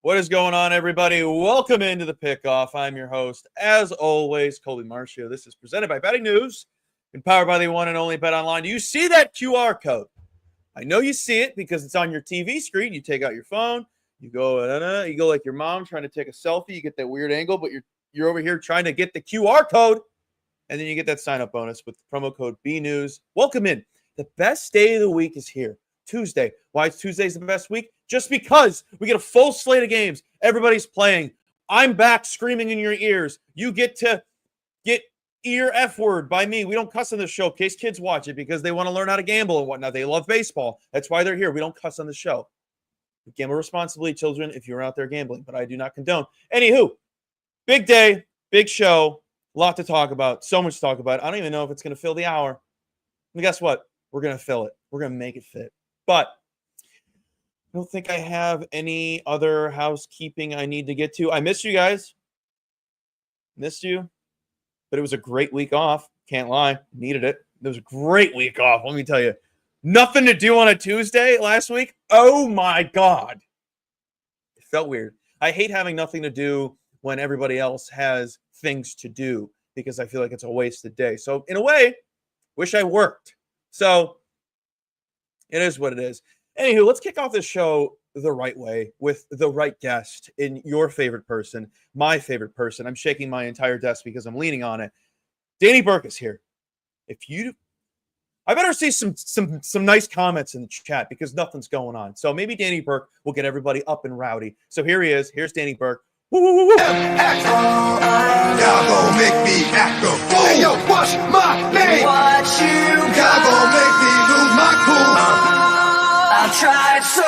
What is going on, everybody? Welcome into the Pickoff. I'm your host, as always, Colby Marcio. This is presented by Betting News and powered by the one and only BetOnline. Do you see that QR code? I know you see it because it's on your TV screen. You take out your phone, you go like your mom trying to take a selfie. You get that weird angle, but you're over here trying to get the QR code, and then you get that sign-up bonus with the promo code BNews. Welcome in. The best day of the week is here. Tuesday. Why is Tuesday's the best week? Just because we get a full slate of games. Everybody's playing. I'm back screaming in your ears. You get to get ear F word by me. We don't cuss on this show in case kids watch it because they want to learn how to gamble and whatnot. They love baseball. That's why they're here. We don't cuss on the show. Gamble responsibly, children, if you're out there gambling, but I do not condone. Anywho, big day, big show, a lot to talk about, so much to talk about. I don't even know if it's going to fill the hour. And guess what? We're going to fill it. We're going to make it fit. But I don't think I have any other housekeeping I need to get to. I missed you guys. Missed you. But it was a great week off. Can't lie. Needed it. It was a great week off. Let me tell you. Nothing to do on a Tuesday last week. Oh, my God. It felt weird. I hate having nothing to do when everybody else has things to do because I feel like it's a wasted day. So, in a way, wish I worked. So, it is what it is. Anywho, let's kick off this show the right way with the right guest in your favorite person, my favorite person. I'm shaking my entire desk because I'm leaning on it. Danny Burke is here. I better see some nice comments in the chat because nothing's going on. So maybe Danny Burke will get everybody up and rowdy. So here he is. Here's Danny Burke. Woo, woo, woo, woo. Y'all gon' make me act a fool. Hey, yo, what's my name? What you got? Y'all gon' make me lose my cool. I tried so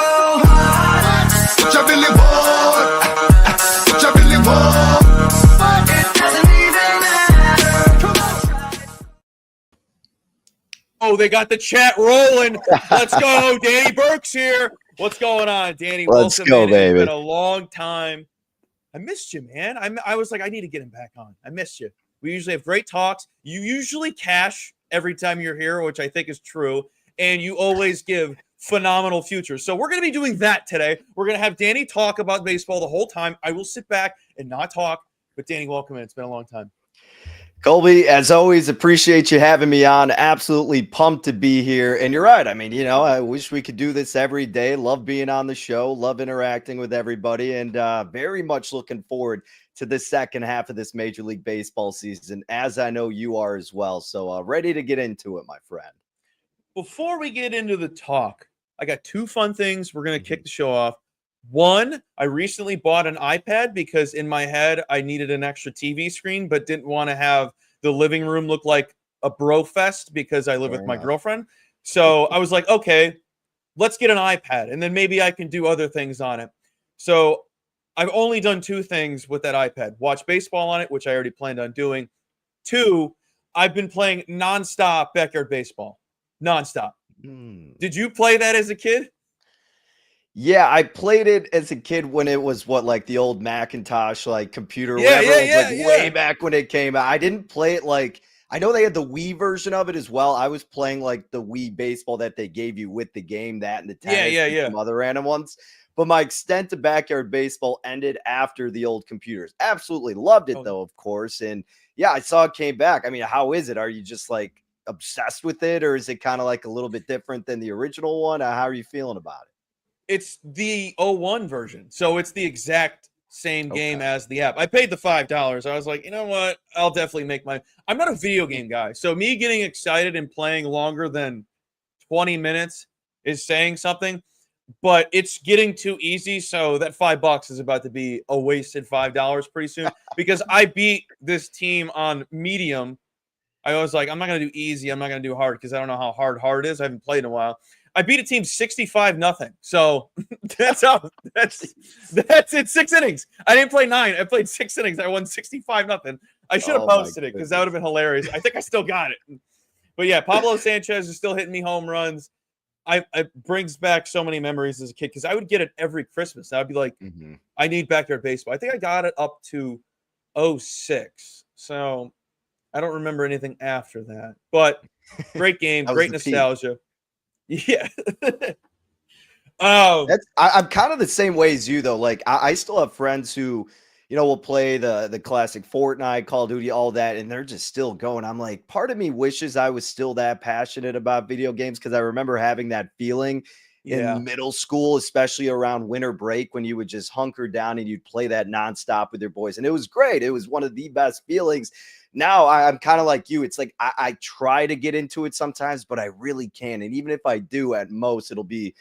hard. What you really want? What you really want? But it doesn't even matter. Oh, they got the chat rolling. Let's go. Danny Burke's here. What's going on, Danny? Let's Welcome go, in. baby. It's been a long time. I missed you, man. I was like, I need to get him back on. I missed you. We usually have great talks. You usually cash every time you're here, which I think is true. And you always give phenomenal futures. So we're going to be doing that today. We're going to have Danny talk about baseball the whole time. I will sit back and not talk. But Danny, welcome in. It's been a long time. Colby, as always, appreciate you having me on. Absolutely pumped to be here. And you're right. I mean, I wish we could do this every day. Love being on the show. Love interacting with everybody. And very much looking forward to the second half of this Major League Baseball season, as I know you are as well. So ready to get into it, my friend. Before we get into the talk, I got two fun things. We're going to kick the show off. One, I recently bought an iPad because in my head I needed an extra TV screen, but didn't want to have the living room look like a bro fest because I live with my girlfriend. So I was like, okay, let's get an iPad and then maybe I can do other things on it. So I've only done two things with that iPad. Watch baseball on it, which I already planned on doing. Two, I've been playing nonstop backyard baseball. Nonstop. Did you play that as a kid? Yeah, I played it as a kid when it was like the old Macintosh computer, whatever. It was way back when it came out. I didn't play it I know they had the Wii version of it as well. I was playing the Wii baseball that they gave you with the game, that and the tennis and some other random ones. But my extent to backyard baseball ended after the old computers. Absolutely loved it though, of course. And yeah, I saw it came back. I mean, how is it? Are you just obsessed with it, or is it kind of a little bit different than the original one? How are you feeling about it? It's the 01 version. So it's the exact same game as the app. I paid the $5. I was like, you know what? I'll definitely make I'm not a video game guy. So me getting excited and playing longer than 20 minutes is saying something, but it's getting too easy. So that $5 is about to be a wasted $5 pretty soon because I beat this team on medium I was like, I'm not going to do easy. I'm not going to do hard because I don't know how hard is. I haven't played in a while. I beat a team 65-0. So that's it. 6 innings. I didn't play 9. I played 6 innings. I won 65-0. I should have posted it because that would have been hilarious. I think I still got it. But yeah, Pablo Sanchez is still hitting me home runs. It brings back so many memories as a kid because I would get it every Christmas. I'd be like, I need backyard baseball. I think I got it up to 06. So I don't remember anything after that. But great game, great nostalgia. Yeah. I'm kind of the same way as you, though. Like, I still have friends who, will play the classic Fortnite, Call of Duty, all that, and they're just still going. I'm like, part of me wishes I was still that passionate about video games because I remember having that feeling in middle school, especially around winter break when you would just hunker down and you'd play that nonstop with your boys. And it was great. It was one of the best feelings. Now I'm kind of like you. It's like I try to get into it sometimes, but I really can't. And even if I do, at most, it'll be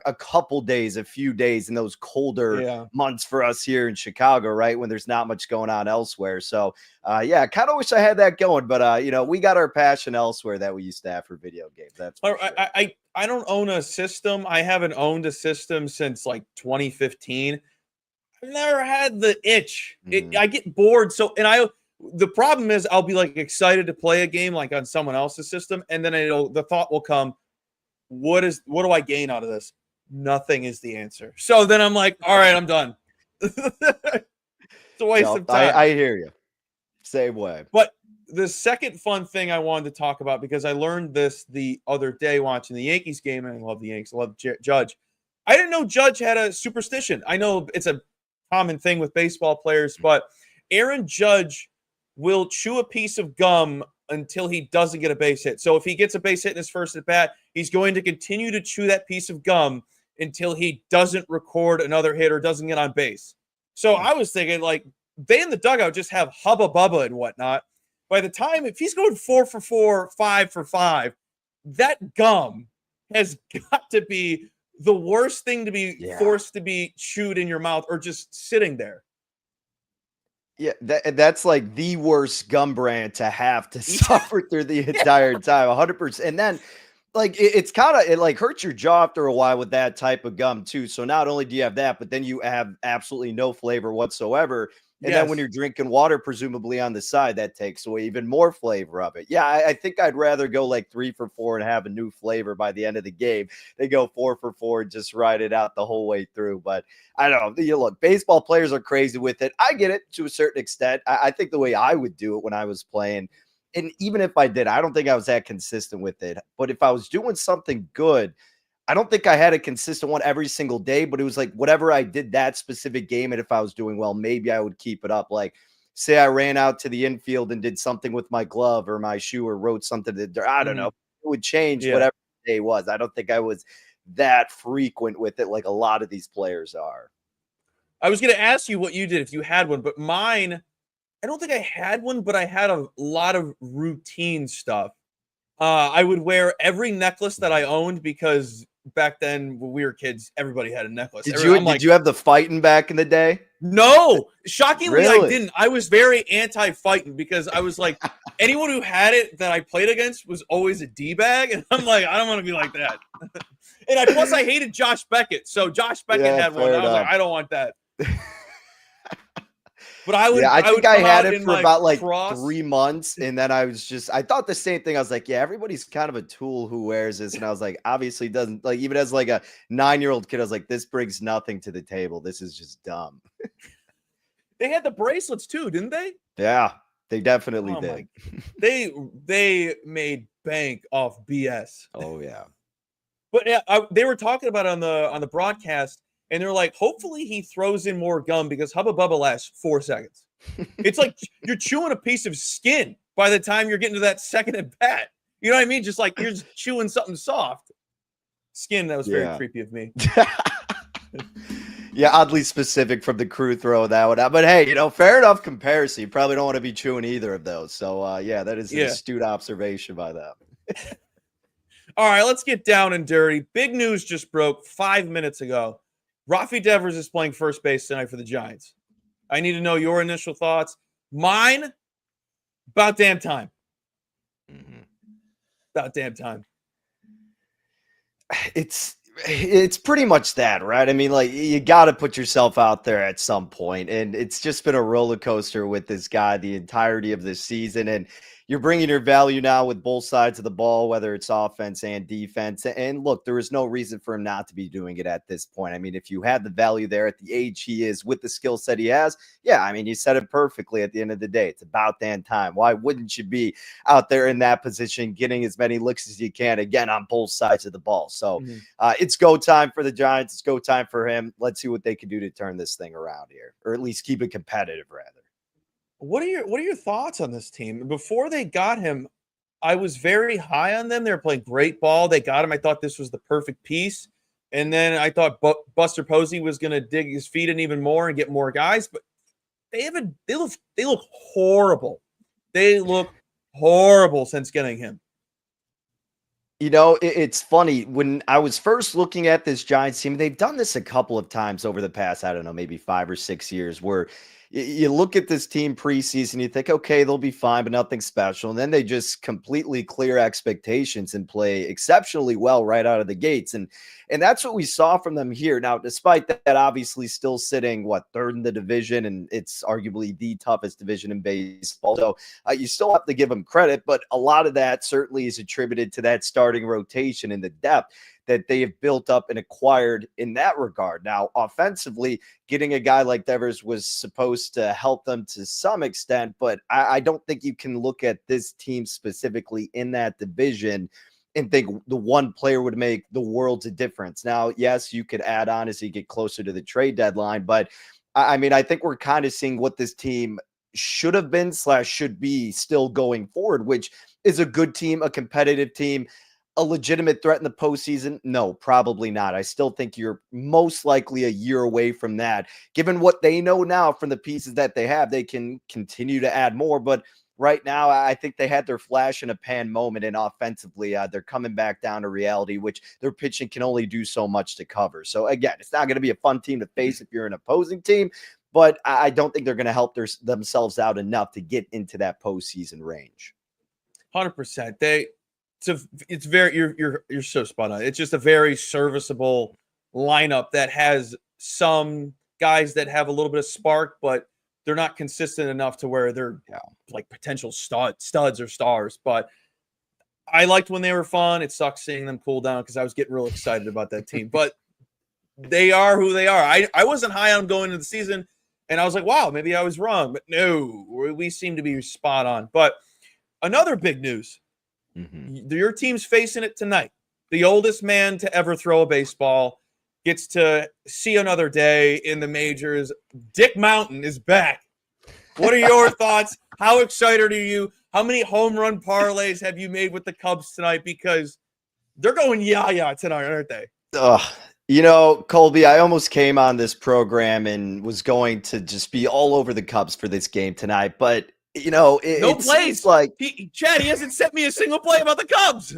a couple days, a few days in those colder months for us here in Chicago, right? When there's not much going on elsewhere. So, I kind of wish I had that going, but, we got our passion elsewhere that we used to have for video games. That's for sure. I don't own a system. I haven't owned a system since like 2015. I've never had the itch. I get bored. The problem is I'll be like excited to play a game like on someone else's system. And then the thought will come, what do I gain out of this? Nothing is the answer. So then I'm like, all right, I'm done. It's a waste of time. I hear you. Same way. But the second fun thing I wanted to talk about, because I learned this the other day watching the Yankees game, and I love the Yankees. I love Judge. I didn't know Judge had a superstition. I know it's a common thing with baseball players, but Aaron Judge will chew a piece of gum until he doesn't get a base hit. So if he gets a base hit in his first at bat, he's going to continue to chew that piece of gum until he doesn't record another hit or doesn't get on base. So I was thinking, like, they in the dugout just have hubba bubba and whatnot. By the time, if he's going 4 for 4, 5 for 5, that gum has got to be the worst thing to be forced to be chewed in your mouth or just sitting there. Yeah, that's like the worst gum brand to have to suffer through the entire time, 100%. And then, like, it like hurts your jaw after a while with that type of gum too. So not only do you have that, but then you have absolutely no flavor whatsoever. And then when you're drinking water, presumably on the side, that takes away even more flavor of it. Yeah, I think I'd rather go like 3 for 4 and have a new flavor by the end of the game. They go 4 for 4 and just ride it out the whole way through. But I don't know. Look, baseball players are crazy with it. I get it to a certain extent. I think the way I would do it when I was playing, and even if I did, I don't think I was that consistent with it. But if I was doing something good, I don't think I had a consistent one every single day, but it was like whatever I did that specific game, and if I was doing well, maybe I would keep it up. Like, say I ran out to the infield and did something with my glove or my shoe or wrote something that I don't know. It would change whatever the day was. I don't think I was that frequent with it like a lot of these players are. I was going to ask you what you did if you had one, but mine, I don't think I had one, but I had a lot of routine stuff. I would wear every necklace that I owned because back then when we were kids, everybody had a necklace. Did you have the fighting back in the day? No, shockingly, Really? I didn't. I was very anti-fighting because I was like, anyone who had it that I played against was always a D-bag. And I'm like, I don't want to be like that. And plus I hated Josh Beckett. So Josh Beckett had one. I was like, I don't want that. But I think I had it for about like 3 months. And then I thought the same thing. I was like, yeah, everybody's kind of a tool who wears this. And I was like, obviously doesn't, like, even as like a 9-year-old kid, I was like, this brings nothing to the table. This is just dumb. They had the bracelets too, didn't they? Yeah, they definitely did. They made bank off BS. Oh yeah. But they were talking about it on the broadcast. And they're like, hopefully he throws in more gum because Hubba Bubba lasts 4 seconds. It's like you're chewing a piece of skin by the time you're getting to that second at bat. You know what I mean? Just like you're just chewing something soft. Skin, that was very creepy of me. Yeah, oddly specific from the crew throw that one out. But hey, fair enough comparison. You probably don't want to be chewing either of those. So, that is an astute observation by them. All right, let's get down and dirty. Big news just broke 5 minutes ago. Rafi Devers is playing first base tonight for the Giants. I need to know your initial thoughts. Mine, about damn time. About damn time. It's pretty much that, right? I mean, like, you got to put yourself out there at some point, and it's just been a roller coaster with this guy the entirety of this season. And you're bringing your value now with both sides of the ball, whether it's offense and defense. And look, there is no reason for him not to be doing it at this point. I mean, if you had the value there at the age he is with the skill set he has, yeah, I mean, you said it perfectly at the end of the day. It's about damn time. Why wouldn't you be out there in that position, getting as many looks as you can, again, on both sides of the ball? So it's go time for the Giants. It's go time for him. Let's see what they can do to turn this thing around here, or at least keep it competitive, rather. What are your thoughts on this team? Before they got him, I was very high on them. They were playing great ball. They got him. I thought this was the perfect piece. And then I thought Buster Posey was going to dig his feet in even more and get more guys. But they look horrible. They look horrible since getting him. You know, it's funny. When I was first looking at this Giants team, they've done this a couple of times over the past, I don't know, maybe 5 or 6 years, where you look at this team preseason, you think, okay, they'll be fine, but nothing special. And then they just completely clear expectations and play exceptionally well right out of the gates. And that's what we saw from them here. Now, despite that, obviously still sitting, third in the division, and it's arguably the toughest division in baseball. So you still have to give them credit, but a lot of that certainly is attributed to that starting rotation and the depth that they have built up and acquired in that regard. Now, offensively, getting a guy like Devers was supposed to help them to some extent, but I don't think you can look at this team specifically in that division and think the one player would make the world's a difference. Now, yes, you could add on as you get closer to the trade deadline, but I mean, I think we're kind of seeing what this team should have been / should be still going forward, which is a good team, a competitive team. A legitimate threat in the postseason? No, probably not. I still think you're most likely a year away from that. Given what they know now from the pieces that they have, they can continue to add more. But right now, I think they had their flash in a pan moment, and offensively, they're coming back down to reality, which their pitching can only do so much to cover. So again, it's not going to be a fun team to face if you're an opposing team, but I don't think they're going to help themselves out enough to get into that postseason range. 100%. It's very you're so spot on. It's just a very serviceable lineup that has some guys that have a little bit of spark, but they're not consistent enough to where they're like potential studs or stars. But I liked when they were fun. It sucks seeing them cool down because I was getting real excited about that team. But they are who they are. I wasn't high on going into the season, and I was like, wow, maybe I was wrong. But no, we seem to be spot on. But another big news. Your team's facing it tonight. The oldest man to ever throw a baseball gets to see another day in the majors. Dick Mountain is back. What are your thoughts? How excited are you? How many home run parlays have you made with the Cubs tonight? Because they're going tonight, aren't they? You know, Colby, I almost came on this program and was going to just be all over the Cubs for this game tonight, but you know, no plays. Like Chad, he hasn't sent me a single play about the Cubs.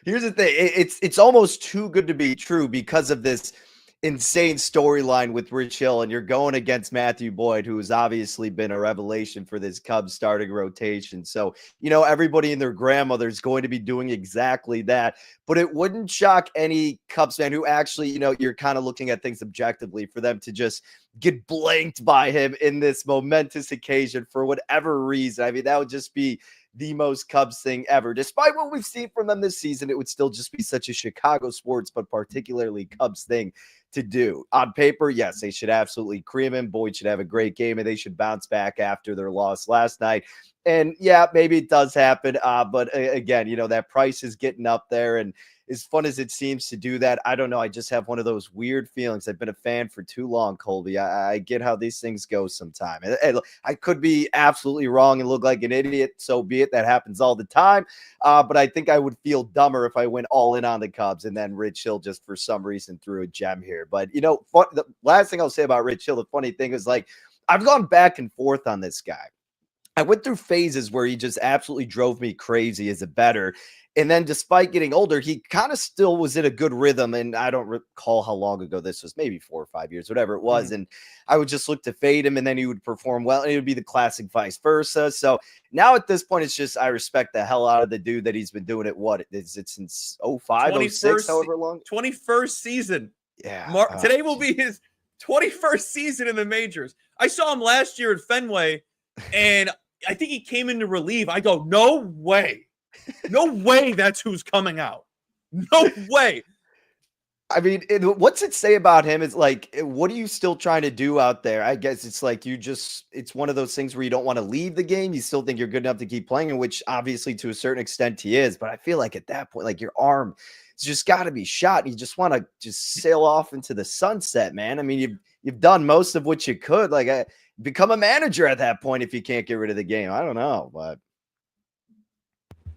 Here's the thing. It's almost too good to be true because of this insane storyline with Rich Hill, and you're going against Matthew Boyd, who has obviously been a revelation for this Cubs starting rotation. So, you know, everybody and their grandmother is going to be doing exactly that. But it wouldn't shock any Cubs fan who actually, you know, you're kind of looking at things objectively for them to just get blanked by him in this momentous occasion for whatever reason. I mean, that would just be the most Cubs thing ever. Despite what we've seen from them this season, it would still just be such a Chicago sports, but particularly Cubs thing to do. On paper, yes, they should absolutely cream him. Boyd should have a great game, and they should bounce back after their loss last night. And yeah, maybe it does happen. But again, you know, that price is getting up there, and as fun as it seems to do that, I don't know. I just have one of those weird feelings. I've been a fan for too long, Colby. I get how these things go sometime. And I could be absolutely wrong and look like an idiot. So be it. That happens all the time. But I think I would feel dumber if I went all in on the Cubs and then Rich Hill just for some reason threw a gem here. But, you know, the last thing I'll say about Rich Hill, the funny thing is, like, I've gone back and forth on this guy. I went through phases where he just absolutely drove me crazy as a bettor. And then despite getting older, he kind of still was in a good rhythm. And I don't recall how long ago this was, maybe 4 or 5 years, whatever it was. And I would just look to fade him and then he would perform well. And it would be the classic vice versa. So now at this point, it's just I respect the hell out of the dude that he's been doing it. What is it since 05, 06, however long? 21st season. Yeah. Today will be his 21st season in the majors. I saw him last year at Fenway, and I think he came in to relieve. I go, no way. No way that's who's coming out. No way. I mean, what's it say about him? It's like, what are you still trying to do out there? I guess it's like it's one of those things where you don't want to leave the game. You still think you're good enough to keep playing, which obviously to a certain extent he is. But I feel like at that point, like your arm has just got to be shot. You just want to just sail off into the sunset, man. I mean, you've done most of what you could. Like, become a manager at that point if you can't get rid of the game. I don't know, but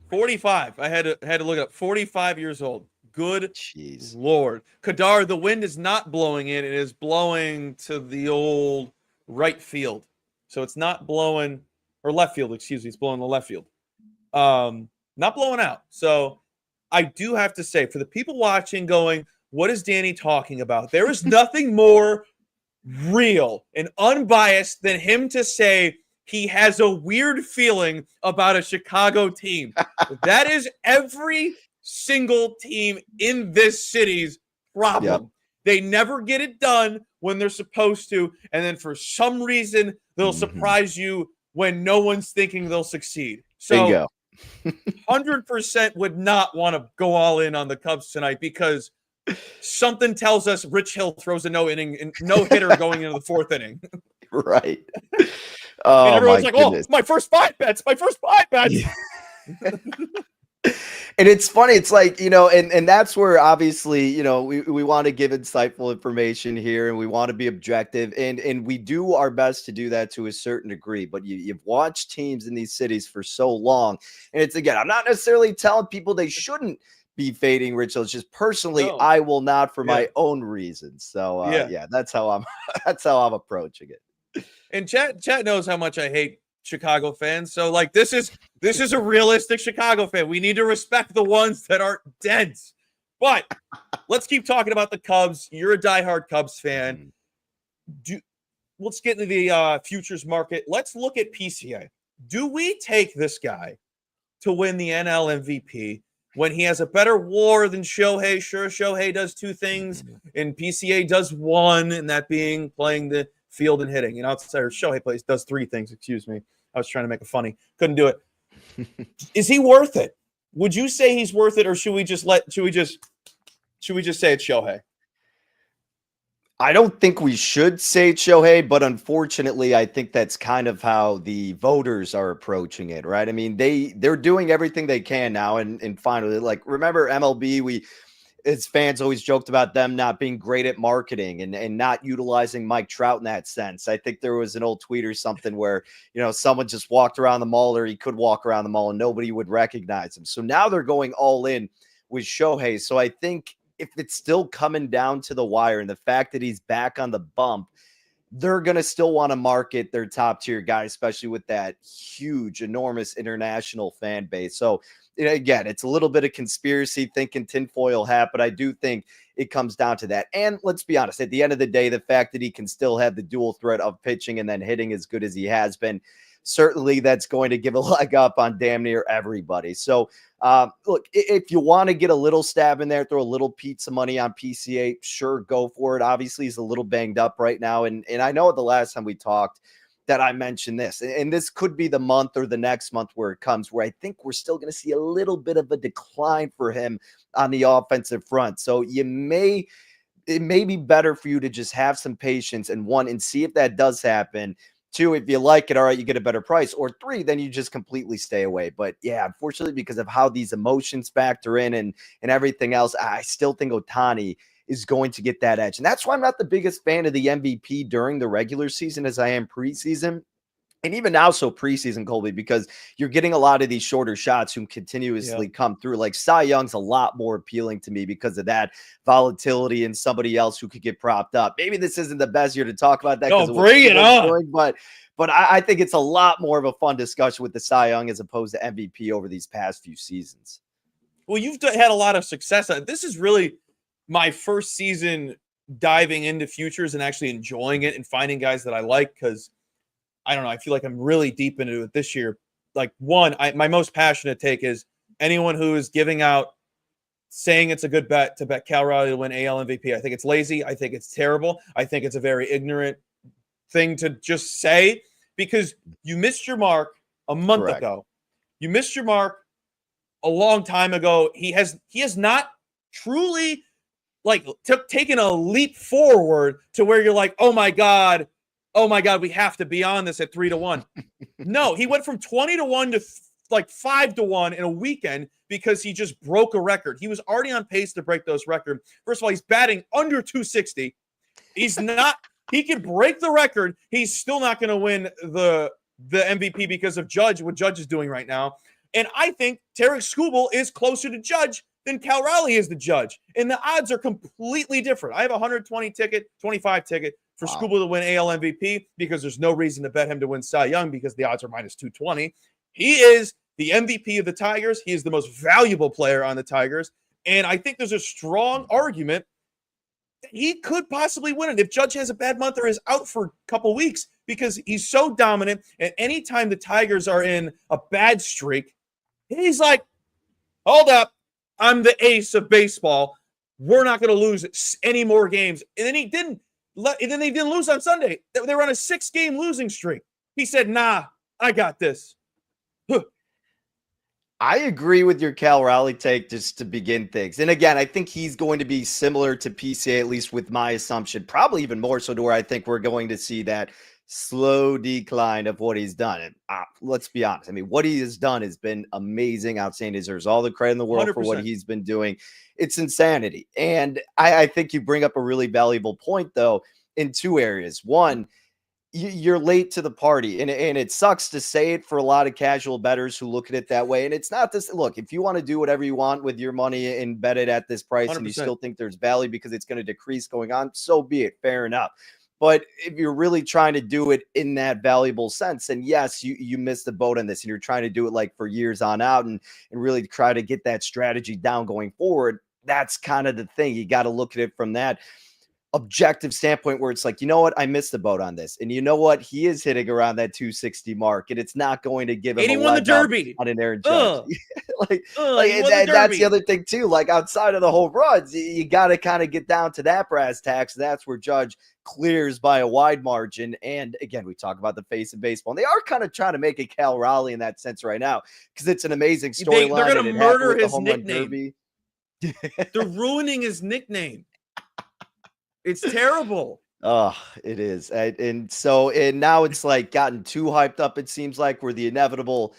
45. I had to look it up. 45 years old. Good Jeez. Lord. Kadar, the wind is not blowing in. It is blowing to the old right field. So it's not blowing, or left field, excuse me. It's blowing the left field. Not blowing out. So I do have to say, for the people watching going, what is Danny talking about? There is nothing more real and unbiased than him to say he has a weird feeling about a Chicago team. That is every single team in this city's problem. Yep. They never get it done when they're supposed to, and then for some reason they'll surprise you when no one's thinking they'll succeed. So 100% would not want to go all in on the Cubs tonight because something tells us Rich Hill throws a no-hitter going into the 4th inning. Right. Oh, and everyone's like, goodness. Oh, my first 5 bets. Yeah. And it's funny. It's like, and that's where obviously, we want to give insightful information here and we want to be objective and we do our best to do that to a certain degree. But you've watched teams in these cities for so long. And it's, again, I'm not necessarily telling people they shouldn't be fading Rich Hill. It's just personally, I will not for my own reasons. So that's how I'm approaching it. And chat knows how much I hate Chicago fans. So like this is a realistic Chicago fan. We need to respect the ones that aren't dense. But let's keep talking about the Cubs. You're a diehard Cubs fan. Let's get into the futures market. Let's look at PCA. Do we take this guy to win the NL MVP when he has a better WAR than Shohei? Sure, Shohei does 2 things and PCA does 1, and that being playing the field and hitting. And outside Shohei does 3 things. Excuse me. I was trying to make it funny. Couldn't do it. Is he worth it? Would you say he's worth it, or should we just say it's Shohei? I don't think we should say it's Shohei, but unfortunately, I think that's kind of how the voters are approaching it, right? I mean, they're doing everything they can now, and finally, like, remember MLB, as fans always joked about them not being great at marketing and not utilizing Mike Trout in that sense. I think there was an old tweet or something where, someone just walked around the mall or he could walk around the mall and nobody would recognize him. So now they're going all in with Shohei. So I think if it's still coming down to the wire and the fact that he's back on the bump, they're going to still want to market their top tier guy, especially with that huge, enormous international fan base. So again, it's a little bit of conspiracy thinking, tinfoil hat, but I do think it comes down to that. And let's be honest, at the end of the day, the fact that he can still have the dual threat of pitching and then hitting as good as he has been, certainly that's going to give a leg up on damn near everybody. So look, if you want to get a little stab in there, throw a little pizza money on PCA, sure, go for it. Obviously, he's a little banged up right now. And I know the last time we talked that I mentioned this, and this could be the month or the next month where it comes, where I think we're still going to see a little bit of a decline for him on the offensive front. So it may be better for you to just have some patience and see if that does happen. 2, if you like it, all right, you get a better price. Or 3, then you just completely stay away. But yeah, unfortunately, because of how these emotions factor in and everything else, I still think Ohtani is going to get that edge. And that's why I'm not the biggest fan of the MVP during the regular season as I am preseason, And even now, so preseason, Colby, because you're getting a lot of these shorter shots who continuously come through. Like Cy Young's a lot more appealing to me because of that volatility and somebody else who could get propped up. Maybe this isn't the best year to talk about that. No, bring it on. Doing, but I think it's a lot more of a fun discussion with the Cy Young as opposed to MVP over these past few seasons. Well, you've had a lot of success. This is really my first season diving into futures and actually enjoying it and finding guys that I like because I don't know. I feel like I'm really deep into it this year. Like my most passionate take is anyone who is giving out, saying it's a good bet to bet Cal Raleigh to win AL MVP. I think it's lazy. I think it's terrible. I think it's a very ignorant thing to just say because you missed your mark a month ago. You missed your mark a long time ago. He has not truly taken a leap forward to where you're like, oh my God, we have to be on this at 3-1. No, he went from 20-1 to like 5-1 in a weekend because he just broke a record. He was already on pace to break those records. First of all, he's batting under 260. He can break the record. He's still not going to win the MVP because of what Judge is doing right now. And I think Tarek Skubal is closer to Judge than Cal Raleigh is the Judge. And the odds are completely different. I have a 25 ticket for Skubal to win AL MVP because there's no reason to bet him to win Cy Young because the odds are minus 220. He is the MVP of the Tigers. He is the most valuable player on the Tigers. And I think there's a strong argument that he could possibly win it if Judge has a bad month or is out for a couple weeks because he's so dominant. And anytime the Tigers are in a bad streak, he's like, hold up. I'm the ace of baseball. We're not going to lose any more games. And then they didn't lose on Sunday. They were on a 6-game losing streak. He said, nah, I got this. I agree with your Cal Raleigh take just to begin things. And again, I think he's going to be similar to PCA, at least with my assumption, probably even more so to where I think we're going to see that slow decline of what he's done. And let's be honest. I mean, what he has done has been amazing, outstanding. He deserves all the credit in the world 100%. For what he's been doing. It's insanity. And I think you bring up a really valuable point, though, in two areas. One, you're late to the party, and it sucks to say it for a lot of casual bettors who look at it that way. And it's not this. Look, if you want to do whatever you want with your money and bet it at this price 100%. And you still think there's value because it's going to decrease going on, so be it. Fair enough. But if you're really trying to do it in that valuable sense, and yes, you missed the boat on this and you're trying to do it like for years on out and really try to get that strategy down going forward, that's kind of the thing. You got to look at it from that objective standpoint where it's like, you know what, I missed the boat on this. And you know what, he is hitting around that 260 mark and it's not going to give him a leg Derby on an Aaron Judge. That's the other thing too. Like outside of the home runs, you got to kind of get down to that brass tacks. That's where Judge clears by a wide margin. And again, we talk about the face of baseball. And they are kind of trying to make it Cal Raleigh in that sense right now because it's an amazing storyline. They're going to murder his nickname. They're ruining his nickname. It's terrible. Oh, it is. And now it's like gotten too hyped up. It seems like where the inevitable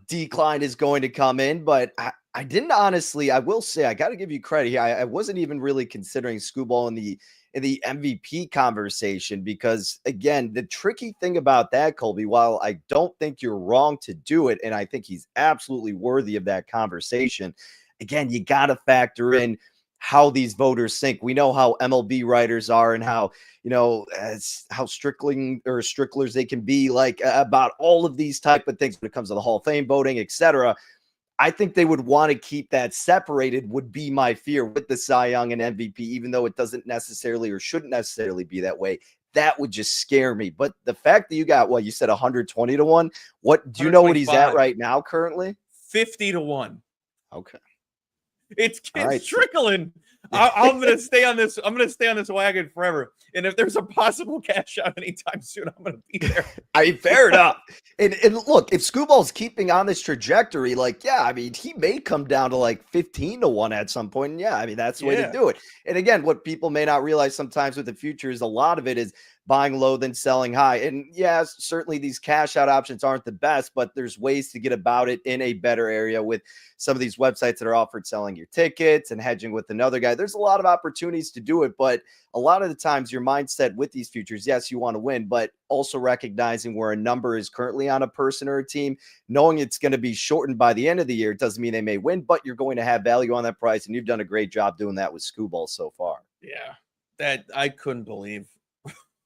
decline is going to come in. But I didn't honestly, I will say, I got to give you credit here. I wasn't even really considering Skubal in the MVP conversation because, again, the tricky thing about that, Colby, while I don't think you're wrong to do it, and I think he's absolutely worthy of that conversation, again, you got to factor in how these voters think. We know how MLB writers are and how, how stricklers they can be like about all of these type of things when it comes to the Hall of Fame voting, etc. I think they would want to keep that separated would be my fear with the Cy Young and MVP, even though it doesn't necessarily or shouldn't necessarily be that way. That would just scare me. But the fact that you got, you said 120-1, what do you know what he's at right now currently? 50-1. Okay. It's trickling. I'm gonna stay on this. I'm gonna stay on this wagon forever. And if there's a possible cash out anytime soon, I'm gonna be there. Fair enough. And look, if Skubal's keeping on this trajectory, he may come down to like 15-1 at some point. And that's the way to do it. And again, what people may not realize sometimes with the future is a lot of it is buying low then selling high. And yes, certainly these cash out options aren't the best, but there's ways to get about it in a better area with some of these websites that are offered selling your tickets and hedging with another guy. There's a lot of opportunities to do it, but a lot of the times your mindset with these futures, yes, you want to win, but also recognizing where a number is currently on a person or a team, knowing it's going to be shortened by the end of the year, it doesn't mean they may win, but you're going to have value on that price, and you've done a great job doing that with Skubal so far. Yeah, that I couldn't believe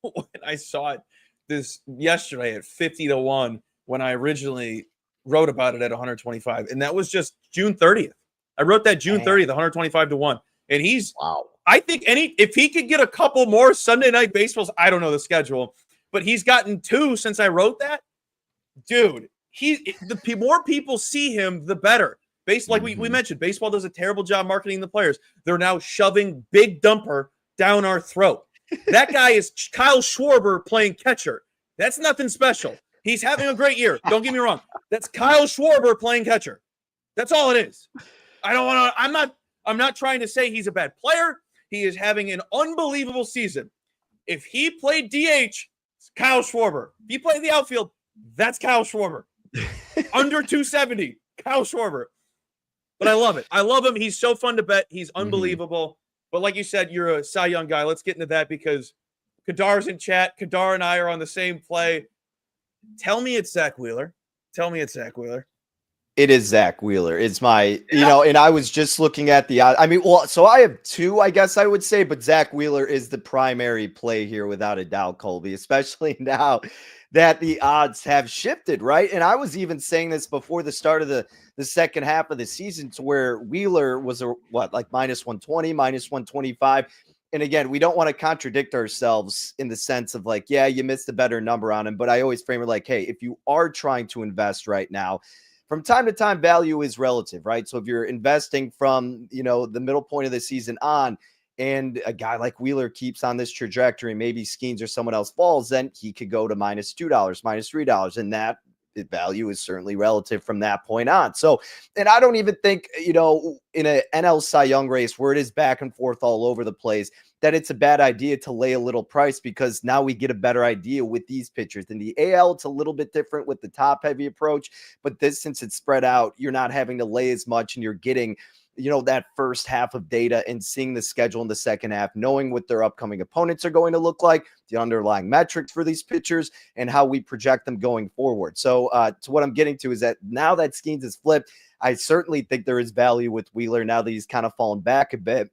when I saw it this yesterday at 50-1 when I originally wrote about it at 125, and that was just June 30th. I wrote that June 30th, 125-1, and he's wow. I think if he could get a couple more Sunday night baseballs, I don't know the schedule, but he's gotten 2 since I wrote that. Dude, the more people see him, the better. Like we mentioned, baseball does a terrible job marketing the players. They're now shoving Big Dumper down our throat. That guy is Kyle Schwarber playing catcher. That's nothing special. He's having a great year. Don't get me wrong. That's Kyle Schwarber playing catcher. That's all it is. I'm not trying to say he's a bad player. He is having an unbelievable season. If he played DH, it's Kyle Schwarber. If he played the outfield, that's Kyle Schwarber. Under 270, Kyle Schwarber. But I love it. I love him. He's so fun to bet. He's unbelievable. But like you said, you're a Cy Young guy. Let's get into that because Kadar's in chat. Kadar and I are on the same play. Tell me it's Zach Wheeler. It is Zach Wheeler. It's my, and I was just looking at the, so I have 2, I guess I would say, but Zach Wheeler is the primary play here without a doubt, Colby, especially now that the odds have shifted, right? And I was even saying this before the start of the second half of the season, to where Wheeler was like minus 120, minus 125. And again, we don't want to contradict ourselves in the sense of like, yeah, you missed a better number on him. But I always frame it like, hey, if you are trying to invest right now, from time to time, value is relative, right? So if you're investing from, the middle point of the season on, and a guy like Wheeler keeps on this trajectory, maybe Skeens or someone else falls, then he could go to minus $2, minus $3. And that value is certainly relative from that point on. So, and I don't even think, in a NL Cy Young race where it is back and forth all over the place, that it's a bad idea to lay a little price, because now we get a better idea with these pitchers. In the AL, it's a little bit different with the top heavy approach, but this, since it's spread out, you're not having to lay as much, and you're getting, that first half of data and seeing the schedule in the second half, knowing what their upcoming opponents are going to look like, the underlying metrics for these pitchers, and how we project them going forward. So to what I'm getting to is that now that Skeens is flipped, I certainly think there is value with Wheeler now that he's kind of fallen back a bit.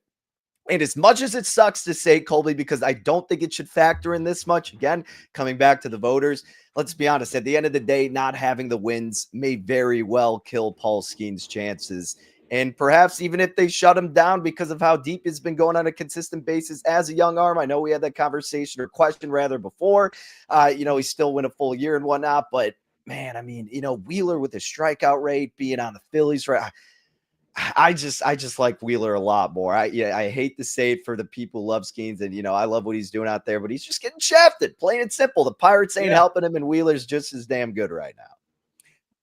And as much as it sucks to say, Colby, because I don't think it should factor in this much, again, coming back to the voters, let's be honest, at the end of the day, not having the wins may very well kill Paul Skeens' chances. And perhaps even if they shut him down because of how deep he's been going on a consistent basis as a young arm, I know we had that conversation or question rather before, he's still win a full year and whatnot, but man, Wheeler with his strikeout rate being on the Phillies, right? I just like Wheeler a lot more. I hate to say it for the people who love Skeens, and I love what he's doing out there, but he's just getting shafted, plain and simple. The Pirates ain't helping him, and Wheeler's just as damn good right now.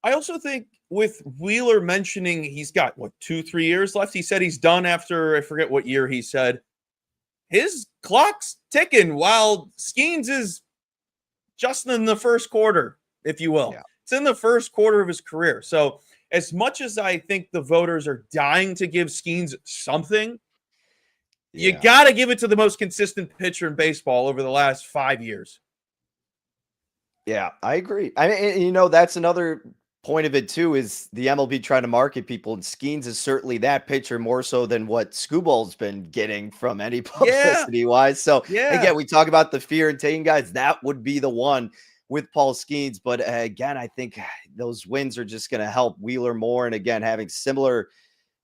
I also think with Wheeler mentioning he's got 2-3 years left. He said he's done after, I forget what year he said. His clock's ticking while Skeens is just in the first quarter, if you will. Yeah. It's in the first quarter of his career. So as much as I think the voters are dying to give Skeens something, you got to give it to the most consistent pitcher in baseball over the last 5 years. Yeah, I agree. That's another point of it too, is the MLB trying to market people, and Skeens is certainly that pitcher more so than what Skubal's been getting from any publicity wise. So again, we talk about the fear and taking guys, that would be the one with Paul Skeens. But again, I think those wins are just going to help Wheeler more. And again, having similar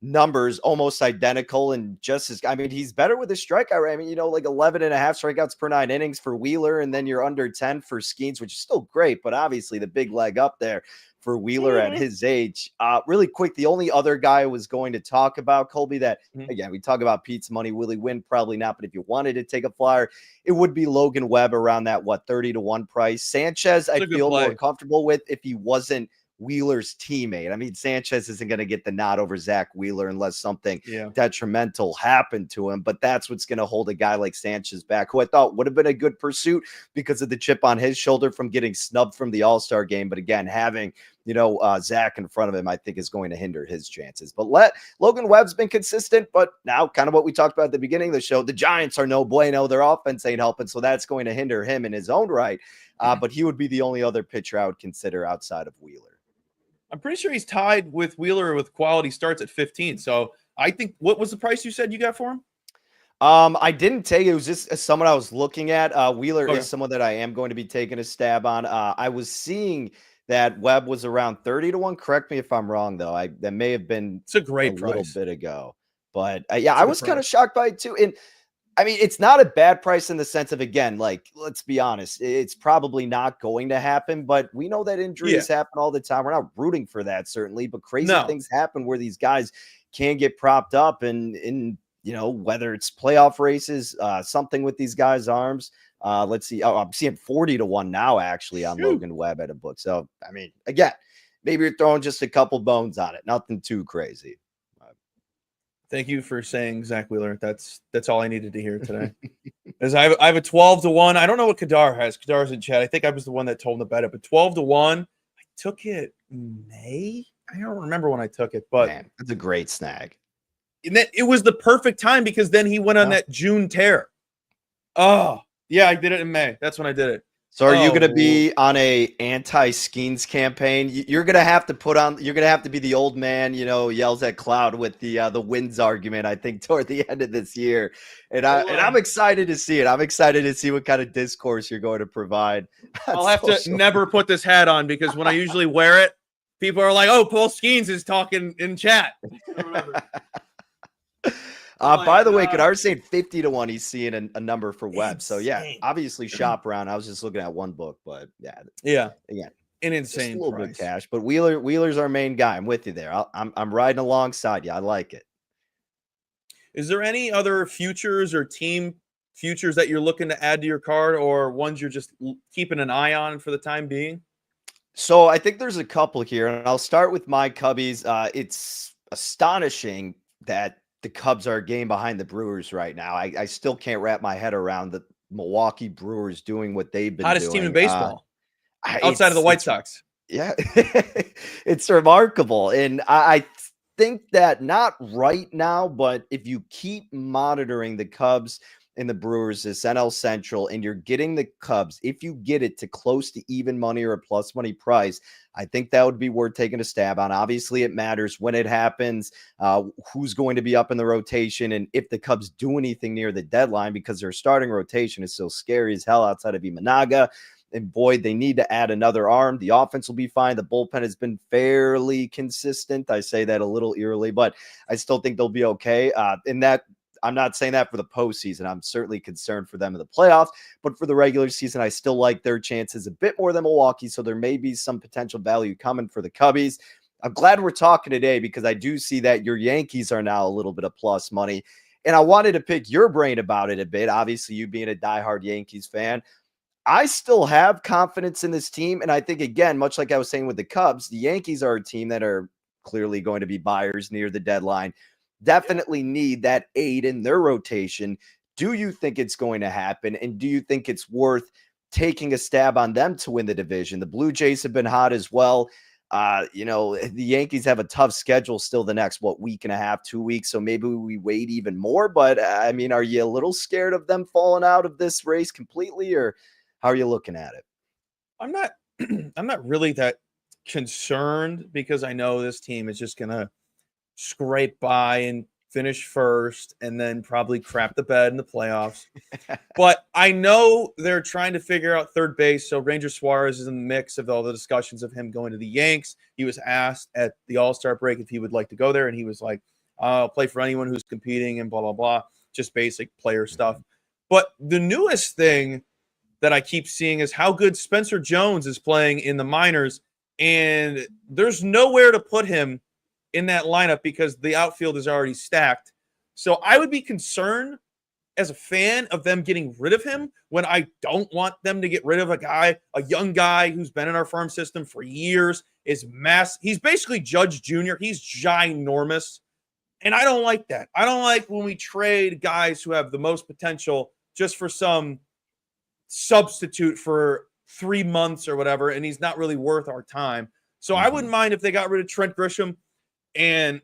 numbers, almost identical, and just as, he's better with his strikeout rate. Like 11 and a half strikeouts per 9 innings for Wheeler, and then you're under 10 for Skeens, which is still great, but obviously the big leg up there for Wheeler at his age. Really quick, the only other guy I was going to talk about, Colby, that, again, we talk about Pete's money. Will he win? Probably not, but if you wanted to take a flyer, it would be Logan Webb around that, 30-1 price. Sanchez, I feel more comfortable with if he wasn't Wheeler's teammate. I mean, Sanchez isn't going to get the nod over Zach Wheeler unless something detrimental happened to him. But that's what's going to hold a guy like Sanchez back, who I thought would have been a good pursuit because of the chip on his shoulder from getting snubbed from the All-Star game. But again, having Zach in front of him, I think is going to hinder his chances. But Logan Webb's been consistent, but now kind of what we talked about at the beginning of the show, the Giants are no bueno. Their offense ain't helping, so that's going to hinder him in his own right. But he would be the only other pitcher I would consider outside of Wheeler. I'm pretty sure he's tied with Wheeler with quality starts at 15. So I think, what was the price you said you got for him? I didn't take it. It was just someone I was looking at. Wheeler is someone that I am going to be taking a stab on. I was seeing that Webb was around 30-1. Correct me if I'm wrong, though. That may have been it's a great price. Little bit ago. But I was kind of shocked by it too. And I mean, it's not a bad price in the sense of, again, like, let's be honest, it's probably not going to happen, but we know that injuries happen all the time. We're not rooting for that, certainly, but crazy things happen where these guys can get propped up and whether it's playoff races, something with these guys' arms. Let's see. Oh, I'm seeing 40-1 now, actually, on Logan Webb at a book. So, I mean, again, maybe you're throwing just a couple bones on it. Nothing too crazy. Thank you for saying Zach Wheeler. That's all I needed to hear today. As I have a 12-1. I don't know what Kadar has. Kadar's in chat. I think I was the one that told him to bet it, but 12-1. I took it in May. I don't remember when I took it, but man, that's a great snag. And it was the perfect time because then he went on that June tear. Oh, yeah, I did it in May. That's when I did it. So are you going to be on a anti-Skeens campaign? You're going to have to you're going to have to be the old man, yells at cloud with the wins argument, I think, toward the end of this year. And I'm excited to see it. I'm excited to see what kind of discourse you're going to provide. I'll have to never put this hat on because when I usually wear it, people are like, oh, Paul Skeens is talking in chat. By the way, Kadar's saying 50-1. He's seeing a number for Webb. So yeah, obviously shop around. I was just looking at one book, but again, an insane just a little price. bit of cash. But Wheeler's our main guy. I'm with you there. I'm riding alongside you. I like it. Is there any other futures or team futures that you're looking to add to your card, or ones you're just keeping an eye on for the time being? So I think there's a couple here, and I'll start with my Cubbies. It's astonishing that the Cubs are a game behind the Brewers right now. I still can't wrap my head around the Milwaukee Brewers doing what they've been hottest doing. Team in baseball, outside of the White Sox. Yeah, it's remarkable. And I think that not right now, but if you keep monitoring the Cubs and the Brewers, this NL Central, and you're getting the Cubs, if you get it to close to even money or a plus money price, I think that would be worth taking a stab on. Obviously, it matters when it happens, who's going to be up in the rotation, and if the Cubs do anything near the deadline, because their starting rotation is so scary as hell outside of Imanaga. And boy, they need to add another arm. The offense will be fine. The bullpen has been fairly consistent. I say that a little eerily, but I still think they'll be okay. And that, I'm not saying that for the postseason. I'm certainly concerned for them in the playoffs, but for the regular season, I still like their chances a bit more than Milwaukee. So there may be some potential value coming for the Cubbies. I'm glad we're talking today because I do see that your Yankees are now a little bit of plus money. And I wanted to pick your brain about it a bit. Obviously, you being a diehard Yankees fan, I still have confidence in this team. And I think, again, much like I was saying with the Cubs, the Yankees are a team that are clearly going to be buyers near the deadline. Definitely need that aid in their rotation. Do you think it's going to happen? And do you think it's worth taking a stab on them to win the division? The Blue Jays have been hot as well. The Yankees have a tough schedule still the next, week and a half, 2 weeks. So maybe we wait even more. But I mean, are you a little scared of them falling out of this race completely, or how are you looking at it? I'm not really that concerned because I know this team is just going to scrape by and finish first and then probably crap the bed in the playoffs. But I know they're trying to figure out third base. So Ranger Suarez is in the mix of all the discussions of him going to the Yanks. He was asked at the All-Star break if he would like to go there. And he was like, I'll play for anyone who's competing and blah, blah, blah. Just basic player stuff. But the newest thing that I keep seeing is how good Spencer Jones is playing in the minors. And there's nowhere to put him in that lineup because the outfield is already stacked. So I would be concerned as a fan of them getting rid of him when I don't want them to get rid of a young guy who's been in our farm system for years, he's basically Judge Jr. He's ginormous. And I don't like that. I don't like when we trade guys who have the most potential just for some substitute for 3 months or whatever, and he's not really worth our time. So I wouldn't mind if they got rid of Trent Grisham and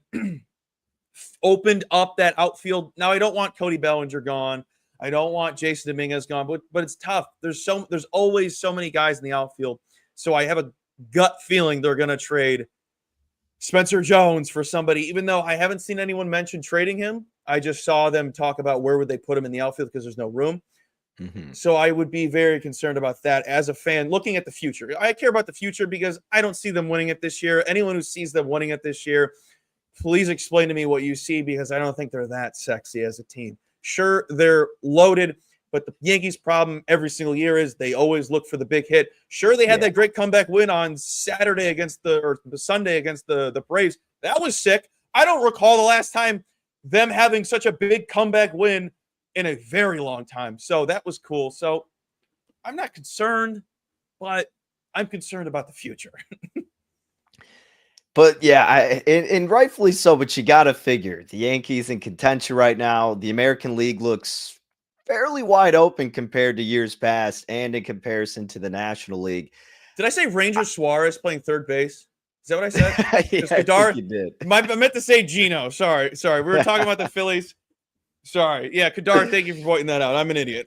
opened up that outfield. Now, I don't want Cody Bellinger gone. I don't want Jason Dominguez gone, but it's tough. There's always so many guys in the outfield. So I have a gut feeling they're going to trade Spencer Jones for somebody, even though I haven't seen anyone mention trading him. I just saw them talk about where would they put him in the outfield because there's no room. So I would be very concerned about that as a fan looking at the future. I care about the future because I don't see them winning it this year. Anyone who sees them winning it this year, please explain to me what you see, because I don't think they're that sexy as a team. Sure, they're loaded, but the Yankees' problem every single year is they always look for the big hit. Sure, they had that great comeback win on Sunday against the Braves. That was sick. I don't recall the last time them having such a big comeback win in a very long time. So that was cool. So I'm not concerned, but I'm concerned about the future. But yeah, and rightfully so, but you got to figure the Yankees in contention right now. The American League looks fairly wide open compared to years past and in comparison to the National League. Did I say Ranger Suarez playing third base? Is that what I said? Yeah, Kadar, I think you did. I meant to say Gino. Sorry. We were talking about the Phillies. Sorry. Yeah, Kadar, thank you for pointing that out. I'm an idiot.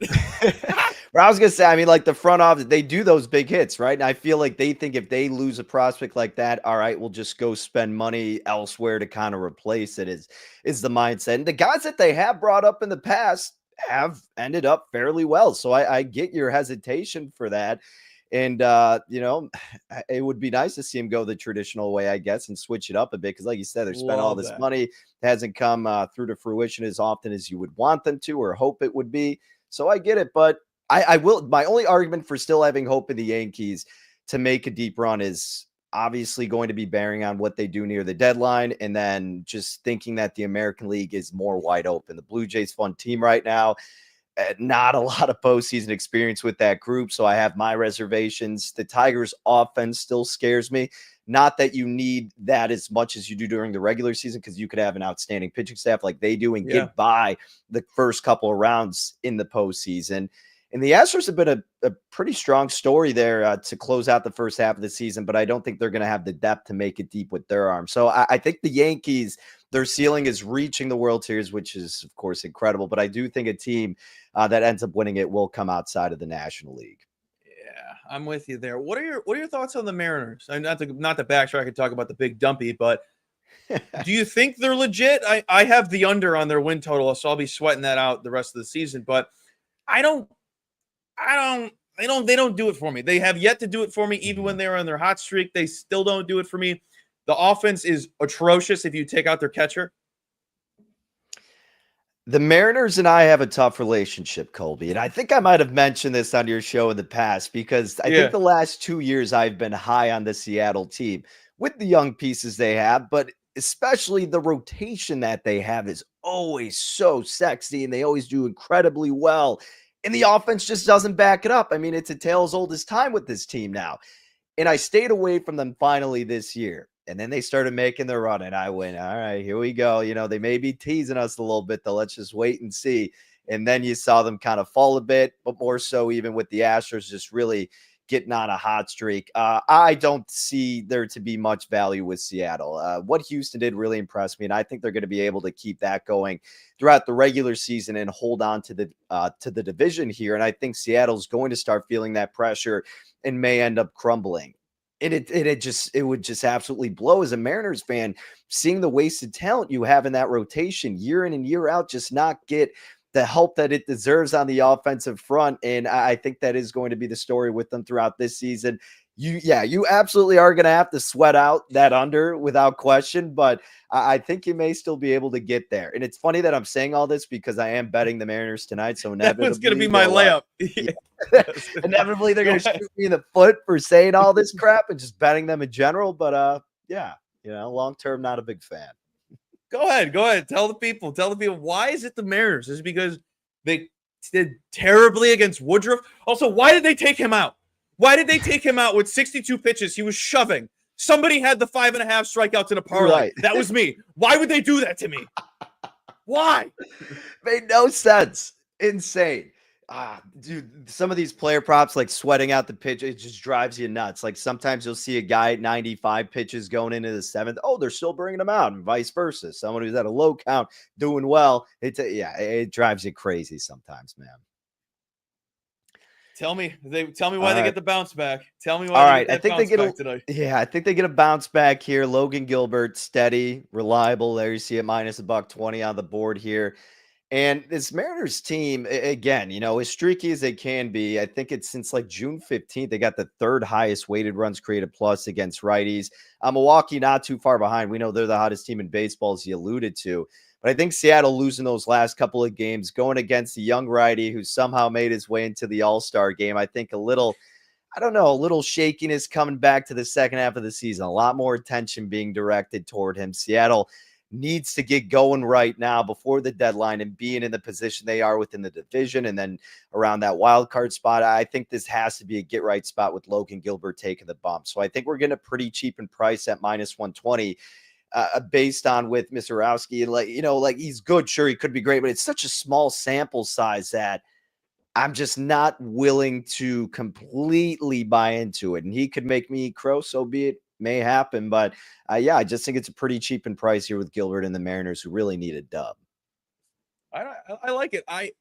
But I was going to say, I mean, like the front office, they do those big hits, right? And I feel like they think if they lose a prospect like that, all right, we'll just go spend money elsewhere to kind of replace it is the mindset. And the guys that they have brought up in the past have ended up fairly well. So I get your hesitation for that. And, it would be nice to see him go the traditional way, I guess, and switch it up a bit. Because like you said, they spent all this money. It hasn't come through to fruition as often as you would want them to or hope it would be. So I get it. But I will. My only argument for still having hope in the Yankees to make a deep run is obviously going to be bearing on what they do near the deadline. And then just thinking that the American League is more wide open. The Blue Jays fun team right now. Not a lot of postseason experience with that group, so I have my reservations. The Tigers' offense still scares me. Not that you need that as much as you do during the regular season, because you could have an outstanding pitching staff like they do and get by the first couple of rounds in the postseason. And the Astros have been a pretty strong story there to close out the first half of the season, but I don't think they're going to have the depth to make it deep with their arms. So I think the Yankees, their ceiling is reaching the World Series, which is, of course, incredible. But I do think a team that ends up winning it will come outside of the National League. Yeah, I'm with you there. What are your thoughts on the Mariners? Not to backtrack and talk about the big dumpy, but do you think they're legit? I have the under on their win total, so I'll be sweating that out the rest of the season. But they don't do it for me. They have yet to do it for me. Even when they were on their hot streak, they still don't do it for me. The offense is atrocious if you take out their catcher. The Mariners and I have a tough relationship, Colby. And I think I might have mentioned this on your show in the past, because I think the last 2 years I've been high on the Seattle team with the young pieces they have, but especially the rotation that they have is always so sexy and they always do incredibly well. And the offense just doesn't back it up. I mean, it's a tale as old as time with this team now. And I stayed away from them finally this year. And then they started making their run. And I went, all right, here we go. They may be teasing us a little bit, though. Let's just wait and see. And then you saw them kind of fall a bit, but more so even with the Astros just really getting on a hot streak. I don't see there to be much value with Seattle. What Houston did really impressed me, and I think they're going to be able to keep that going throughout the regular season and hold on to the division here. And I think Seattle's going to start feeling that pressure and may end up crumbling. And it would just absolutely blow as a Mariners fan, seeing the wasted talent you have in that rotation year in and year out, just not get the help that it deserves on the offensive front. And I think that is going to be the story with them throughout this season. You absolutely are going to have to sweat out that under without question, but I think you may still be able to get there. And it's funny that I'm saying all this because I am betting the Mariners tonight. So inevitably, that was going to be my layup. Inevitably, they're going to shoot me in the foot for saying all this crap and just betting them in general. But long term, not a big fan. Go ahead. Tell the people. Why is it the Mariners? Is it because They did terribly against Woodruff. Also, why did they take him out? Why did they take him out with 62 pitches? He was shoving. Somebody had the 5.5 strikeouts in a parlay. Right. That was me. Why would they do that to me? Why? Made no sense. Insane. Dude, some of these player props, like sweating out the pitch, it just drives you nuts. Like sometimes you'll see a guy at 95 pitches going into the 7th. Oh, they're still bringing him out, and vice versa. Someone who's at a low count doing well. It drives you crazy sometimes, man. Tell me why they get the bounce back. Tell me why. All they right, get I think they get today. Yeah, I think they get a bounce back here. Logan Gilbert, steady, reliable. There you see it, minus $120 on the board here. And this Mariners team, again, as streaky as they can be, I think it's since like June 15th, they got the 3rd highest weighted runs created plus against righties. Milwaukee not too far behind. We know they're the hottest team in baseball, as you alluded to. But I think Seattle losing those last couple of games, going against the young righty who somehow made his way into the All-Star game, I think a little shakiness coming back to the second half of the season. A lot more attention being directed toward him. Seattle needs to get going right now before the deadline and being in the position they are within the division and then around that wild card spot. I think this has to be a get right spot with Logan Gilbert taking the bump. So I think we're getting a pretty cheap in price at minus 120 based on with Mr. Rowski. Like he's good. Sure, he could be great, but it's such a small sample size that I'm just not willing to completely buy into it. And he could make me crow, so be it. May happen, but I just think it's a pretty cheap in price here with Gilbert and the Mariners, who really need a dub. I like it. I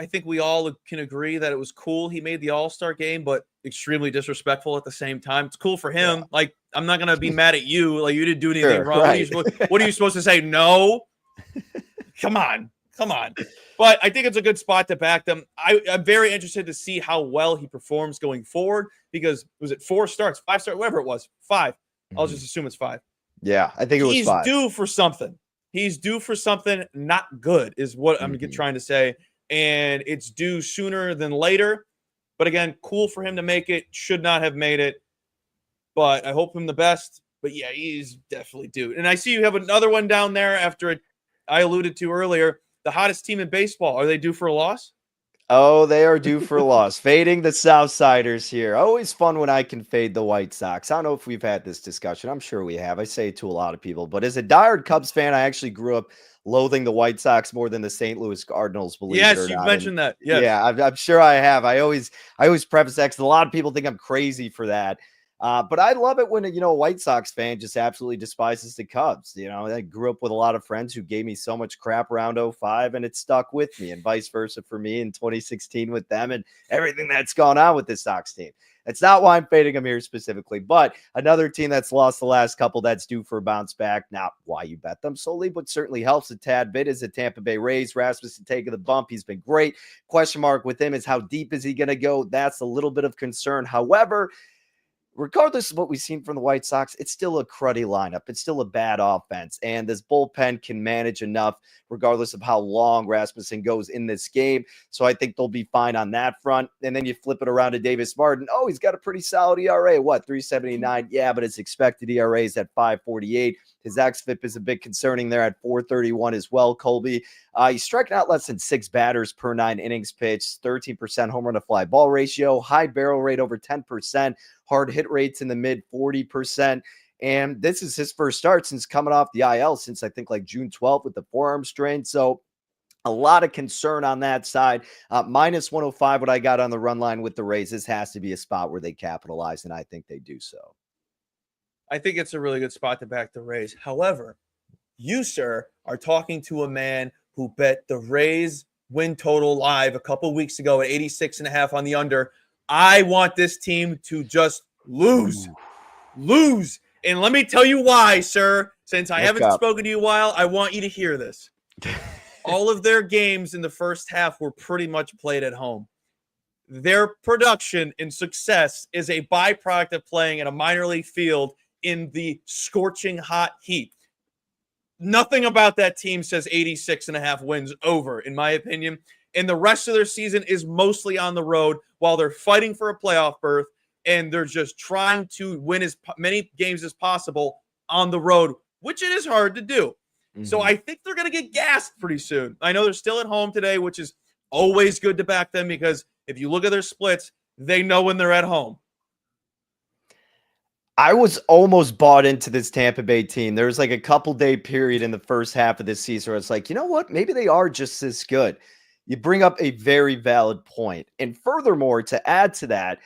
think we all can agree that it was cool he made the All-Star game, but extremely disrespectful at the same time. It's cool for him. Yeah. Like, I'm not gonna be mad at you. Like, you didn't do anything wrong. Right. What are you supposed to say? No. Come on. But I think it's a good spot to back them. I'm very interested to see how well he performs going forward, because was it 4 starts, 5 starts, whatever it was, 5. I'll just assume it's 5. Yeah, I think it was 5. He's due for something. He's due for something not good is what I'm trying to say. And it's due sooner than later. But again, cool for him to make it. Should not have made it. But I hope him the best. But yeah, he's definitely due. And I see you have another one down there after I alluded to earlier. The hottest team in baseball. Are they due for a loss? Oh, they are due for a loss. Fading the Southsiders here. Always fun when I can fade the White Sox. I don't know if we've had this discussion. I'm sure we have. I say it to a lot of people. But as a diehard Cubs fan, I actually grew up loathing the White Sox more than the St. Louis Cardinals, believe it or not. Yes, you've mentioned that. Yes. Yeah, I'm sure I have. I always preface that because a lot of people think I'm crazy for that. But I love it when a White Sox fan just absolutely despises the Cubs. I grew up with a lot of friends who gave me so much crap around 05, and it stuck with me, and vice versa for me in 2016 with them and everything that's gone on with this Sox team. That's not why I'm fading them here specifically, but another team that's lost the last couple that's due for a bounce back. Not why you bet them solely, but certainly helps a tad bit, is the Tampa Bay Rays. Rasmussen taking the bump. He's been great. Question mark with him is how deep is he going to go? That's a little bit of concern. However, regardless of what we've seen from the White Sox, it's still a cruddy lineup. It's still a bad offense. And this bullpen can manage enough, regardless of how long Rasmussen goes in this game. So I think they'll be fine on that front. And then you flip it around to Davis Martin. Oh, he's got a pretty solid ERA. What, 3.79? Yeah, but his expected ERA is at 5.48. His xFIP is a bit concerning there at 4.31 as well, Colby. He's striking out less than 6 batters per 9 innings pitched, 13% home run to fly ball ratio, high barrel rate over 10%, hard hit rates in the mid 40%. And this is his first start since coming off the IL since I think like June 12th with the forearm strain. So a lot of concern on that side. Minus 105, what I got on the run line with the Rays. This has to be a spot where they capitalize, and I think they do so. I think it's a really good spot to back the Rays. However, you, sir, are talking to a man who bet the Rays win total live a couple weeks ago at 86.5 on the under. I want this team to just lose. And let me tell you why, sir. Since I haven't spoken to you in a while, I want you to hear this. All of their games in the first half were pretty much played at home. Their production and success is a byproduct of playing at a minor league field in the scorching hot heat. Nothing about that team says 86.5 wins over, in my opinion. And the rest of their season is mostly on the road while they're fighting for a playoff berth, and they're just trying to win as many games as possible on the road, which it is hard to do. So I think they're going to get gassed pretty soon. I know they're still at home today, which is always good to back them because if you look at their splits, they know when they're at home. I was almost bought into this Tampa Bay team. There was like a couple-day period in the first half of this season where it's like, you know what? Maybe they are just this good. You bring up a very valid point. And furthermore, to add to that,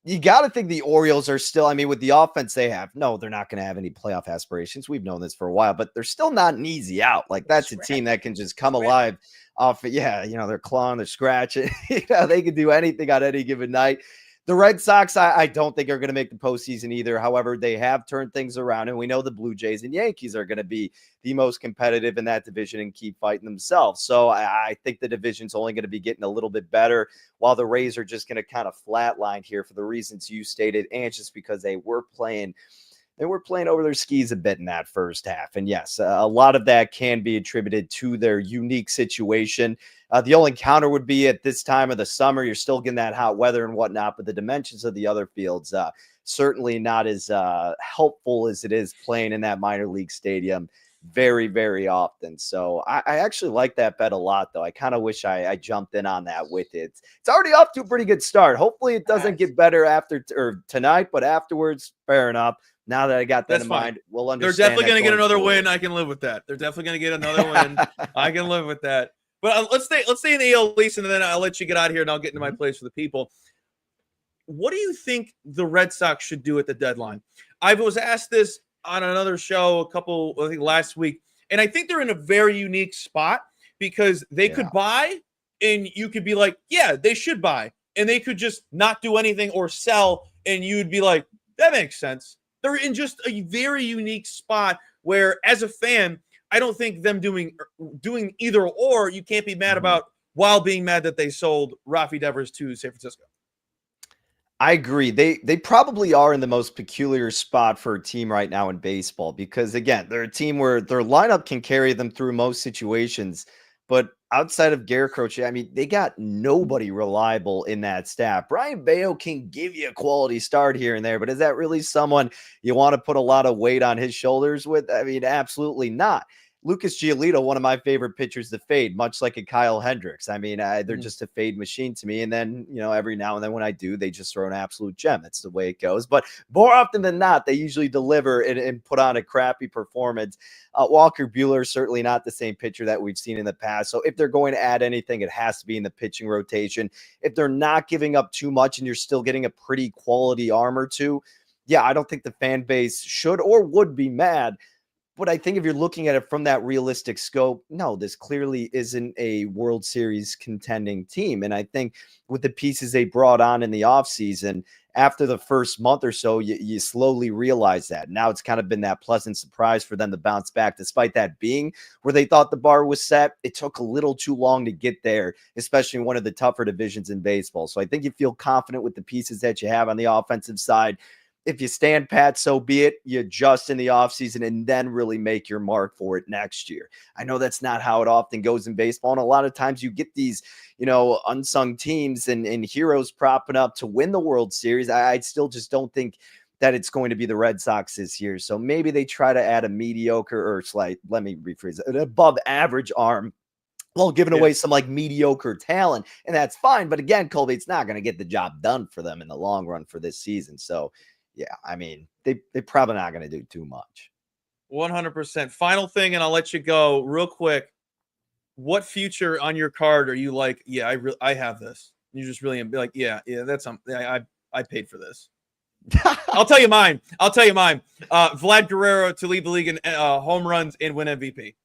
you got to think the Orioles are still, I mean, with the offense they have, no, they're not going to have any playoff aspirations. We've known this for a while, but they're still not an easy out. Like, that's a team that can just come alive off. Yeah, they're clawing, they're scratching. They can do anything on any given night. The Red Sox, I don't think are going to make the postseason either. However, they have turned things around, and we know the Blue Jays and Yankees are going to be the most competitive in that division and keep fighting themselves. So I think the division's only going to be getting a little bit better, while the Rays are just going to kind of flatline here for the reasons you stated, and just because they were playing over their skis a bit in that first half. And yes, a lot of that can be attributed to their unique situation. The only counter would be at this time of the summer, you're still getting that hot weather and whatnot, but the dimensions of the other fields, certainly not as helpful as it is playing in that minor league stadium very, very often. So I actually like that bet a lot, though. I kind of wish I jumped in on that with it. It's already off to a pretty good start. Hopefully it doesn't get better after or tonight, but afterwards, fair enough. Now that I got that in mind, we'll understand. They're definitely going to get another win. I can live with that. They're definitely going to get another win. I can live with that. But let's stay in the AL East, and then I'll let you get out of here, and I'll get into my plays for the people. What do you think the Red Sox should do at the deadline? I was asked this on another show I think last week, and I think they're in a very unique spot because they could buy, and you could be like, yeah, they should buy, and they could just not do anything or sell, and you'd be like, that makes sense. They're in just a very unique spot where, as a fan, I don't think them doing either or, you can't be mad about while being mad that they sold Rafi Devers to San Francisco. I agree. They probably are in the most peculiar spot for a team right now in baseball because, again, they're a team where their lineup can carry them through most situations. But outside of Garrett Crochet, I mean, they got nobody reliable in that staff. Brian Bayo can give you a quality start here and there, but is that really someone you want to put a lot of weight on his shoulders with? I mean, absolutely not. Lucas Giolito, one of my favorite pitchers to fade, much like a Kyle Hendricks. I mean, they're just a fade machine to me. And then, every now and then when I do, they just throw an absolute gem. That's the way it goes. But more often than not, they usually deliver and put on a crappy performance. Walker Buehler, certainly not the same pitcher that we've seen in the past. So if they're going to add anything, it has to be in the pitching rotation. If they're not giving up too much and you're still getting a pretty quality arm or two, yeah, I don't think the fan base should or would be mad. But I think if you're looking at it from that realistic scope, no, this clearly isn't a World Series contending team. And I think with the pieces they brought on in the offseason, after the first month or so, you slowly realize that. Now it's kind of been that pleasant surprise for them to bounce back, despite that being where they thought the bar was set. It took a little too long to get there, especially in one of the tougher divisions in baseball. So I think you feel confident with the pieces that you have on the offensive side. If you stand pat, so be it. You adjust in the offseason and then really make your mark for it next year. I know that's not how it often goes in baseball. And a lot of times you get these, unsung teams and heroes propping up to win the World Series. I still just don't think that it's going to be the Red Sox this year. So maybe they try to add a mediocre or let me rephrase it, an above average arm. Well, giving away some mediocre talent, and that's fine. But again, Colby, it's not going to get the job done for them in the long run for this season. So, yeah, I mean, they're probably not going to do too much. 100%. Final thing, and I'll let you go real quick. What future on your card are you like, yeah, I have this? You just really be like, yeah, that's something. I paid for this. I'll tell you mine. Vlad Guerrero to lead the league in home runs and win MVP.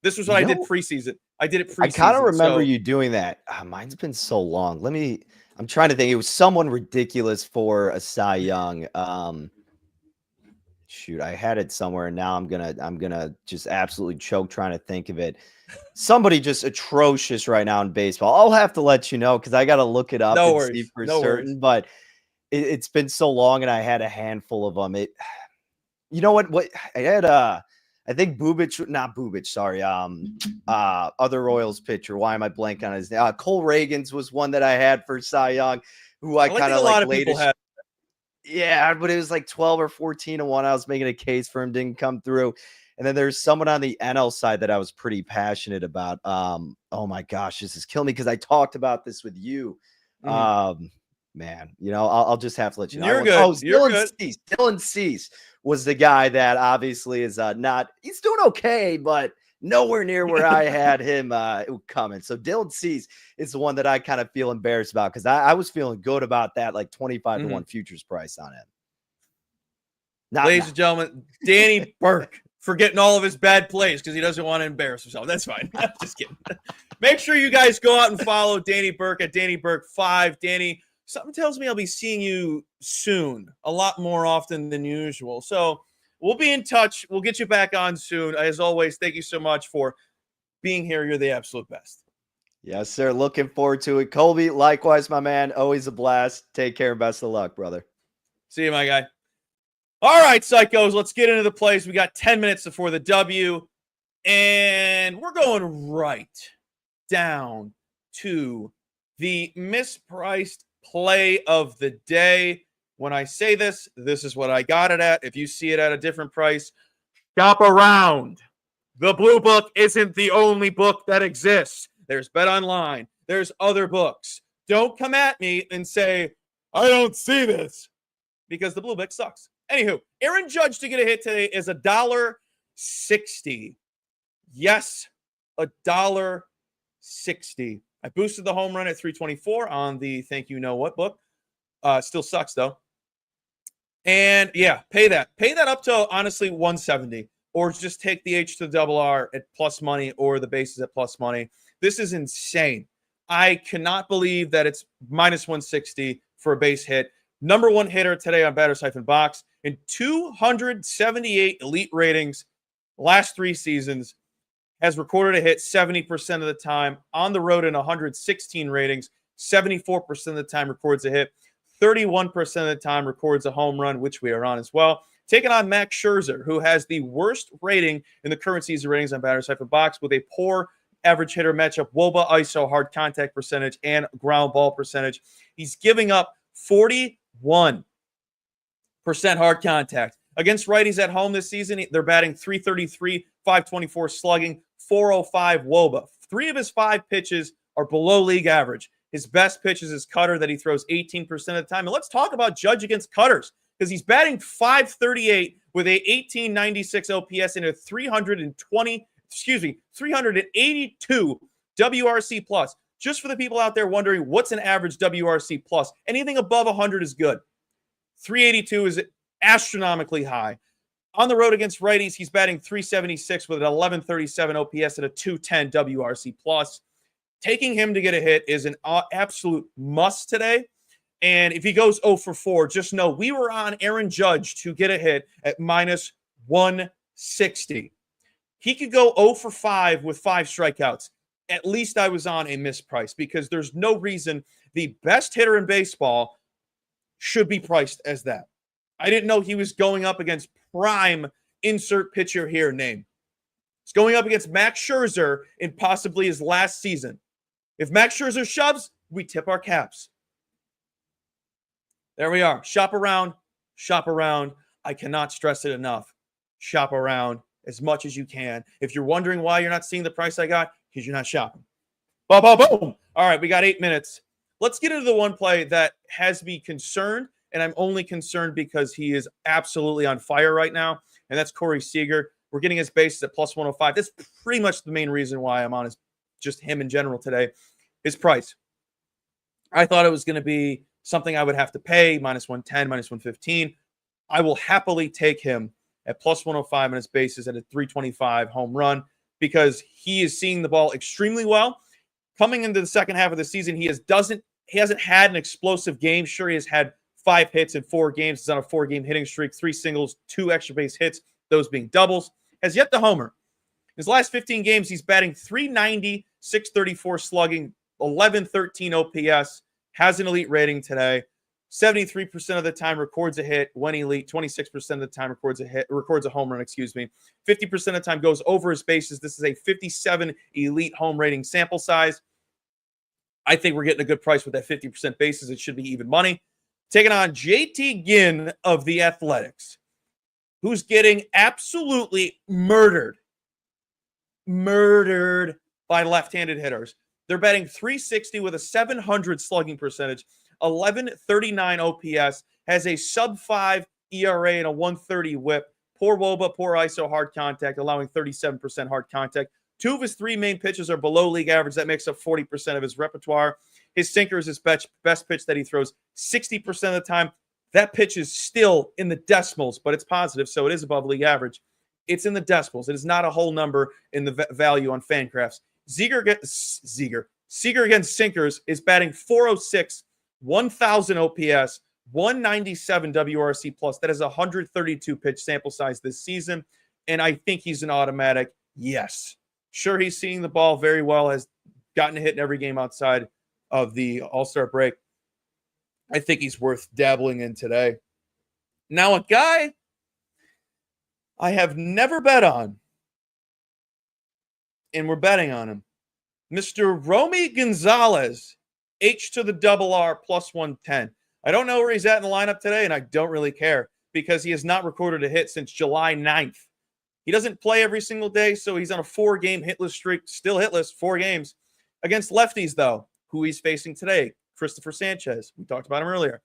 This was what I did preseason. I did it preseason. I kind of remember you doing that. Mine's been so long. I'm trying to think. It was someone ridiculous for a Cy Young. Shoot, I had it somewhere, and now I'm gonna just absolutely choke trying to think of it. Somebody just atrocious right now in baseball. I'll have to let you know because I got to look it up see for certain. But it's been so long, and I had a handful of them. You know what? What I had I think not Bubic, sorry. Other Royals pitcher. Why am I blank on his name? Cole Reagans was one that I had for Cy Young, who I kind of like. A lot of people had. Yeah, but it was like 12 or 14 to 1. I was making a case for him, didn't come through. And then there's someone on the NL side that I was pretty passionate about. Oh my gosh, this is killing me because I talked about this with you. Man, I'll just have to let you know. You're good. You're good. Dylan Cease was the guy that obviously is he's doing okay, but nowhere near where I had him coming. So Dylan Cease is the one that I kind of feel embarrassed about because I was feeling good about that, like 25 to 1 futures price on him. Ladies and gentlemen, Danny Burke forgetting all of his bad plays because he doesn't want to embarrass himself. That's fine. I'm just kidding. Make sure you guys go out and follow Danny Burke at Danny Burke 5. Danny, something tells me I'll be seeing you soon, a lot more often than usual. So we'll be in touch. We'll get you back on soon. As always, thank you so much for being here. You're the absolute best. Yes, sir. Looking forward to it. Colby, likewise, my man. Always a blast. Take care and best of luck, brother. See you, my guy. All right, psychos, let's get into the plays. We got 10 minutes before the W, and we're going right down to the mispriced play of the day. When I say this, this is what I got it at. If you see it at a different price, shop around. The Blue Book isn't the only book that exists. There's BetOnline. There's other books. Don't come at me and say, I don't see this, because the Blue Book sucks. Anywho, Aaron Judge to get a hit today is $1.60. Yes, $1.60. I boosted the home run at 324 on the Thank You Know What book. Still sucks, though. And, yeah, pay that. Pay that up to, honestly, 170. Or just take the H to the double R at plus money or the bases at plus money. This is insane. I cannot believe that it's minus 160 for a base hit. Number one hitter today on Batters-Box. In 278 elite ratings, last 3 seasons, has recorded a hit 70% of the time. On the road in 116 ratings, 74% of the time records a hit. 31% of the time records a home run, which we are on as well. Taking on Max Scherzer, who has the worst rating in the current season ratings on Batters-Box with a poor average hitter matchup, WOBA, ISO, hard contact percentage, and ground ball percentage. He's giving up 41% hard contact. Against righties at home this season, they're batting .333, .524 slugging, .405 WOBA. 3 of his 5 pitches are below league average. His best pitch is his cutter that he throws 18% of the time. And let's talk about Judge against cutters, because he's batting .538 with a 1896 OPS and a 382 WRC plus. Just for the people out there wondering what's an average WRC plus, anything above 100 is good. 382 is astronomically high. On the road against righties, he's batting .376 with an 1137 OPS and a 210 WRC plus. Taking him to get a hit is an absolute must today. And if he goes 0 for 4, just know we were on Aaron Judge to get a hit at minus 160. He could go 0 for 5 with 5 strikeouts. At least I was on a misprice, because there's no reason the best hitter in baseball should be priced as that. I didn't know he was going up against prime insert pitcher here name. He's going up against Max Scherzer in possibly his last season. If Max Scherzer shoves, we tip our caps. There we are. Shop around. Shop around. I cannot stress it enough. Shop around as much as you can. If you're wondering why you're not seeing the price I got, because you're not shopping. Boom, boom, boom. All right, we got 8 minutes. Let's get into the one play that has me concerned, and I'm only concerned because he is absolutely on fire right now, and that's Corey Seager. We're getting his bases at plus 105. That's pretty much the main reason why I'm on is just him in general today. His price. I thought it was going to be something I would have to pay, minus 110, minus 115. I will happily take him at plus 105 on his bases at a 325 home run, because he is seeing the ball extremely well. Coming into the second half of the season, he hasn't had an explosive game. Sure, he has had 5 hits in 4 games. He's on a 4-game hitting streak, 3 singles, 2 extra base hits, those being doubles. Has yet to homer. His last 15 games, he's batting .390, .634 slugging, 1113 OPS, has an elite rating today. 73% of the time records a hit when elite. 26% of the time records a home run, 50% of the time goes over his bases. This is a 57 elite home rating sample size. I think we're getting a good price with that 50% bases. It should be even money. Taking on JT Ginn of the Athletics. who's getting absolutely murdered by left-handed hitters. They're batting 360 with a 700 slugging percentage, 1139 OPS, has a sub-5 ERA and a 130 whip. Poor WOBA, poor ISO hard contact, allowing 37% hard contact. 2 of his 3 main pitches are below league average. That makes up 40% of his repertoire. His sinker is his best pitch that he throws 60% of the time. That pitch is still in the decimals, but it's positive, so it is above league average. It's in the decimals. It is not a whole number in the value on Fangraphs. Seager against sinkers is batting 406, 1,000 OPS, 197 WRC plus. That is a 132 pitch sample size this season, and I think he's an automatic yes. Sure, he's seeing the ball very well, has gotten a hit in every game outside of the All-Star break. I think he's worth dabbling in today. Now, a guy I have never bet on, and we're betting on him, Mr. Romy Gonzalez, H to the double R plus 110. I don't know where he's at in the lineup today, and I don't really care because he has not recorded a hit since July 9th. He doesn't play every single day, so he's on a 4-game hitless streak, still hitless, 4 games. Against lefties, though, who he's facing today, Christopher Sanchez. We talked about him earlier.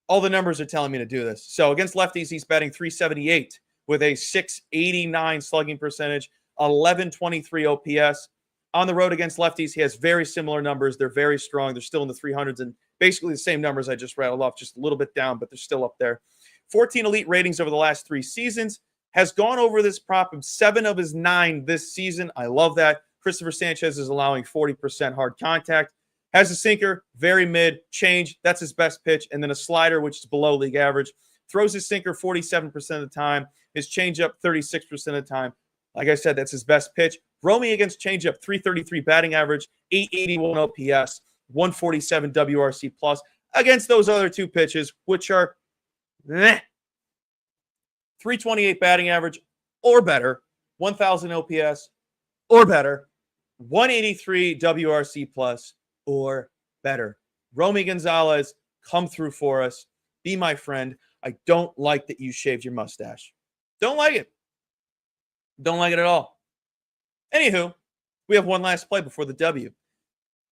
All the numbers are telling me to do this. So against lefties, he's batting 378 with a 689 slugging percentage, 1123 OPS. On the road against lefties, he has very similar numbers. They're very strong. They're still in the 300s and basically the same numbers I just rattled off, just a little bit down, but they're still up there. 14 elite ratings over the last 3 seasons. Has gone over this prop of 7 of his 9 this season. I love that. Christopher Sanchez is allowing 40% hard contact. Has a sinker, very mid, change. That's his best pitch. And then a slider, which is below league average. Throws his sinker 47% of the time. His changeup 36% of the time. Like I said, that's his best pitch. Romy against changeup, 333 batting average, 881 OPS, 147 WRC plus. Against those other 2 pitches, which are 328 batting average or better, 1,000 OPS or better, 183 WRC plus or better. Romy Gonzalez, come through for us. Be my friend. I don't like that you shaved your mustache. Don't like it. Don't like it at all. Anywho, we have one last play before the W.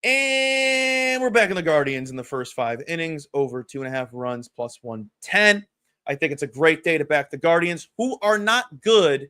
And we're back in the Guardians in the first 5 innings, over 2.5 runs, plus 110. I think it's a great day to back the Guardians, who are not good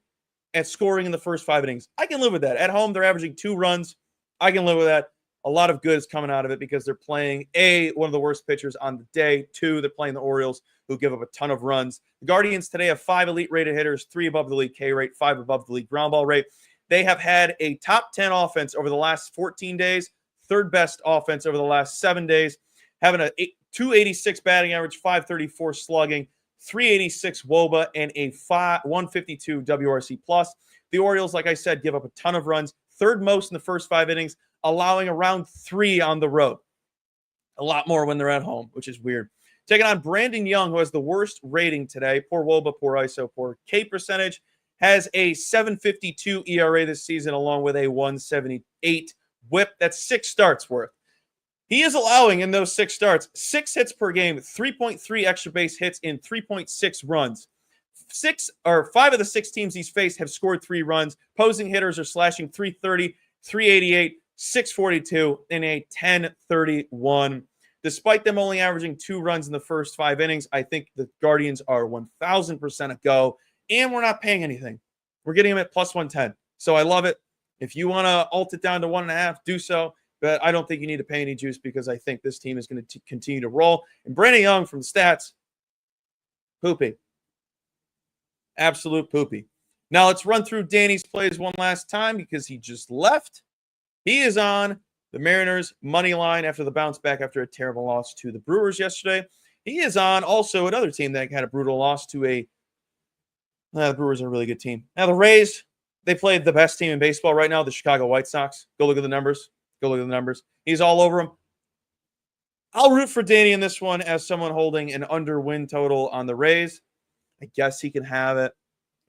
at scoring in the first 5 innings. I can live with that. At home, they're averaging 2 runs. I can live with that. A lot of good is coming out of it because they're playing, A, one of the worst pitchers on the day. 2, they're playing the Orioles, who give up a ton of runs. The Guardians today have 5 elite rated hitters, 3 above the league K rate, 5 above the league ground ball rate. They have had a top 10 offense over the last 14 days, 3rd best offense over the last 7 days, having a 286 batting average, 534 slugging, 386 WOBA, and a 152 WRC plus. The Orioles, like I said, give up a ton of runs, 3rd most in the first 5 innings, allowing around 3 on the road. A lot more when they're at home, which is weird. Taking on Brandon Young, who has the worst rating today. Poor WOBA, poor ISO, poor K percentage. Has a 7.52 ERA this season, along with a 1.78 whip. That's 6 starts worth. He is allowing in those 6 starts 6 hits per game, 3.3 extra base hits in 3.6 runs. 5 of the 6 teams he's faced have scored 3 runs. Opposing hitters are slashing 330, 388, 642, and a 1031. Despite them only averaging 2 runs in the first 5 innings, I think the Guardians are 1,000% a go, and we're not paying anything. We're getting them at plus 110. So I love it. If you want to alt it down to 1.5, do so. But I don't think you need to pay any juice because I think this team is going to continue to roll. And Brandon Young from the stats, poopy. Absolute poopy. Now let's run through Danny's plays one last time because he just left. He is on the Mariners money line after the bounce back after a terrible loss to the Brewers yesterday. He is on also another team that had a brutal loss to the Brewers are a really good team. Now the Rays, they played the best team in baseball right now, the Chicago White Sox. Go look at the numbers. He's all over them. I'll root for Danny in this one as someone holding an under win total on the Rays. I guess he can have it.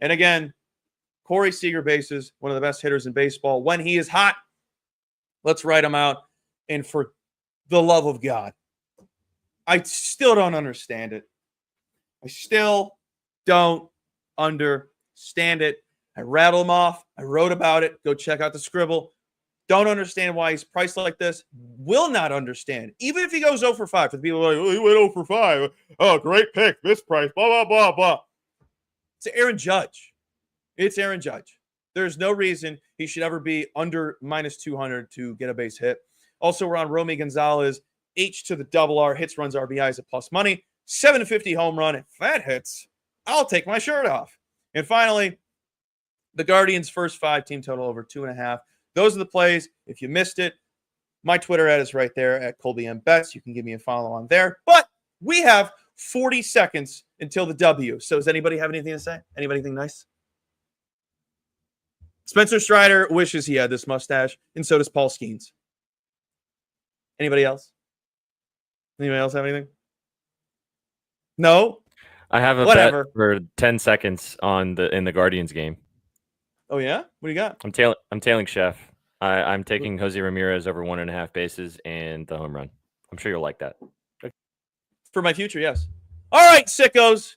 And again, Corey Seager bases, one of the best hitters in baseball. When he is hot, let's write him out. And for the love of God, I still don't understand it. I still don't understand it. I rattle him off. I wrote about it. Go check out the scribble. Don't understand why he's priced like this. Will not understand. Even if he goes 0 for 5. For the people like, oh, he went 0 for 5. Oh, great pick. This price. Blah, blah, blah, blah. It's Aaron Judge. It's Aaron Judge. There's no reason he should ever be under minus 200 to get a base hit. Also, we're on Romy Gonzalez. H to the double R. Hits, runs, RBIs at plus money. 750 home run. If that hits, I'll take my shirt off. And finally, the Guardians' first 5 team total over 2.5. Those are the plays. If you missed it, my Twitter ad is right there at Colby M. Betts. You can give me a follow on there. But we have 40 seconds until the W. So does anybody have anything to say? Anybody think nice? Spencer Strider wishes he had this mustache, and so does Paul Skeens. Anybody else? Anybody else have anything? No? I have a bet for 10 seconds in the Guardians game. Oh, yeah? What do you got? I'm tailing Chef. I'm taking Jose Ramirez over 1.5 bases and the home run. I'm sure you'll like that. For my future, yes. All right, sickos.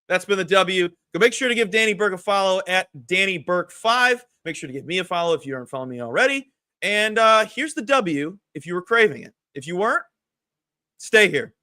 That's been the W. Go make sure to give Danny Burke a follow at DannyBurke5. Make sure to give me a follow if you aren't following me already. And here's the W if you were craving it. If you weren't, stay here.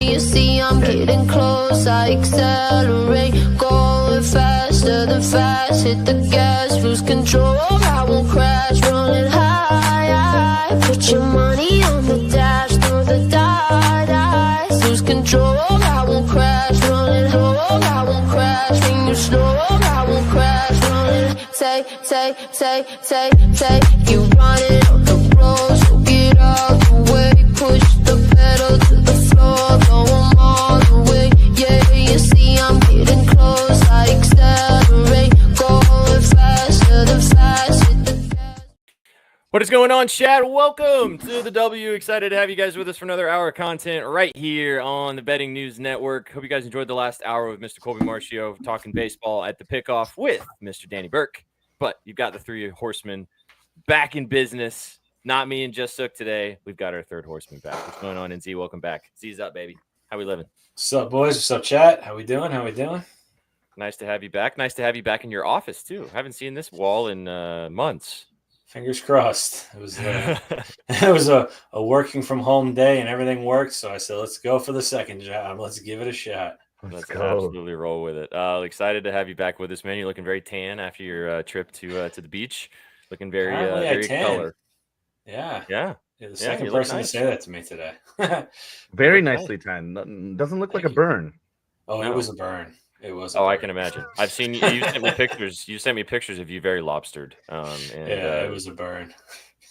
You see I'm getting close, I accelerate, going faster than fast, hit the gas, lose control, I won't crash, running high, put your money on the dash, through the dice, lose control, I won't crash, running low, I won't crash, when you slow, I won't crash, running, take, you running on the road, so get out the way, push the pedal to the floor, going all the way, yeah, you see I'm getting close, I accelerate, going faster than fast, hit the gas. What is going on, chat? Welcome to the W. Excited to have you guys with us for another hour of content right here on the Betting News Network. Hope you guys enjoyed the last hour with Mr. Colby Marcio talking baseball at the Pickoff with Mr. Danny Burke. But you've got the 3 horsemen back in business. Not me and Just Sook today. We've got our 3rd horseman back. What's going on, NZ? Welcome back. Z's up, baby. How we living? What's up, boys? What's up, chat? How we doing? Nice to have you back. Nice to have you back in your office, too. Haven't seen this wall in months. Fingers crossed. It was it was a working from home day and everything worked. So I said, let's go for the second job. Let's give it a shot. Let's absolutely roll with it. Excited to have you back with us, man. You're looking very tan after your trip to the beach. Looking very color. Yeah. The second person to say that to me today. Very nicely tan. Doesn't look like a burn. Oh, no. It was a burn. It was. I can imagine. I've seen you. You sent me pictures. You sent me pictures of you very lobstered. It was a burn.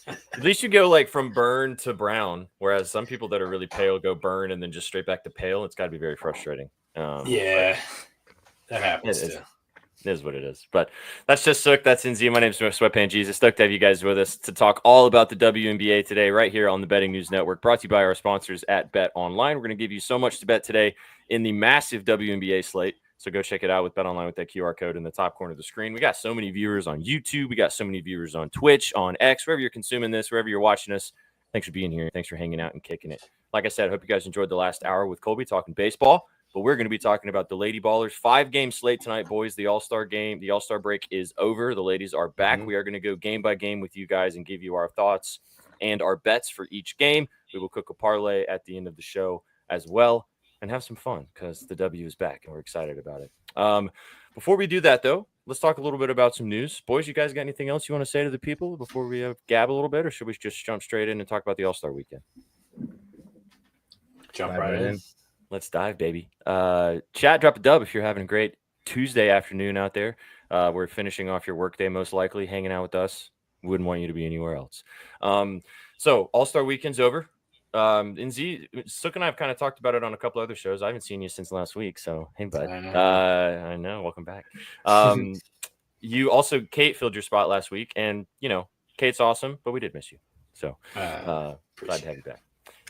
At least you go like from burn to brown, whereas some people that are really pale go burn and then just straight back to pale. It's got to be very frustrating. That happens too. It is what it is. But that's Just Sook. That's NZ. My name's Sweatpants Jesus. Stoked to have you guys with us to talk all about the WNBA today, right here on the Betting News Network, brought to you by our sponsors at BetOnline. We're going to give you so much to bet today in the massive WNBA slate. So go check it out with BetOnline with that QR code in the top corner of the screen. We got so many viewers on YouTube. We got so many viewers on Twitch, on X, wherever you're consuming this, wherever you're watching us. Thanks for being here. Thanks for hanging out and kicking it. Like I said, I hope you guys enjoyed the last hour with Colby talking baseball. But we're going to be talking about the Lady Ballers. 5-game slate tonight, boys. The All-Star game, the All-Star break is over. The ladies are back. We are going to go game by game with you guys and give you our thoughts and our bets for each game. We will cook a parlay at the end of the show as well and have some fun because the W is back and we're excited about it. Before we do that, though, let's talk a little bit about some news. Boys, you guys got anything else you want to say to the people before we gab a little bit, or should we just jump straight in and talk about the All-Star weekend? Jump right in. Let's dive, baby. Chat, drop a dub if you're having a great Tuesday afternoon out there. We're finishing off your workday, most likely, hanging out with us. Wouldn't want you to be anywhere else. So All-Star weekend's over. NZ, Sook and I have kind of talked about it on a couple other shows. I haven't seen you since last week, so hey, bud. I know. Welcome back. You also, Kate filled your spot last week, and Kate's awesome, but we did miss you. So glad to have you back.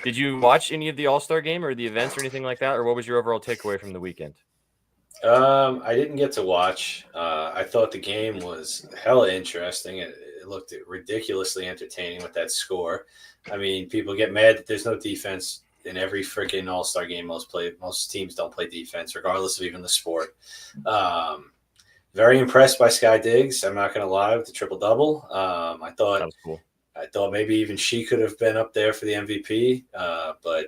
Did you watch any of the All-Star game or the events or anything like that, or what was your overall takeaway from the weekend? I didn't get to watch. I thought the game was hella interesting. It looked ridiculously entertaining with that score. I mean, people get mad that there's no defense. in every freaking All-Star game, most teams don't play defense, regardless of even the sport. Very impressed by Sky Diggs. I'm not going to lie, with the triple-double. I That was cool. thought maybe even she could have been up there for the MVP, but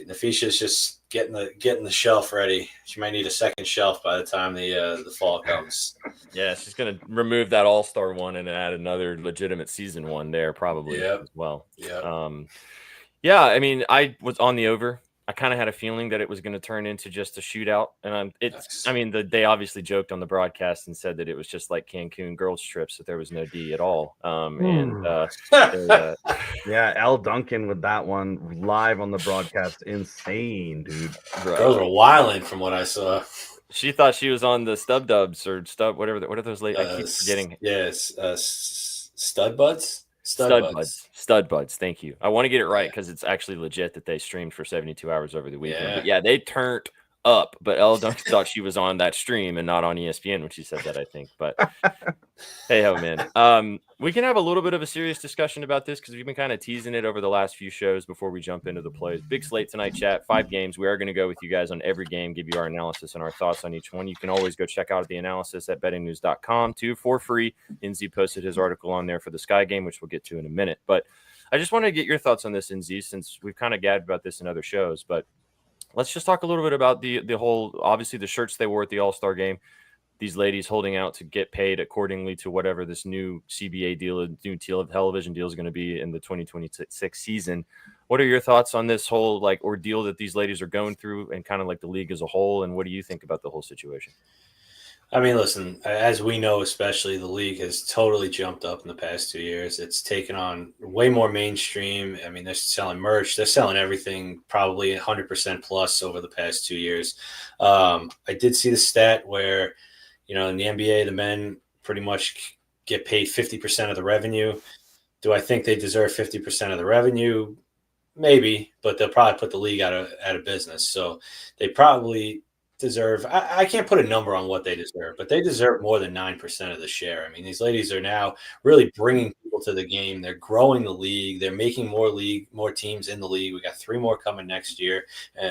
Nafisha's just getting the shelf ready. She might need a second shelf by the time the fall comes. Yeah, she's gonna remove that All-Star one and add another legitimate season one there probably as well. Yeah, I mean, I was on the over. I kind of had a feeling that it was going to turn into just a shootout, and they obviously joked on the broadcast and said that it was just like Cancun girls trips, that there was no D at all. Yeah, Al Duncan with that one live on the broadcast, insane, dude. Girls were wilding from what I saw. She thought she was on the Stub Dubs or Stub, whatever. What are those late? I keep forgetting. Yes, Stud Buds. Stud Buds. Thank you. I want to get it right because it's actually legit that they streamed for 72 hours over the weekend. But yeah, they turned up. But Elle Duncan thought she was on that stream and not on ESPN when she said that, I think. But hey, ho, man. We can have a little bit of a serious discussion about this because we've been kind of teasing it over the last few shows before we jump into the plays. Big slate tonight, chat. 5 games. We are going to go with you guys on every game, give you our analysis and our thoughts on each one. You can always go check out the analysis at bettingnews.com too for free. NZ posted his article on there for the Sky game, which we'll get to in a minute. But I just want to get your thoughts on this, NZ, since we've kind of gabbed about this in other shows. But let's just talk a little bit about the whole, obviously, the shirts they wore at the All-Star game. These ladies holding out to get paid accordingly to whatever this new CBA deal, new television deal is going to be in the 2026 season. What are your thoughts on this whole ordeal that these ladies are going through and kind of like the league as a whole? And what do you think about the whole situation? I mean, listen, as we know, especially the league has totally jumped up in the past 2 years. It's taken on way more mainstream. I mean, they're selling merch. They're selling everything probably 100% plus over the past 2 years. I did see the stat where, in the NBA, the men pretty much get paid 50% of the revenue. Do I think they deserve 50% of the revenue? Maybe, but they'll probably put the league out of business. So they probably deserve, I can't put a number on what they deserve, but they deserve more than 9% of the share. I mean, these ladies are now really bringing people to the game. They're growing the league. They're making more teams in the league. We got 3 more coming next year,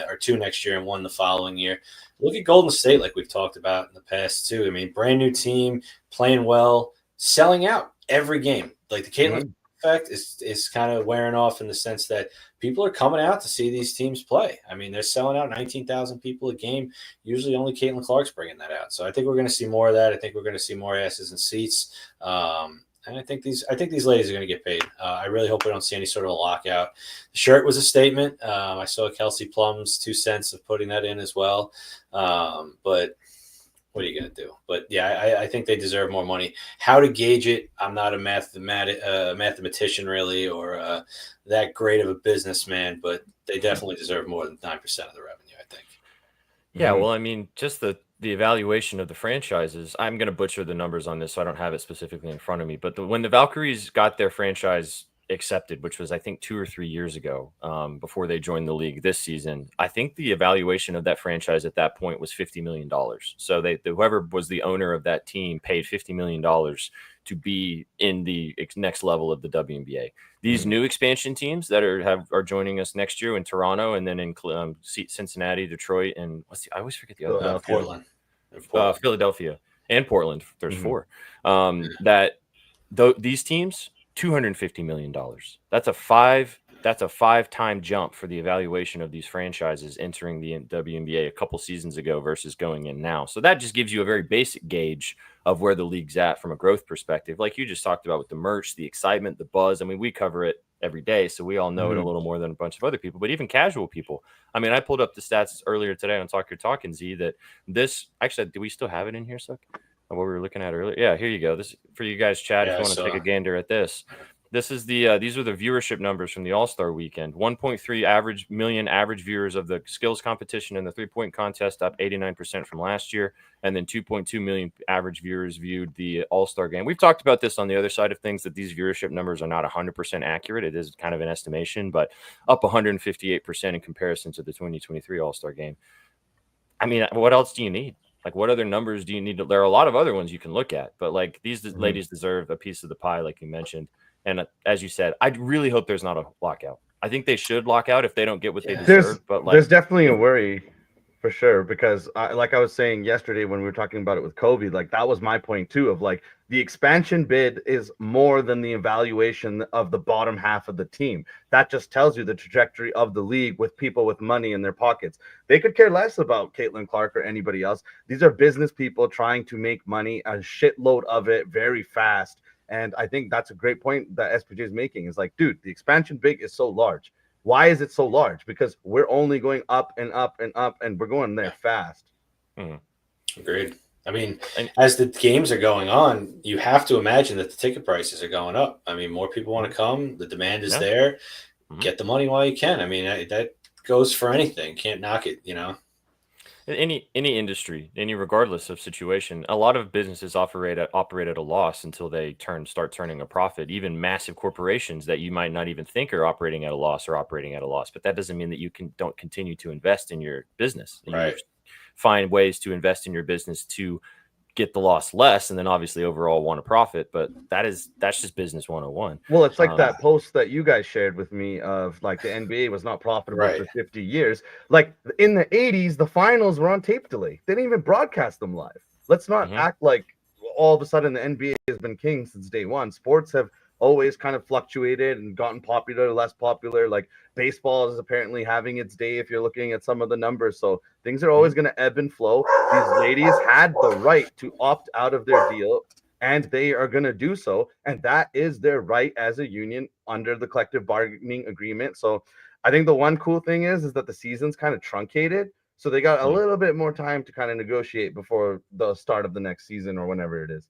or 2 next year and 1 the following year. Look at Golden State, like we've talked about in the past too. I mean, brand new team, playing well, selling out every game. Like the Caitlin effect is kind of wearing off in the sense that people are coming out to see these teams play. I mean, they're selling out 19,000 people a game. Usually only Caitlin Clark's bringing that out. So I think we're going to see more of that. I think we're going to see more asses in seats. And I think these ladies are going to get paid. I really hope we don't see any sort of a lockout. The shirt was a statement. I saw Kelsey Plum's 2 cents of putting that in as well. But what are you going to do? But yeah, I think they deserve more money. How to gauge it? I'm not a mathematician really, or that great of a businessman, but they definitely deserve more than 9% of the revenue, I think. Yeah, well, I mean, just the evaluation of the franchises, I'm going to butcher the numbers on this, so I don't have it specifically in front of me. But when the Valkyries got their franchise accepted, which was, I think, 2 or 3 years ago, before they joined the league this season, I think the evaluation of that franchise at that point was $50 million. So whoever was the owner of that team paid $50 million to be in the next level of the WNBA. These new expansion teams that are joining us next year in Toronto, and then in Cincinnati, Detroit, and I always forget the other Portland. Philadelphia, and Portland. There's 4. These teams, $250 million. That's a 5-time jump for the evaluation of these franchises entering the WNBA a couple seasons ago versus going in now. So that just gives you a very basic gauge of where the league's at from a growth perspective. Like you just talked about with the merch, the excitement, the buzz. I mean, we cover it every day, so we all know it a little more than a bunch of other people, but even casual people. I mean, I pulled up the stats earlier today on Talk Your Talking, Z, that this actually, do we still have it in here, Suck? What we were looking at earlier? Yeah, here you go. This for you guys, Chad, if you want to take a gander at this. This is these are the viewership numbers from the All-Star weekend. 1.3 million average viewers of the skills competition and the 3-point contest, up 89% from last year. And then 2.2 million average viewers viewed the All-Star game. We've talked about this on the other side of things, that these viewership numbers are not 100% accurate. It is kind of an estimation, but up 158% in comparison to the 2023 All-Star game. I mean, what else do you need? Like, what other numbers do you need? There are a lot of other ones you can look at, but like these ladies deserve a piece of the pie, like you mentioned. And as you said, I really hope there's not a lockout. I think they should lock out if they don't get what they There's deserve. But there's definitely a worry for sure, because like I was saying yesterday when we were talking about it with Kobe, like that was my point too, of like the expansion bid is more than the evaluation of the bottom half of the team. That just tells you the trajectory of the league with people with money in their pockets. They could care less about Caitlin Clark or anybody else. These are business people trying to make money, a shitload of it very fast. And I think that's a great point that SPJ is making, is like, dude, the expansion bid is so large. Why is it so large? Because we're only going up and up and up, and we're going there fast. Agreed. I mean, as the games are going on, you have to imagine that the ticket prices are going up. I mean, more people want to come. The demand is there. Get the money while you can. I mean, that goes for anything. Can't knock it, you know. Any industry, regardless of situation, a lot of businesses operate at a loss until they start turning a profit. Even massive corporations that you might not even think are operating at a loss are operating at a loss. But that doesn't mean that you don't continue to invest in your business. Right. You find ways to invest in your business to get the loss less, and then obviously overall want a profit. But that's just business 101. Well, it's like that post that you guys shared with me of like the NBA was not profitable for 50 years. Like in the 80s, the finals were on tape delay. They didn't even broadcast them live. Let's not act like all of a sudden the NBA has been king since day one. Sports have always kind of fluctuated and gotten popular, less popular. Like baseball is apparently having its day if you're looking at some of the numbers. So things are always going to ebb and flow. These ladies had the right to opt out of their deal, and they are going to do so. And that is their right as a union under the collective bargaining agreement. So I think the one cool thing is that the season's kind of truncated. So they got a little bit more time to kind of negotiate before the start of the next season or whenever it is.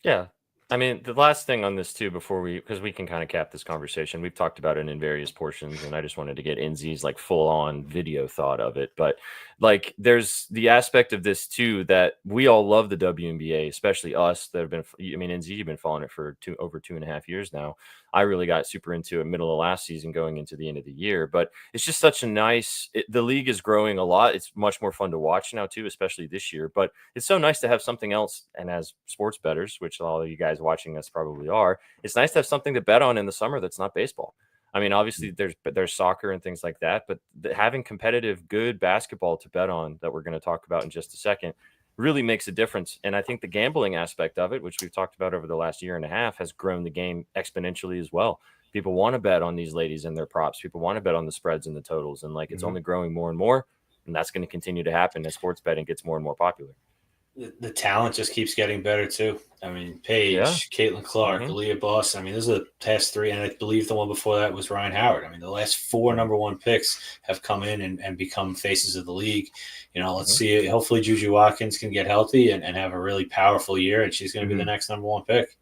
Yeah. I mean, the last thing on this too, because we can kind of cap this conversation, we've talked about it in various portions, and I just wanted to get Enzi's like full on video thought of it. But like, there's the aspect of this too, that we all love the WNBA, especially us that have been, I mean, Enzi, you've been following it for over 2.5 years now. I really got super into it middle of last season going into the end of the year, but it's just such a the league is growing a lot. It's much more fun to watch now too, especially this year, but it's so nice to have something else. And as sports bettors, which all of you guys watching us probably are, it's nice to have something to bet on in the summer that's not baseball. I mean, obviously there's soccer and things like that, but having competitive, good basketball to bet on that we're going to talk about in just a second really makes a difference. And I think the gambling aspect of it, which we've talked about over the last year and a half, has grown the game exponentially as well. People want to bet on these ladies and their props. People want to bet on the spreads and the totals. And like, it's only growing more and more. And that's going to continue to happen as sports betting gets more and more popular. The talent just keeps getting better too. I mean, Paige, Caitlin Clark, Aaliyah Boston. I mean, those are the past three, and I believe the one before that was Ryan Howard. I mean, the last 4 number 1 picks have come in and become faces of the league. You know, let's see. Hopefully, Juju Watkins can get healthy and have a really powerful year, and she's going to be the next number 1 pick.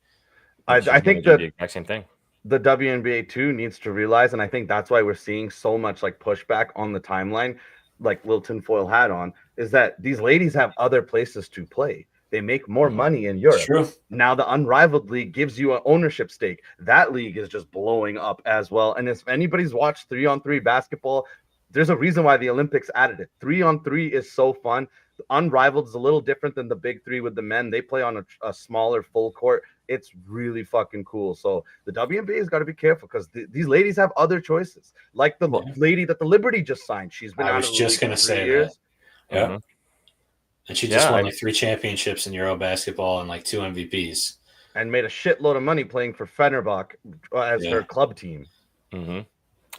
I think that the exact same thing. The WNBA too needs to realize, and I think that's why we're seeing so much like pushback on the timeline, like Lil Tinfoil hat on, is that these ladies have other places to play. They make more money in Europe. True. Now the Unrivaled League gives you an ownership stake. That league is just blowing up as well. And if anybody's watched 3-on-3 basketball, there's a reason why the Olympics added it. 3-on-3 is so fun. Unrivaled is a little different than the big 3 with the men. They play on a smaller full court. It's really fucking cool. So the WNBA has got to be careful because these ladies have other choices. Like the lady that the Liberty just signed. She's been. I was just going to say that. Yeah. And she just won like 3 championships in Euro basketball and like 2 MVPs. And made a shitload of money playing for Fenerbahce as her club team.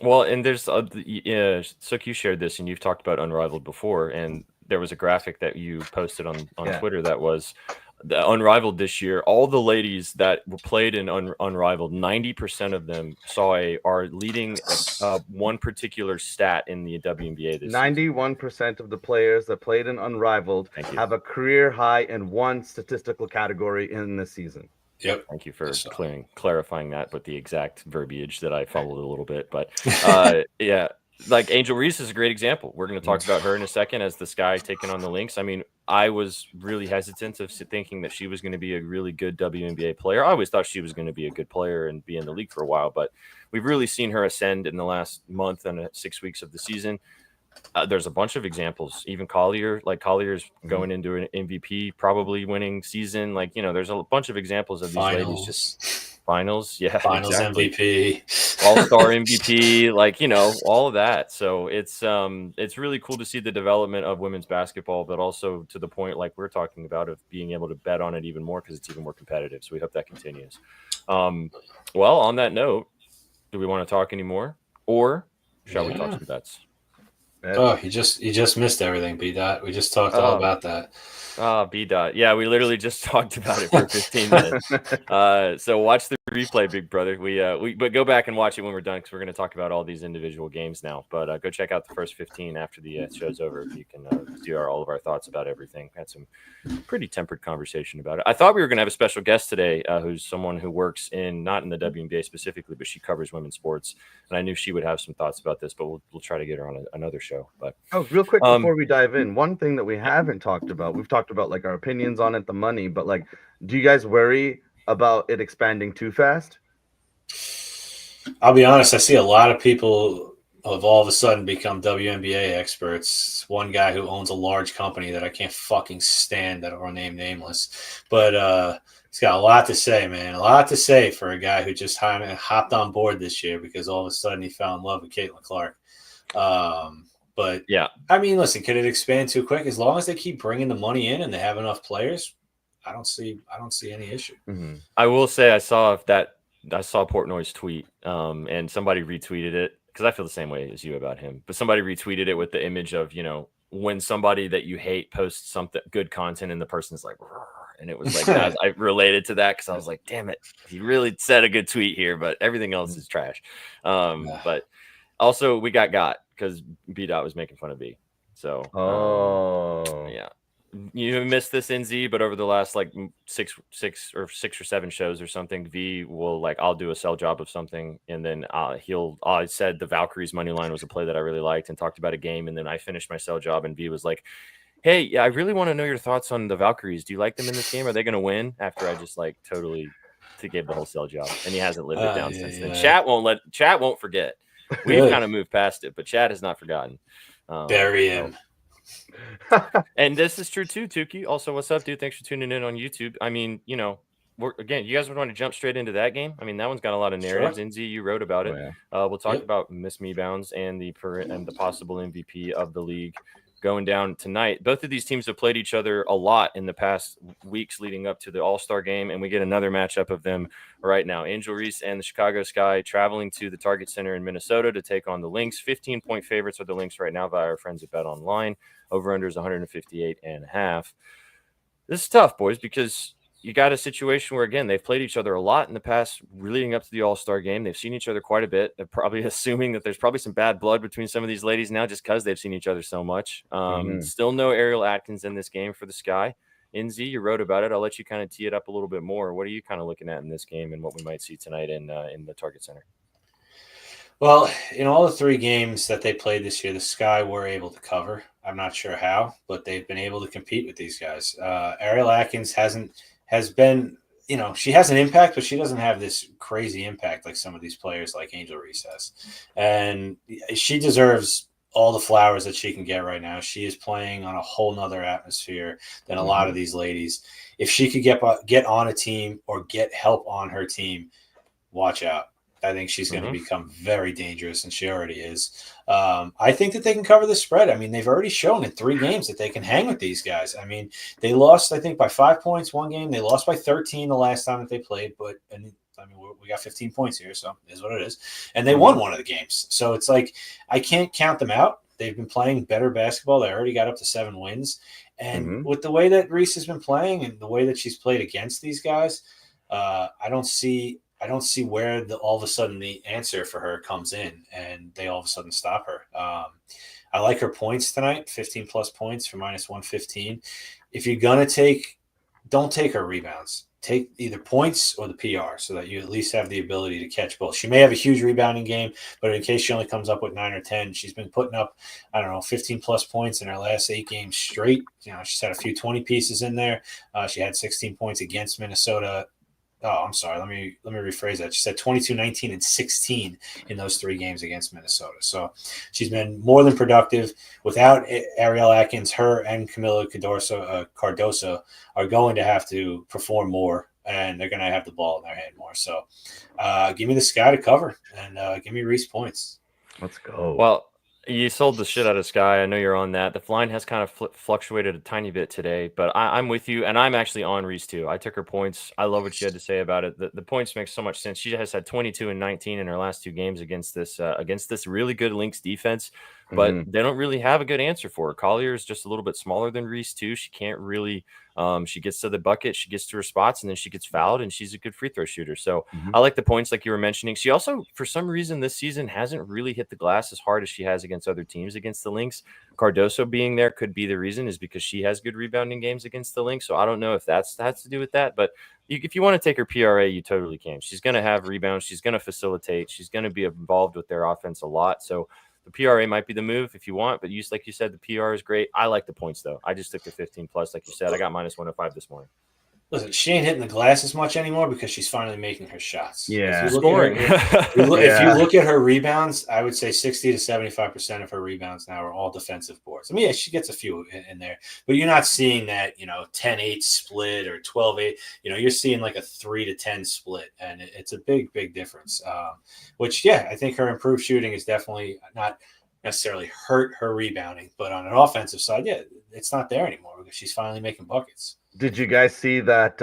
Well, and there's Sook, you shared this and you've talked about Unrivaled before, and there was a graphic that you posted on Twitter that was the Unrivaled this year. All the ladies that were played in Unrivaled, 90% of them are leading one particular stat in the WNBA this 91% of the players that played in Unrivaled have a career high in one statistical category in this season. Yep. Thank you for clarifying that with the exact verbiage that I followed a little bit. But yeah, like Angel Reese is a great example. We're going to talk about her in a second as this guy taking on the Lynx. I mean, I was really hesitant of thinking that she was going to be a really good WNBA player. I always thought she was going to be a good player and be in the league for a while, but we've really seen her ascend in the last month and 6 weeks of the season. There's a bunch of examples. Even Collier's going into an MVP, probably winning season. Like, you know, there's a bunch of examples of these ladies just Finals, yeah, Finals exactly. MVP, All-Star MVP, like, you know, all of that. So it's really cool to see the development of women's basketball, but also to the point like we're talking about of being able to bet on it even more because it's even more competitive. So we hope that continues. Well, on that note, do we want to talk anymore, or shall we talk some bets? Oh, you just missed everything, B-Dot. We just talked all about that. B-Dot. Yeah, we literally just talked about it for 15 minutes. So watch the replay, big brother. But go back and watch it when we're done because we're going to talk about all these individual games now. But go check out the first 15 after the show's over. You can do all of our thoughts about everything. Had some pretty tempered conversation about it. I thought we were going to have a special guest today who's someone who works not in the WNBA specifically, but she covers women's sports. And I knew she would have some thoughts about this, but we'll try to get her on another show. But real quick before we dive in, one thing that we haven't talked about, we've talked about like our opinions on it, the money, but like, do you guys worry about it expanding too fast? I'll be honest, I see a lot of people have all of a sudden become WNBA experts. One guy who owns a large company that I can't fucking stand that I'll name nameless, but he's got a lot to say, man. A lot to say for a guy who just hopped on board this year because all of a sudden he fell in love with Caitlin Clark. But yeah, I mean, listen, could it expand too quick? As long as they keep bringing the money in and they have enough players, I don't see any issue. Mm-hmm. I will say I saw Portnoy's tweet, and somebody retweeted it because I feel the same way as you about him. But somebody retweeted it with the image of, you know, when somebody that you hate posts something good content and the person's like, and it was like I related to that because I was like, damn it, he really said a good tweet here, but everything else is trash. But also we got because B-Dot was making fun of B. So yeah. You missed this, NZ, but over the last like six or 7 shows or something, V will like, I'll do a sell job of something, and then I said the Valkyries money line was a play that I really liked and talked about a game, and then I finished my sell job, and V was like, hey, yeah, I really want to know your thoughts on the Valkyries. Do you like them in this game? Are they going to win? After I just like totally gave the whole sell job, and he hasn't lived it down since then. Chat won't forget. We've kind of moved past it, but chat has not forgotten. Bury him. And this is true too, Tukey. Also, what's up, dude? Thanks for tuning in on YouTube. I mean, you know, again, you guys would want to jump straight into that game. I mean, that one's got a lot of narratives. Sure. NZ, you wrote about it. We'll talk about Miss Mebounds and the possible MVP of the league going down tonight. Both of these teams have played each other a lot in the past weeks leading up to the All-Star game, and we get another matchup of them right now. Angel Reese and the Chicago Sky traveling to the Target Center in Minnesota to take on the Lynx. 15-point favorites are the Lynx right now via our friends at BetOnline. Over-under is 158.5. This is tough, boys, because you got a situation where, again, they've played each other a lot in the past leading up to the All-Star game. They've seen each other quite a bit. They're probably assuming that there's probably some bad blood between some of these ladies now just because they've seen each other so much. Still no Ariel Atkins in this game for the Sky. NZ, you wrote about it. I'll let you kind of tee it up a little bit more. What are you kind of looking at in this game and what we might see tonight in the Target Center? Well, in all the 3 games that they played this year, the Sky were able to cover. I'm not sure how, but they've been able to compete with these guys. Ariel Atkins has been, you know, she has an impact, but she doesn't have this crazy impact like some of these players like Angel Reese has. And she deserves all the flowers that she can get right now. She is playing on a whole nother atmosphere than a lot of these ladies. If she could get on a team or get help on her team, watch out. I think she's going to become very dangerous, and she already is. I think that they can cover the spread. I mean, they've already shown in 3 games that they can hang with these guys. I mean, they lost, I think, by 5 points one game. They lost by 13 the last time that they played, we got 15 points here, so it is what it is. And they won one of the games. So it's like I can't count them out. They've been playing better basketball. They already got up to 7 wins. And with the way that Reese has been playing and the way that she's played against these guys, I don't see where all of a sudden the answer for her comes in and they all of a sudden stop her. I like her points tonight, 15-plus points for -115. If you're going to don't take her rebounds. Take either points or the PR so that you at least have the ability to catch both. She may have a huge rebounding game, but in case she only comes up with 9 or 10, she's been putting up, 15-plus points in her last 8 games straight. You know, she's had a few 20 pieces in there. She had 16 points against Minnesota. Oh, I'm sorry. Let me rephrase that. She said 22, 19, and 16 in those 3 games against Minnesota. So she's been more than productive. Without Ariel Atkins, her and Camila Cardoso are going to have to perform more and they're going to have the ball in their hand more. So give me the Sky to cover, and give me Reese points. Let's go. Well, you sold the shit out of Sky. I know you're on that. The line has kind of fluctuated a tiny bit today, but I'm with you, and I'm actually on Reese too. I took her points. I love what she had to say about it. The points make so much sense. She has had 22 and 19 in her last 2 games against this really good Lynx defense, but they don't really have a good answer for her. Collier is just a little bit smaller than Reese too. She can't really. She gets to the bucket, she gets to her spots, and then she gets fouled, and she's a good free throw shooter. So I like the points like you were mentioning. She also, for some reason, this season hasn't really hit the glass as hard as she has against other teams against the Lynx. Cardoso being there could be the reason, is because she has good rebounding games against the Lynx. So I don't know if that has to do with that, but if you want to take her PRA, you totally can. She's going to have rebounds. She's going to facilitate. She's going to be involved with their offense a lot. So the PRA might be the move if you want, but like you said, the PR is great. I like the points, though. I just took the 15 plus, like you said. I got -105 this morning. Listen, she ain't hitting the glass as much anymore because she's finally making her shots. Yeah, scoring. If you look at her rebounds, I would say 60 to 75% of her rebounds now are all defensive boards. I mean, yeah, she gets a few in there, but you're not seeing that 10-8 split or 12-8. You're seeing like a 3 to 10 split, and it's a big difference. Which, yeah, I think her improved shooting is definitely not necessarily hurt her rebounding, but on an offensive side, yeah, it's not there anymore because she's finally making buckets. Did you guys see that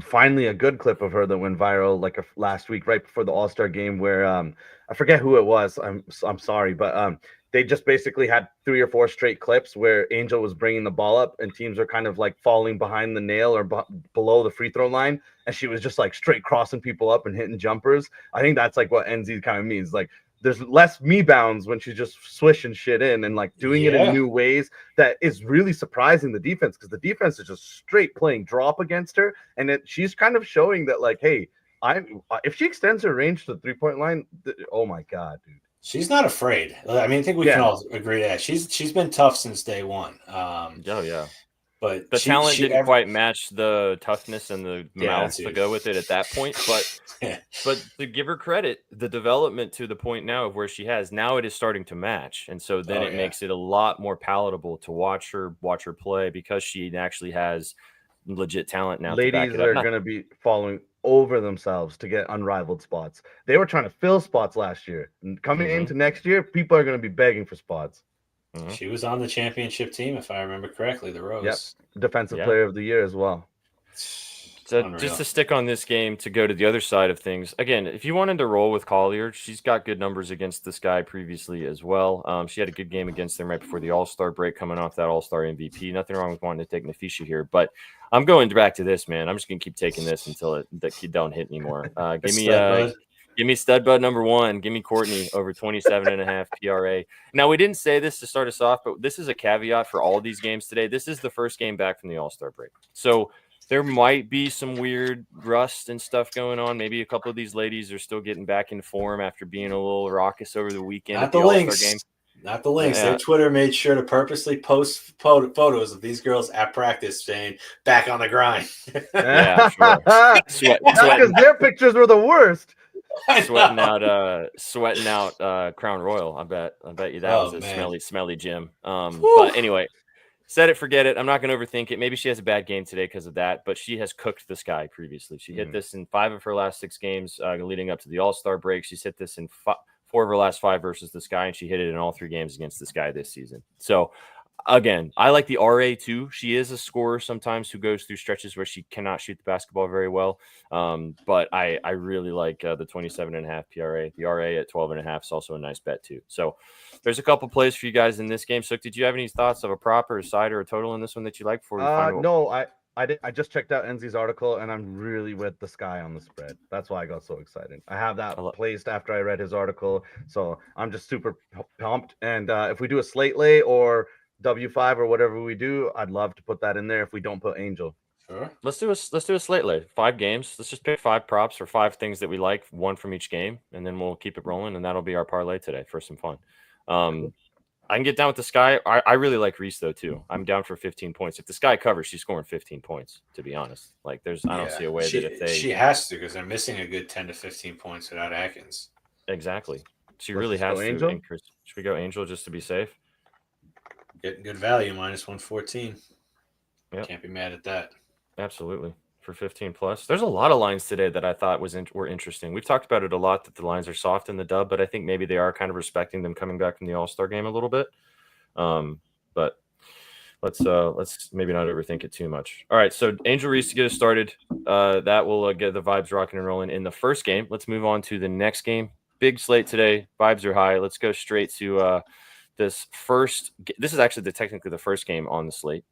finally a good clip of her that went viral like last week, right before the All-Star game, where I forget who it was. I'm sorry, but they just basically had 3 or 4 straight clips where Angel was bringing the ball up and teams are kind of like falling behind the nail or below the free throw line, and she was just like straight crossing people up and hitting jumpers. I think that's like what NZ kind of means. Like, there's less me bounds when she's just swishing shit in and like doing it in new ways. That is really surprising the defense, because the defense is just straight playing drop against her, and she's kind of showing that like, hey, if she extends her range to the 3-point line, oh my god, dude. She's not afraid. I mean, I think we can all agree that she's been tough since day one. Yeah. But the talent didn't quite match the toughness and the mouth to go with it at that point. But to give her credit, the development to the point now of where she has now, it is starting to match, and so then it makes it a lot more palatable to watch her play, because she actually has legit talent now. Ladies are going to be falling over themselves to get unrivaled spots. They were trying to fill spots last year, and coming into next year, people are going to be begging for spots. She was on the championship team, if I remember correctly, the Rose. Yep. Defensive player of the year as well. So just to stick on this game, to go to the other side of things, again, if you wanted to roll with Collier, she's got good numbers against this guy previously as well. She had a good game against them right before the All-Star break, coming off that All-Star MVP. Nothing wrong with wanting to take Nafisha here, but I'm going back to this, man. I'm just going to keep taking this until you don't hit anymore. Give me stud bud number 1. Give me Courtney over 27.5 PRA. Now, we didn't say this to start us off, but this is a caveat for all of these games today. This is the first game back from the All-Star break. So there might be some weird rust and stuff going on. Maybe a couple of these ladies are still getting back in form after being a little raucous over the weekend. Not the Lynx. Game. Not the Lynx. Their Twitter made sure to purposely post photos of these girls at practice saying, back on the grind. Yeah, sure. Because their pictures were the worst. Sweating out Crown Royal. I bet you that was a smelly gym. But anyway, said it, forget it. I'm not going to overthink it. Maybe she has a bad game today because of that, but she has cooked the Sky previously. She hit this in 5 of her last 6 games leading up to the All-Star break. She's hit this in 4 of her last 5 versus the Sky, and she hit it in all 3 games against the Sky this season. So again, I like the RA too. She is a scorer sometimes who goes through stretches where she cannot shoot the basketball very well. But I really like the 27.5 PRA. The RA at 12.5 is also a nice bet too. So there's a couple plays for you guys in this game. So did you have any thoughts of a prop or a side or a total in this one that you like before we find No, I just checked out NZ's article, and I'm really with the Sky on the spread. That's why I got so excited. I have that placed after I read his article, so I'm just super pumped. And if we do a slate lay or W5 or whatever we do, I'd love to put that in there if we don't put Angel. Sure. Let's do a slate lay. 5 games. Let's just pick 5 props or 5 things that we like, 1 from each game, and then we'll keep it rolling, and that'll be our parlay today for some fun. I can get down with the Sky. I really like Reese though too. I'm down for 15 points. If the Sky covers, she's scoring 15 points. To be honest, like I don't see a way that if she has to, because they're missing a good 10 to 15 points without Atkins. Exactly. She really has to. Angel? Should we go Angel just to be safe? Getting good value, -114. Yep. Can't be mad at that. Absolutely. for 15 plus. There's a lot of lines today that I thought were interesting. We've talked about it a lot that the lines are soft in the dub, but I think maybe they are kind of respecting them coming back from the All-Star game a little bit. But let's maybe not overthink it too much. All right, so Angel Reese to get us started. That will get the vibes rocking and rolling in the first game. Let's move on to the next game. Big slate today. Vibes are high. Let's go straight to this first. This is actually technically the first game on the slate,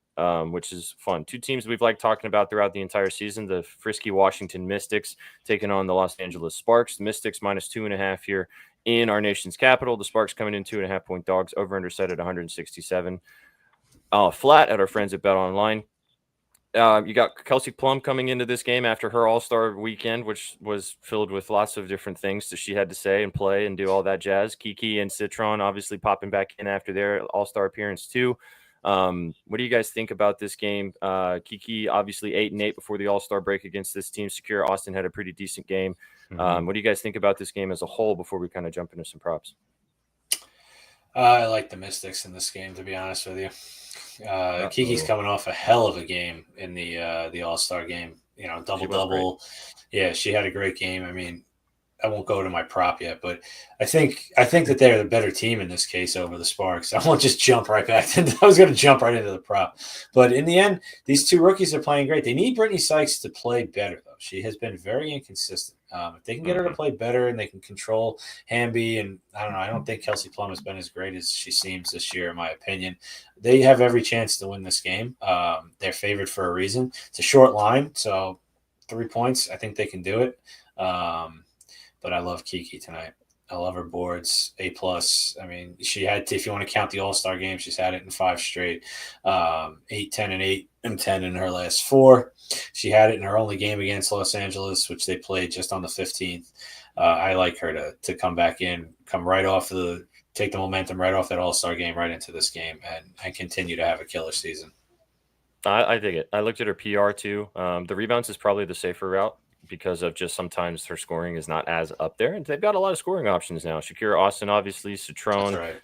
which is fun. Two teams we've liked talking about throughout the entire season. The frisky Washington Mystics taking on the Los Angeles Sparks. The Mystics -2.5 here in our nation's capital. The Sparks coming in 2.5-point dogs. Over under set at 167. Flat at our friends at BetOnline. You got Kelsey Plum coming into this game after her All-Star weekend, which was filled with lots of different things that she had to say and play and do all that jazz. Kiki and Citron obviously popping back in after their All-Star appearance too. What do you guys think about this game? Kiki obviously 8-8 before the All-Star break against this team. Secure Austin had a pretty decent game. What do you guys think about this game as a whole before we kind of jump into some props? I like the Mystics in this game, to be honest with you. Kiki's coming off a hell of a game in the All-Star game. You know, double-double. Yeah, she had a great game. I mean, I won't go to my prop yet, but I think that they're the better team in this case over the Sparks. I won't just jump right back. I was going to jump right into the prop. But in the end, these two rookies are playing great. They need Brittany Sykes to play better, though. She has been very inconsistent. If they can get her to play better and they can control Hamby, and I don't know, I don't think Kelsey Plum has been as great as she seems this year, in my opinion. They have every chance to win this game. They're favored for a reason. It's a short line, so 3 points. I think they can do it. But I love Kiki tonight. I love her boards, A+. I mean, she had to, if you want to count the All-Star game, she's had it in 5 straight. 8, 10, and 8, and 10 in her last 4. She had it in her only game against Los Angeles, which they played just on the 15th. I like her to come back in, come right off take the momentum right off that All-Star game right into this game and continue to have a killer season. I dig it. I looked at her PR too. The rebounds is probably the safer route, because of just sometimes her scoring is not as up there. And they've got a lot of scoring options now. Shakira Austin, obviously, Citron, right.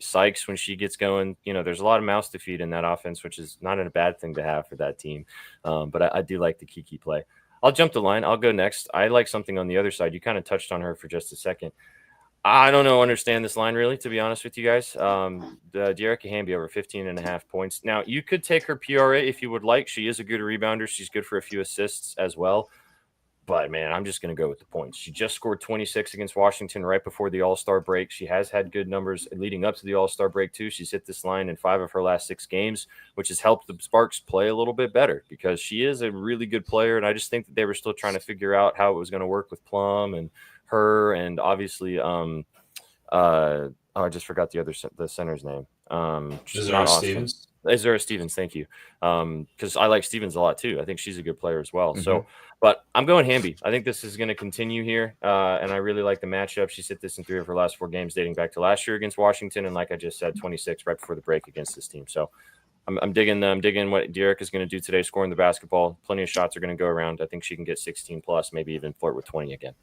Sykes, when she gets going. You know, there's a lot of mouths to feed in that offense, which is not a bad thing to have for that team. But I do like the Kiki play. I'll jump the line. I'll go next. I like something on the other side. You kind of touched on her for just a second. I don't understand this line, really, to be honest with you guys. Dearica Hamby over 15.5 points. Now, you could take her PRA if you would like. She is a good rebounder. She's good for a few assists as well. But, man, I'm just going to go with the points. She just scored 26 against Washington right before the All-Star break. She has had good numbers leading up to the All-Star break, too. She's hit this line in 5 of her last 6 games, which has helped the Sparks play a little bit better because she is a really good player. And I just think that they were still trying to figure out how it was going to work with Plum and her. And obviously, I just forgot the center's name. Zara Stevens. Zara Stevens, thank you. Because I like Stevens a lot, too. I think she's a good player as well. So, but I'm going Hamby. I think this is going to continue here, and I really like the matchup. She's hit this in 3 of her last 4 games dating back to last year against Washington, and like I just said, 26 right before the break against this team. So I'm digging what Dearica is going to do today, scoring the basketball. Plenty of shots are going to go around. I think she can get 16 plus, maybe even flirt with 20 again.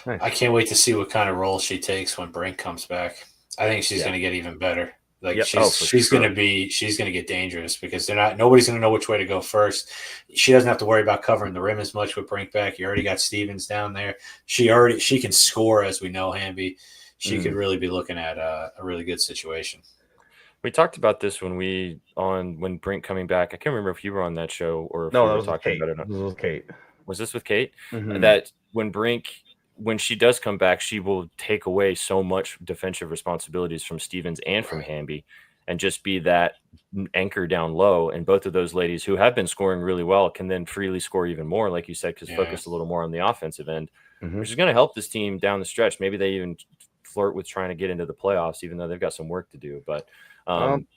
Nice. I can't wait to see what kind of role she takes when Brink comes back. I think she's going to get even better. Like she's going to get dangerous because nobody's going to know which way to go first. She doesn't have to worry about covering the rim as much with Brink back. You already got Stevens down there. She can score, as we know, Hamby. She could really be looking at a really good situation. We talked about this when Brink coming back. I can't remember if you were on that show or if no, we that were was talking about it. This was Kate. Was this with Kate? That when she does come back, she will take away so much defensive responsibilities from Stevens and from Hamby and just be that anchor down low. And both of those ladies who have been scoring really well can then freely score even more, like you said, because focus a little more on the offensive end, which is going to help this team down the stretch. Maybe they even flirt with trying to get into the playoffs, even though they've got some work to do. But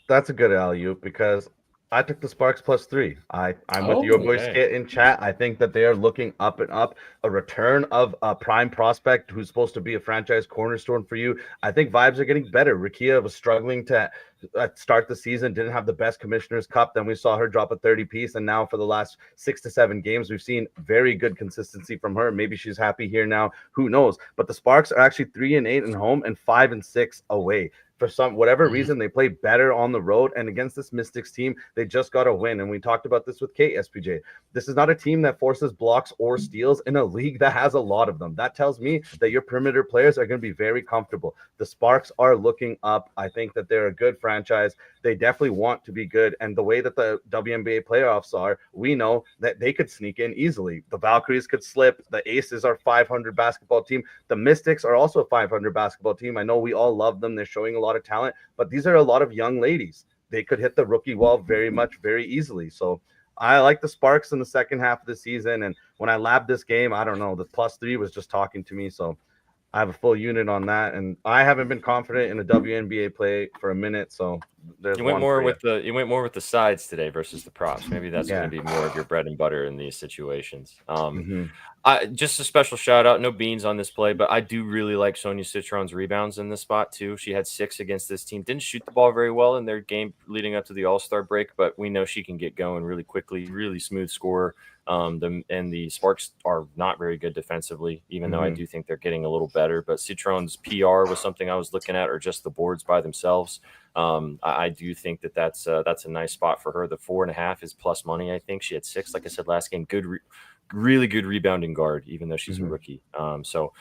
that's a good alley-oop because I took the Sparks +3. I'm with your boy Skit in chat. I think that they are looking up and up. A return of a prime prospect who's supposed to be a franchise cornerstone for you. I think vibes are getting better. Rakia was struggling to start the season, didn't have the best Commissioner's Cup. Then we saw her drop a 30-piece, and now for the last 6 to 7 games, we've seen very good consistency from her. Maybe she's happy here now. Who knows? But the Sparks are actually 3-8 at home and 5-6 away. for whatever reason, they play better on the road. And against this Mystics team, they just got to win. And we talked about this with Kate, SPJ. This is not a team that forces blocks or steals in a league that has a lot of them. That tells me that your perimeter players are going to be very comfortable. The Sparks are looking up. I think that they're a good franchise. They definitely want to be good. And the way that the WNBA playoffs are, we know that they could sneak in easily. The Valkyries could slip. The Aces are 500 basketball team. The Mystics are also a 500 basketball team. I know we all love them. They're showing a lot of talent, but these are a lot of young ladies. They could hit the rookie wall very easily. So I like the Sparks in the second half of the season. And when I labbed this game, I don't know, the +3 was just talking to me. So I have a full unit on that. And I haven't been confident in a WNBA play for a minute. So you went more with the sides today versus the props. Maybe that's going to be more of your bread and butter in these situations. Just a special shout out, no beans on this play, but I do really like Sonia Citron's rebounds in this spot too. She had 6 against this team. Didn't shoot the ball very well in their game leading up to the All-Star break, but we know she can get going really quickly, really smooth scorer. The Sparks are not very good defensively, even though I do think they're getting a little better. But Citron's PR was something I was looking at, or just the boards by themselves. I do think that's a nice spot for her. The 4.5 is plus money. I think she had 6, like I said last game. Really good rebounding guard, even though she's a rookie. So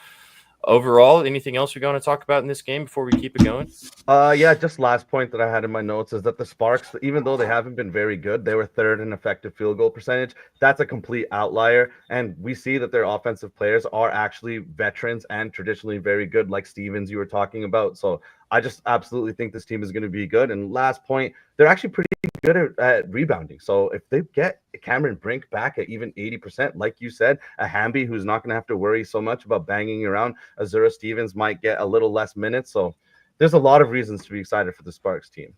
overall, anything else we're going to talk about in this game before we keep it going? Just last point that I had in my notes is that the Sparks, even though they haven't been very good, they were 3rd in effective field goal percentage. That's a complete outlier. And we see that their offensive players are actually veterans and traditionally very good, like Stevens you were talking about. So I just absolutely think this team is going to be good. And last point, they're actually pretty good at rebounding. So if they get Cameron Brink back at even 80%, like you said, a Hamby who's not going to have to worry so much about banging around, Azura Stevens might get a little less minutes. So there's a lot of reasons to be excited for the Sparks team.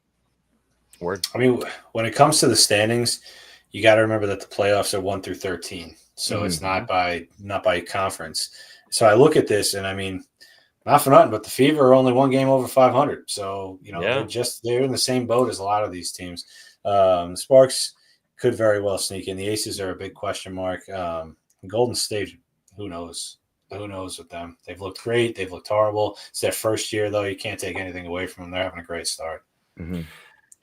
Word. I mean, when it comes to the standings, you got to remember that the playoffs are 1 through 13. So it's not by conference. So I look at this and I mean, not for nothing, but the Fever are only 1 game over 500. So, they're in the same boat as a lot of these teams. The Sparks could very well sneak in. The Aces are a big question mark. Golden State, who knows? Who knows with them? They've looked great. They've looked horrible. It's their first year, though. You can't take anything away from them. They're having a great start.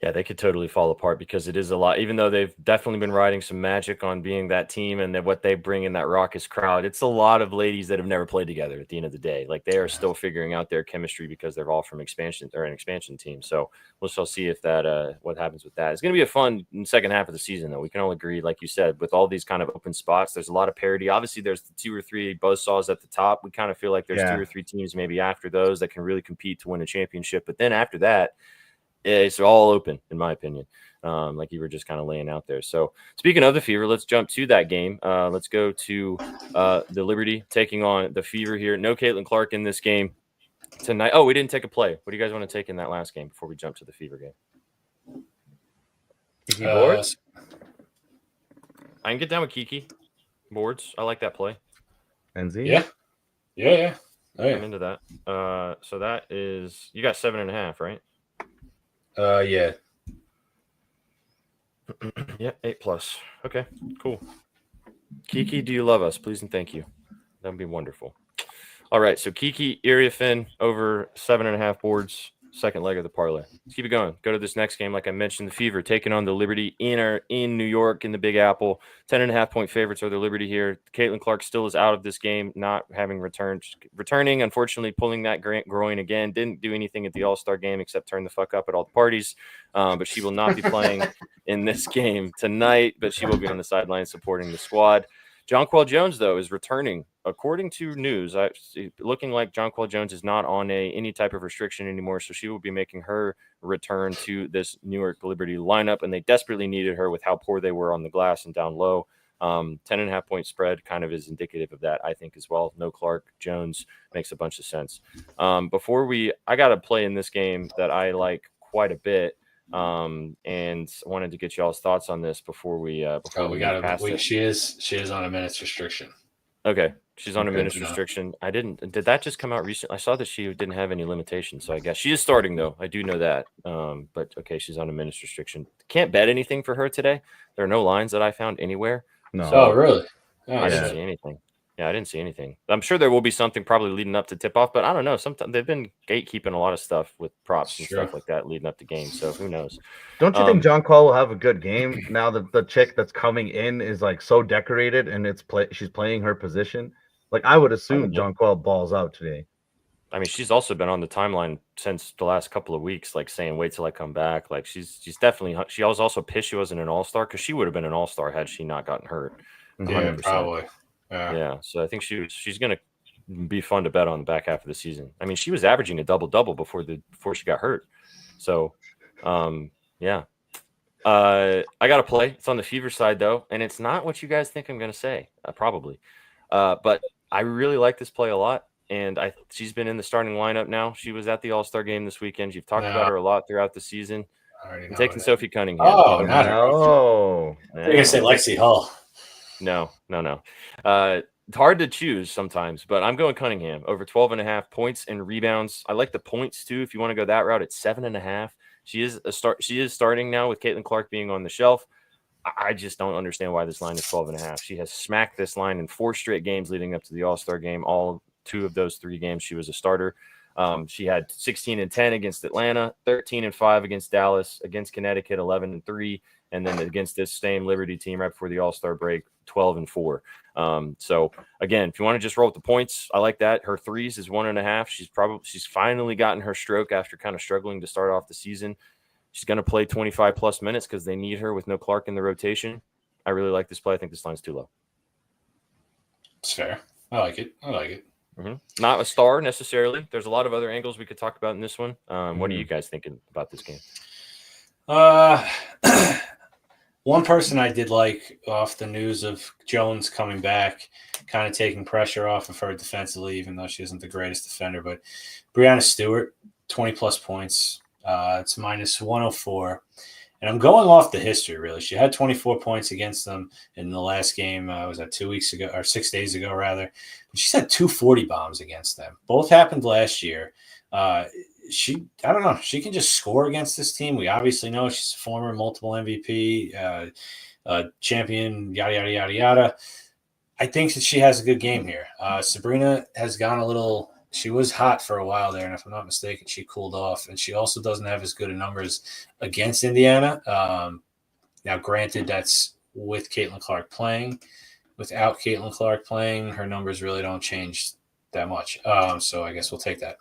Yeah, they could totally fall apart because it is a lot, even though they've definitely been riding some magic on being that team and that what they bring in that raucous crowd. It's a lot of ladies that have never played together at the end of the day. Like they are still figuring out their chemistry because they're all from an expansion team. So we'll still see if that, what happens with that. It's going to be a fun second half of the season, though. We can all agree, like you said, with all these kind of open spots, there's a lot of parity. Obviously, there's the 2 or 3 buzzsaws at the top. We kind of feel like there's 2 or 3 teams maybe after those that can really compete to win a championship. But then after that, it's all open, in my opinion, like you were just kind of laying out there. So speaking of the Fever, let's jump to that game. Let's go to the Liberty taking on the Fever here. No Caitlin Clark in this game tonight. Oh, we didn't take a play. What do you guys want to take in that last game before we jump to the Fever game? Kiki boards? I can get down with Kiki boards. I like that play. NZ? Yeah. Oh, yeah. I'm into that. So that is, you got 7.5, right? Yeah. Yeah, 8+. Okay, cool. Kiki, do you love us? Please and thank you. That would be wonderful. All right, so Kiki, Iriafin over 7.5 boards. Second leg of the parlay. Let's keep it going. Go to this next game. Like I mentioned, the Fever taking on the Liberty in New York in the Big Apple. 10.5 point favorites are the Liberty here. Caitlin Clark still is out of this game, not having returning, unfortunately, pulling that groin again. Didn't do anything at the All-Star game except turn the fuck up at all the parties. But she will not be playing in this game tonight, but she will be on the sidelines supporting the squad. Jonquel Jones, though, is returning. According to news, looking like Jonquel Jones is not on any type of restriction anymore, so she will be making her return to this New York Liberty lineup, and they desperately needed her with how poor they were on the glass and down low. 10.5 point spread kind of is indicative of that, I think, as well. No Clark, Jones makes a bunch of sense. I got a play in this game that I like quite a bit. And wanted to get y'all's thoughts on this before we pass it. She is on a minutes restriction. Okay, she's on a minutes restriction. Did that just come out recently? I saw that she didn't have any limitations, so I guess she is starting though. I do know that. But okay, she's on a minutes restriction. Can't bet anything for her today. There are no lines that I found anywhere. No. Oh, really? I didn't see anything. Yeah, I didn't see anything. I'm sure there will be something probably leading up to tip-off, but I don't know. Sometimes they've been gatekeeping a lot of stuff with props and stuff like that leading up to games, so who knows? Don't you think John Call will have a good game now that the chick that's coming in is like so decorated and she's playing her position? Like I would assume John Call balls out today. I mean, she's also been on the timeline since the last couple of weeks, like saying, "Wait till I come back." Like she's definitely. She was also pissed she wasn't an all-star because she would have been an all-star had she not gotten hurt. 100%. Yeah, probably. Yeah. So I think she's gonna be fun to bet on the back half of the season. I mean, she was averaging a double-double before she got hurt. So, yeah. I got to play. It's on the Fever side though, and it's not what you guys think I'm gonna say. Probably, but I really like this play a lot. And she's been in the starting lineup now. She was at the All-Star game this weekend. You've talked about her a lot throughout the season. I'm taking Sophie Cunningham. Oh, no. You're going to say Lexi Hull. No. It's hard to choose sometimes, but I'm going Cunningham over 12.5 points and rebounds. I like the points too. If you want to go that route, it's 7.5. She is starting now with Caitlin Clark being on the shelf. I just don't understand why this line is 12.5. She has smacked this line in 4 straight games leading up to the All-Star game. All 2 of those 3 games she was a starter. She had 16-10 against Atlanta, 13-5 against Dallas, against Connecticut, 11-3, and then against this same Liberty team right before the All-Star break, 12-4. So again, if you want to just roll with the points, I like that. Her threes is 1.5. She's finally gotten her stroke after kind of struggling to start off the season. She's going to play 25 plus minutes because they need her with no Clark in the rotation. I really like this play. I think this line's too low. It's fair. I like it. Mm-hmm. Not a star necessarily. There's a lot of other angles we could talk about in this one. What are you guys thinking about this game? One person I did like off the news of Jones coming back, kind of taking pressure off of her defensively, even though she isn't the greatest defender. But Breanna Stewart, 20 plus points. It's minus 104. And I'm going off the history, really. She had 24 points against them in the last game. Was that 2 weeks ago or 6 days ago, rather? But she's had 240 bombs against them. Both happened last year. I don't know. She can just score against this team. We obviously know she's a former multiple MVP, champion, yada, yada, yada, yada. I think that she has a good game here. Sabrina has gone a little – she was hot for a while there, and if I'm not mistaken, she cooled off. And she also doesn't have as good of numbers against Indiana. Now, granted, that's with Caitlin Clark playing. Without Caitlin Clark playing, her numbers really don't change that much. So I guess we'll take that.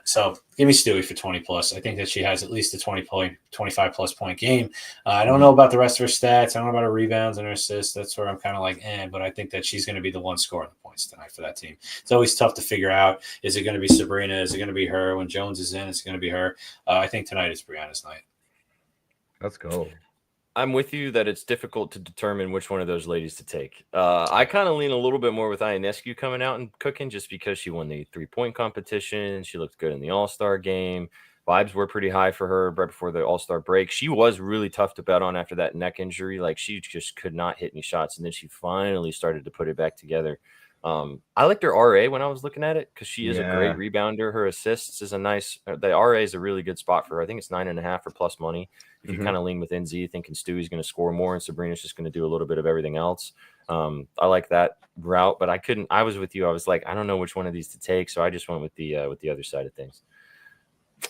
So give me Stewie for 20 plus. I think that she has at least a 25 plus point game. I don't know about the rest of her stats. I don't know about her rebounds and her assists. That's where I'm kind of like, but I think that she's going to be the one scoring the points tonight for that team. It's always tough to figure out. Is it going to be Sabrina? Is it going to be her? When Jones is in, it's going to be her. I think tonight is Breanna's night. Let's go. I'm with you that it's difficult to determine which one of those ladies to take. I kind of lean a little bit more with Ionescu coming out and cooking just because she won the 3-point competition. She looked good in the All-Star game. Vibes were pretty high for her right before the All-Star break. She was really tough to bet on after that neck injury. Like, she just could not hit any shots, and then she finally started to put it back together. I liked her RA when I was looking at it because she is a great rebounder. Her assists is the RA is a really good spot for her. I think it's 9.5 or plus money. If you kind of lean with NZ, thinking Stewie's going to score more and Sabrina's just going to do a little bit of everything else. I like that route, but I was with you. I was like, I don't know which one of these to take. So I just went with the other side of things.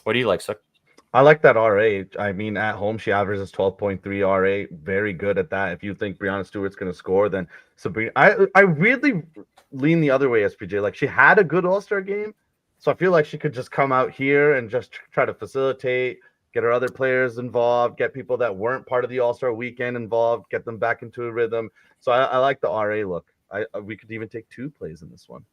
What do you like, Suck? I like that RA. I mean, at home, she averages 12.3 RA. Very good at that. If you think Breanna Stewart's going to score, then Sabrina. I really lean the other way, SPJ. Like, she had a good All-Star game. So I feel like she could just come out here and just try to facilitate, get her other players involved, get people that weren't part of the All-Star weekend involved, get them back into a rhythm. So I like the RA look. We could even take 2 plays in this one.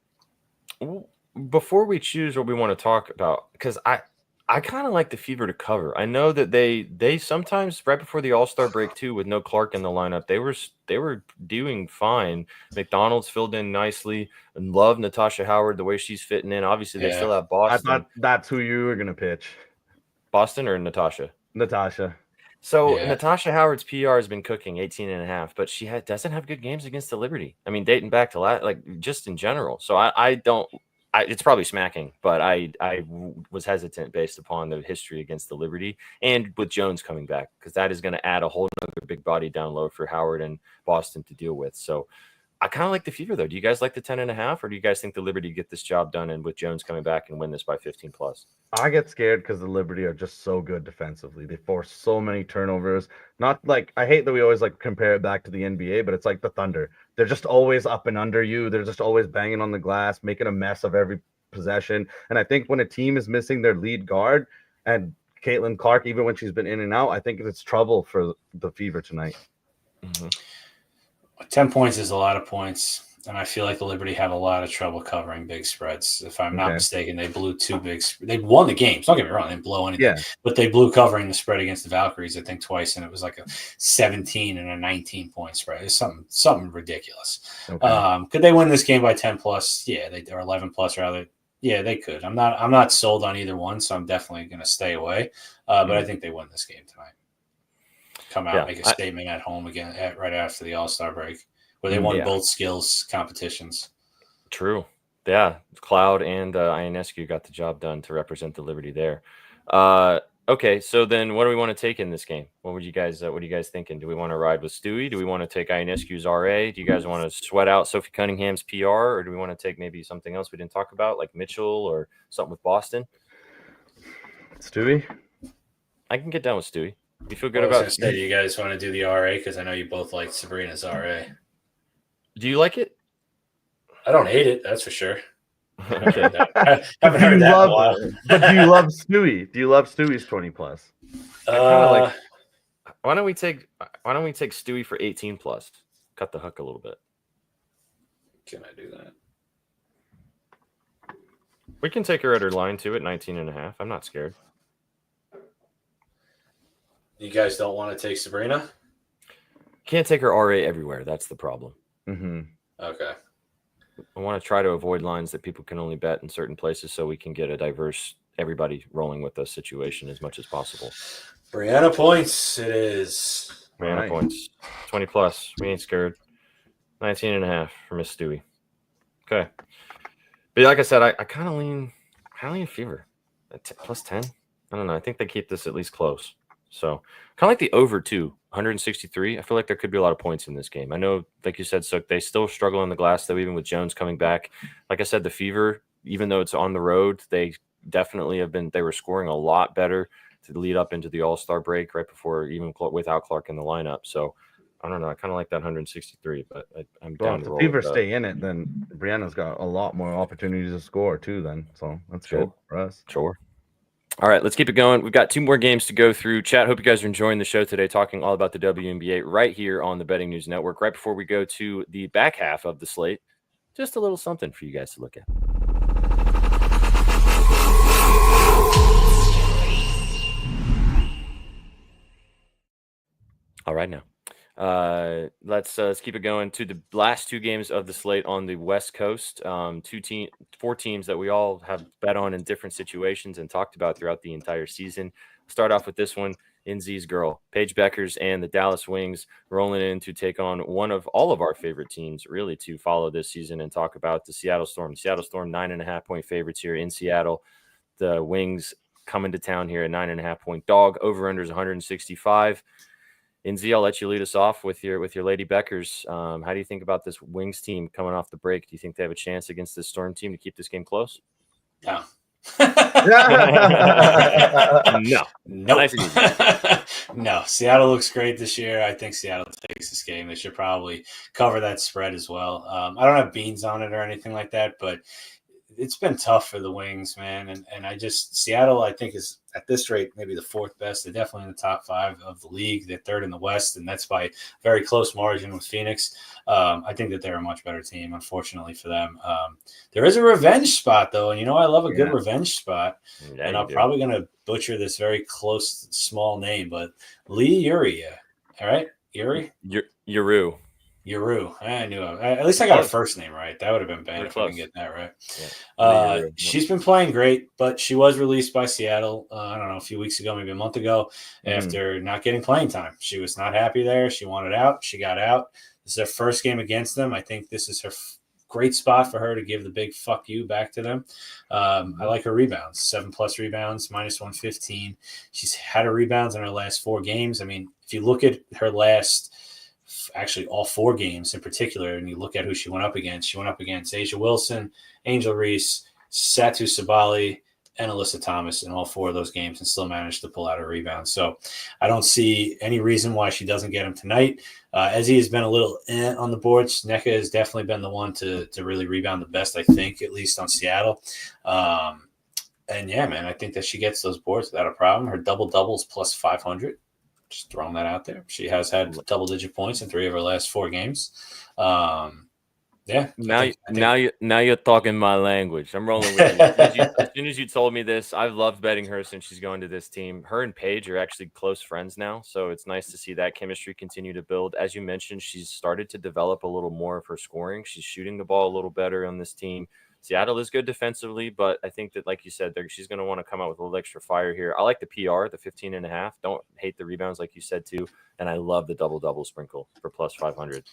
Before we choose what we want to talk about, because I kind of like the Fever to cover. I know that they sometimes right before the All-Star break too, with no Clark in the lineup, they were doing fine. McDonald's filled in nicely, and love Natasha Howard the way she's fitting in. Obviously, they still have Boston. I thought that's who you were gonna pitch. Boston or Natasha? Natasha. So Natasha Howard's PR has been cooking 18.5, but she doesn't have good games against the Liberty. I mean, dating back to just in general. So I don't. It's probably smacking, but I was hesitant based upon the history against the Liberty and with Jones coming back, because that is going to add a whole other big body down low for Howard and Boston to deal with. So I kind of like the Fever, though. Do you guys like the 10.5, or do you guys think the Liberty get this job done and with Jones coming back and win this by 15 plus? I get scared because the Liberty are just so good defensively. They force so many turnovers. Not like I hate that we always like compare it back to the NBA, but it's like the Thunder. They're just always up and under you. They're just always banging on the glass, making a mess of every possession. And I think when a team is missing their lead guard and Caitlin Clark, even when she's been in and out, I think it's trouble for the Fever tonight. 10 points is a lot of points. And I feel like the Liberty have a lot of trouble covering big spreads. If I'm not mistaken, they blew they won the games. Don't get me wrong, they didn't blow anything. But they blew covering the spread against the Valkyries, I think, twice, and it was like a 17 and a 19-point spread. It's something ridiculous. Could they win this game by 10 plus? Yeah, or 11 plus rather. Yeah, they could. I'm not sold on either one, so I'm definitely going to stay away. But I think they win this game tonight. Come out, make a statement at home again right after the All-Star break, where they won both skills competitions. True. Yeah. Cloud and Ionescu got the job done to represent the Liberty there. Okay. So then what do we want to take in this game? What are you guys thinking? Do we want to ride with Stewie? Do we want to take Ionescu's RA? Do you guys want to sweat out Sophie Cunningham's PR, or do we want to take maybe something else we didn't talk about, like Mitchell or something with Boston? Stewie? I can get down with Stewie. You feel good about it? Do you guys want to do the RA? Because I know you both like Sabrina's RA. Do you like it? I don't hate it, that's for sure. Okay. I haven't heard that in a while. But do you love Stewie? Do you love Stewie's 20 plus? Why don't we take Stewie for 18 plus? Cut the hook a little bit. Can I do that? We can take her at her line too at 19.5. I'm not scared. You guys don't want to take Sabrina? Can't take her RA everywhere. That's the problem. Okay. I want to try to avoid lines that people can only bet in certain places so we can get a diverse, everybody rolling with us situation as much as possible. Brianna points, it is. Brianna points. 20 plus. We ain't scared. 19.5 for Miss Stewie. Okay. But like I said, I kind of lean Fever at plus 10. I don't know. I think they keep this at least close. So kind of like the over too, 163. I feel like there could be a lot of points in this game. I know, like you said, Sook, they still struggle on the glass, though, even with Jones coming back. Like I said, the Fever, even though it's on the road, they definitely they were scoring a lot better to lead up into the All-Star break right before, even without Clark in the lineup. So I don't know. I kind of like that 163, but I'm down to roll. If the Fever stay in it, then Brianna's got a lot more opportunities to score too then. So that's good for us. Sure. All right, let's keep it going. We've got 2 more games to go through. Chat, hope you guys are enjoying the show today, talking all about the WNBA right here on the Betting News Network. Right before we go to the back half of the slate, just a little something for you guys to look at. All right, now. Let's keep it going to the last 2 games of the slate on the West Coast. 4 teams that we all have bet on in different situations and talked about throughout the entire season. Start off with this one, NZ's girl, Paige Beckers and the Dallas Wings rolling in to take on one of all of our favorite teams, really, to follow this season and talk about the Seattle Storm. Seattle Storm 9.5-point favorites here in Seattle. The Wings coming to town here, a 9.5-point dog. Over-under is 165. NZ, I'll let you lead us off with your Lady Beckers. How do you think about this Wings team coming off the break? Do you think they have a chance against this Storm team to keep this game close? No. No. Nice and easy. No. Seattle looks great this year. I think Seattle takes this game. They should probably cover that spread as well. I don't have beans on it or anything like that, but it's been tough for the Wings, man. And Seattle, I think, is at this rate maybe the 4th best. They're definitely in the top 5 of the league. They're 3rd in the West, and that's by very close margin with Phoenix. I think that they're a much better team, unfortunately for them. There is a revenge spot, though, and I love a good revenge spot. Yeah, and I'm probably going to butcher this very close, small name, but Lee Uria. All right? Yuri? Yuru. I knew it. At least I got her first name right. That would have been bad if I didn't get that right. Yeah. She's been playing great, but she was released by Seattle, I don't know, a few weeks ago, maybe a month ago, after not getting playing time. She was not happy there. She wanted out. She got out. This is her first game against them. I think this is her great spot for her to give the big fuck you back to them. I like her rebounds, 7+ rebounds, -115. She's had her rebounds in her last 4 games. I mean, if you look at her last actually all 4 games in particular, and you look at who she went up against Asia Wilson, Angel Reese, Satu Sabali, and Alyssa Thomas in all 4 of those games and still managed to pull out a rebound. So I don't see any reason why she doesn't get him tonight. Ezzy has been a little on the boards. Nneka has definitely been the one to really rebound the best, I think, at least on Seattle. And yeah, man, I think that she gets those boards without a problem. Her double-doubles plus 500. Just throwing that out there. She has had double-digit points in 3 of her last 4 games. Yeah. Now you're talking my language. I'm rolling with you. As soon as you told me this, I've loved betting her since she's going to this team. Her and Paige are actually close friends now, so it's nice to see that chemistry continue to build. As you mentioned, she's started to develop a little more of her scoring. She's shooting the ball a little better on this team. Seattle is good defensively, but I think that, like you said, she's going to want to come out with a little extra fire here. I like the PR, the 15.5. Don't hate the rebounds, like you said, too. And I love the double-double sprinkle for plus 500.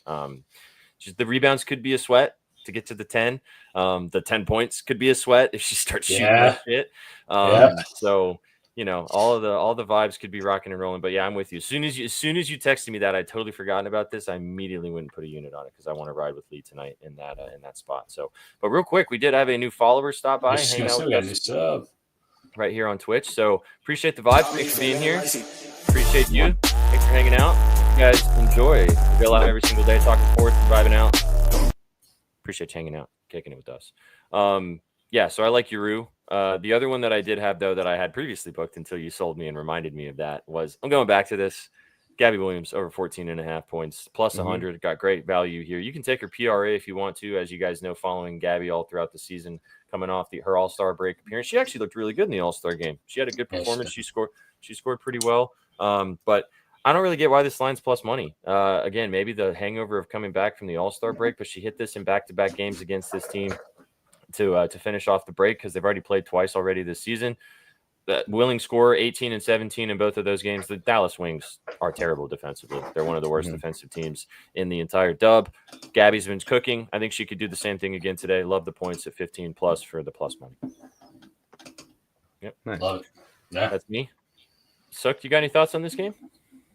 The rebounds could be a sweat to get to the 10. The 10 points could be a sweat if she starts shooting that shit. So, all the vibes could be rocking and rolling. But yeah, I'm with you. As soon as you texted me that, I'd totally forgotten about this. I immediately went and put a unit on it because I want to ride with Lee tonight in that spot. So, but real quick, we did have a new follower stop by, hang out with us right here on Twitch. So appreciate the vibes. Thanks for being here. Appreciate you. Thanks for hanging out. You guys enjoy. We go live every single day, talking sports and vibing out. Appreciate you hanging out, kicking it with us. So I like Yuru. The other one that I did have, though, that I had previously booked until you sold me and reminded me of that was, I'm going back to this. Gabby Williams over 14.5 points, plus 100. Got great value here. You can take her PRA if you want to. As you guys know, following Gabby all throughout the season, coming off her All-Star break appearance, she actually looked really good in the All-Star game. She had a good performance. She scored pretty well. But I don't really get why this line's plus money. Again, maybe the hangover of coming back from the All-Star break, but she hit this in back-to-back games against this team to finish off the break because they've already played twice already this season. The willing scorer, 18 and 17 in both of those games. The Dallas Wings are terrible defensively. They're one of the worst defensive teams in the entire dub. Gabby's been cooking. I think she could do the same thing again today. Love the points at 15 plus for the plus money. Yep. Nice. Love it. Yeah. That's me. Suk, you got any thoughts on this game?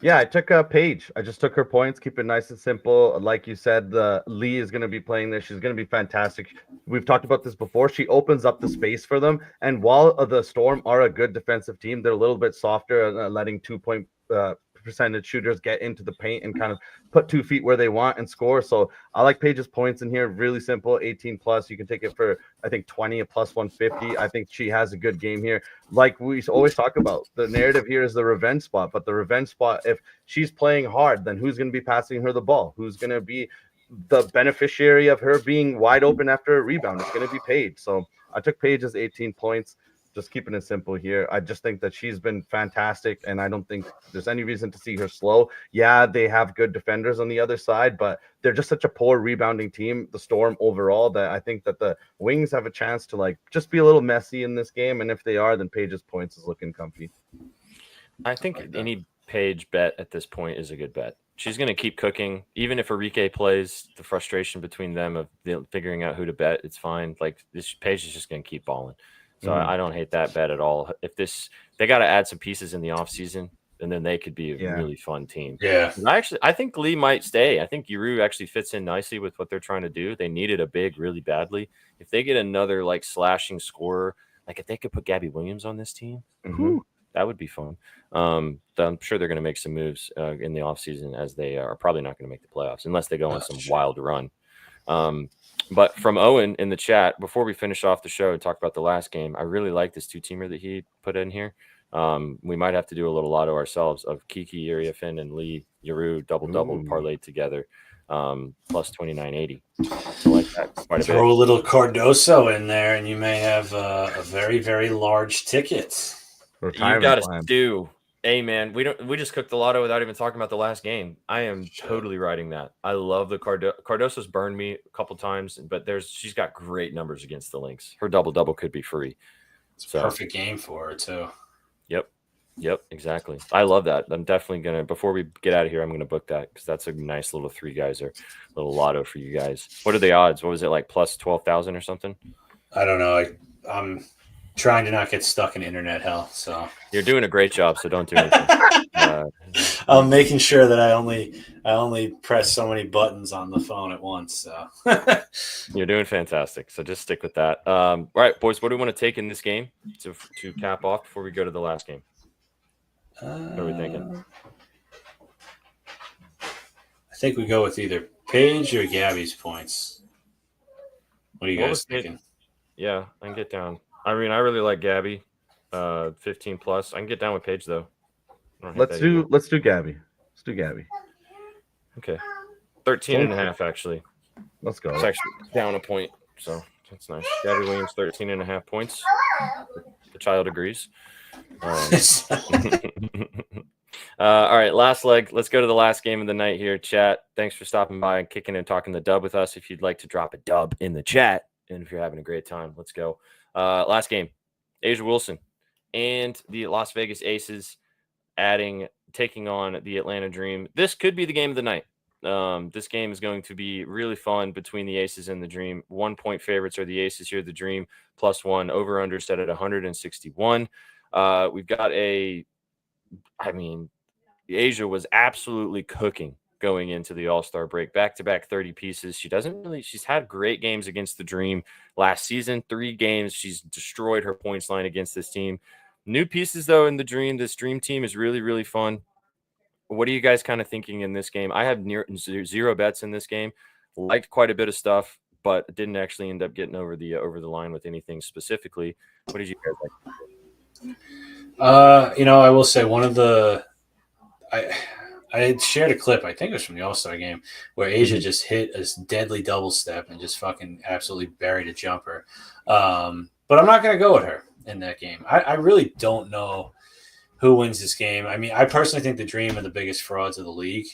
Yeah, I took Paige. I just took her points, keep it nice and simple. Like you said, Lee is going to be playing this. She's going to be fantastic. We've talked about this before. She opens up the space for them. And while the Storm are a good defensive team, they're a little bit softer, letting 2-point percentage shooters get into the paint and kind of put 2 feet where they want and score. So I like Paige's points in here. Really simple, 18 plus. You can take it for, I think, 20 at plus 150. I think she has a good game here. Like we always talk about, the narrative here is the revenge spot. But the revenge spot, if she's playing hard, then who's going to be passing her the ball? Who's going to be the beneficiary of her being wide open after a rebound? It's going to be Paige. So I took Paige's 18 points. Just keeping it simple here. I just think that she's been fantastic, and I don't think there's any reason to see her slow. Yeah, they have good defenders on the other side, but they're just such a poor rebounding team, the Storm overall, that I think that the Wings have a chance to just be a little messy in this game. And if they are, then Paige's points is looking comfy. I think any Paige bet at this point is a good bet. She's going to keep cooking. Even if Enrique plays, the frustration between them of figuring out who to bet, it's fine. This Paige is just going to keep balling. So I don't hate that bet at all. They got to add some pieces in the offseason, and then they could be a really fun team. Yeah. I think Lee might stay. I think Yuru actually fits in nicely with what they're trying to do. They needed a big really badly. If they get another slashing scorer, if they could put Gabby Williams on this team, that would be fun. I'm sure they're going to make some moves in the offseason, as they are probably not going to make the playoffs unless they go on some wild run. But from Owen in the chat, before we finish off the show and talk about the last game, I really like this 2-teamer that he put in here. We might have to do a little lotto ourselves of Kiki, Iriafin, and Lee Yuru double parlayed together, plus 29.80. I like that quite a bit. Throw a little Cardoso in there, and you may have a very, very large ticket. You got to do. Hey, man, we just cooked the lotto without even talking about the last game. I am totally riding that. I love the Cardoso's burned me a couple times, but she's got great numbers against the Lynx. Her double could be free. It's a perfect game for her too. Yep, exactly. I love that. I'm definitely gonna, before we get out of here, I'm gonna book that because that's a nice little 3-guys little lotto for you guys. What are the odds? What was it, plus 12,000 or something? I don't know. I'm trying to not get stuck in internet hell. So you're doing a great job. So don't do anything. I'm making sure that I only press so many buttons on the phone at once. So you're doing fantastic. So just stick with that. All right, boys. What do we want to take in this game to cap off before we go to the last game? What are we thinking? I think we go with either Paige or Gabby's points. What are you guys thinking? Yeah, I can get down. I mean, I really like Gabby, 15 plus. I can get down with Paige though. Let's do Gabby. Let's do Gabby. Okay. 13.5 actually. Let's go. It's actually down a point, so that's nice. Gabby Williams, 13.5 points. The child agrees. All right, last leg. Let's go to the last game of the night here. Chat, thanks for stopping by and kicking and talking the dub with us. If you'd like to drop a dub in the chat, and if you're having a great time, let's go. Last game, Asia Wilson and the Las Vegas Aces taking on the Atlanta Dream. This could be the game of the night. This game is going to be really fun between the Aces and the Dream. 1 point favorites are the Aces here. The Dream +1, over under set at 161. We've got Asia was absolutely cooking going into the All-Star break. Back-to-back 30 pieces. She's had great games against the Dream last season. 3 games, she's destroyed her points line against this team. New pieces, though, in the Dream. This Dream team is really, really fun. What are you guys kind of thinking in this game? I have zero bets in this game. Liked quite a bit of stuff, but didn't actually end up getting over the line with anything specifically. What did you guys like? I will say one of the I had shared a clip, I think it was from the All-Star game, where Asia just hit a deadly double step and just fucking absolutely buried a jumper. But I'm not going to go with her in that game. I really don't know who wins this game. I mean, I personally think the Dream are the biggest frauds of the league.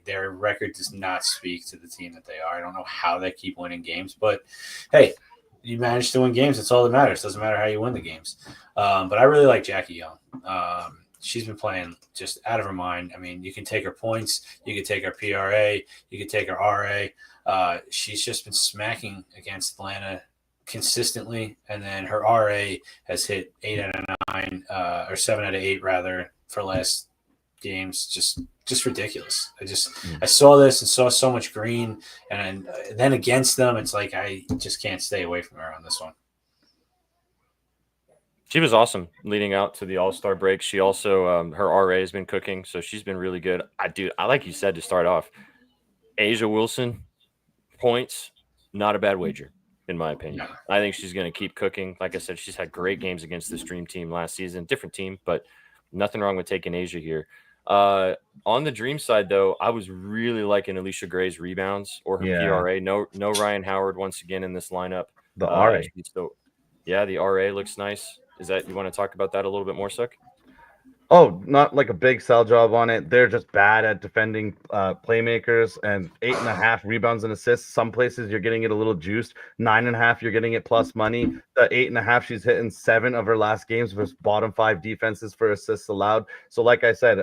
Their record does not speak to the team that they are. I don't know how they keep winning games, but hey, you manage to win games. That's all that matters. Doesn't matter how you win the games. But I really like Jackie Young. She's been playing just out of her mind. I mean, you can take her points, you can take her PRA, you can take her RA. She's just been smacking against Atlanta consistently, and then her RA has hit 8 out of 9 or 7 out of 8 rather for last games. Just ridiculous. I saw this and saw so much green, and then against them, it's like I just can't stay away from her on this one. She was awesome leading out to the All-Star break. She also her RA has been cooking, so she's been really good. I like you said to start off, Asia Wilson points, not a bad wager in my opinion. No. I think she's going to keep cooking. Like I said, she's had great games against this Dream team last season. Different team, but nothing wrong with taking Asia here. On the Dream side, though, I was really liking Alicia Gray's rebounds or her PRA. No Ryan Howard once again in this lineup. The RA. The RA looks nice. You want to talk about that a little bit more, Suk? Oh, not like a big sell job on it. They're just bad at defending playmakers, and 8.5 rebounds and assists. Some places you're getting it a little juiced. 9.5, you're getting it plus money. The 8.5, she's hitting 7 of her last games versus bottom 5 defenses for assists allowed. So like I said,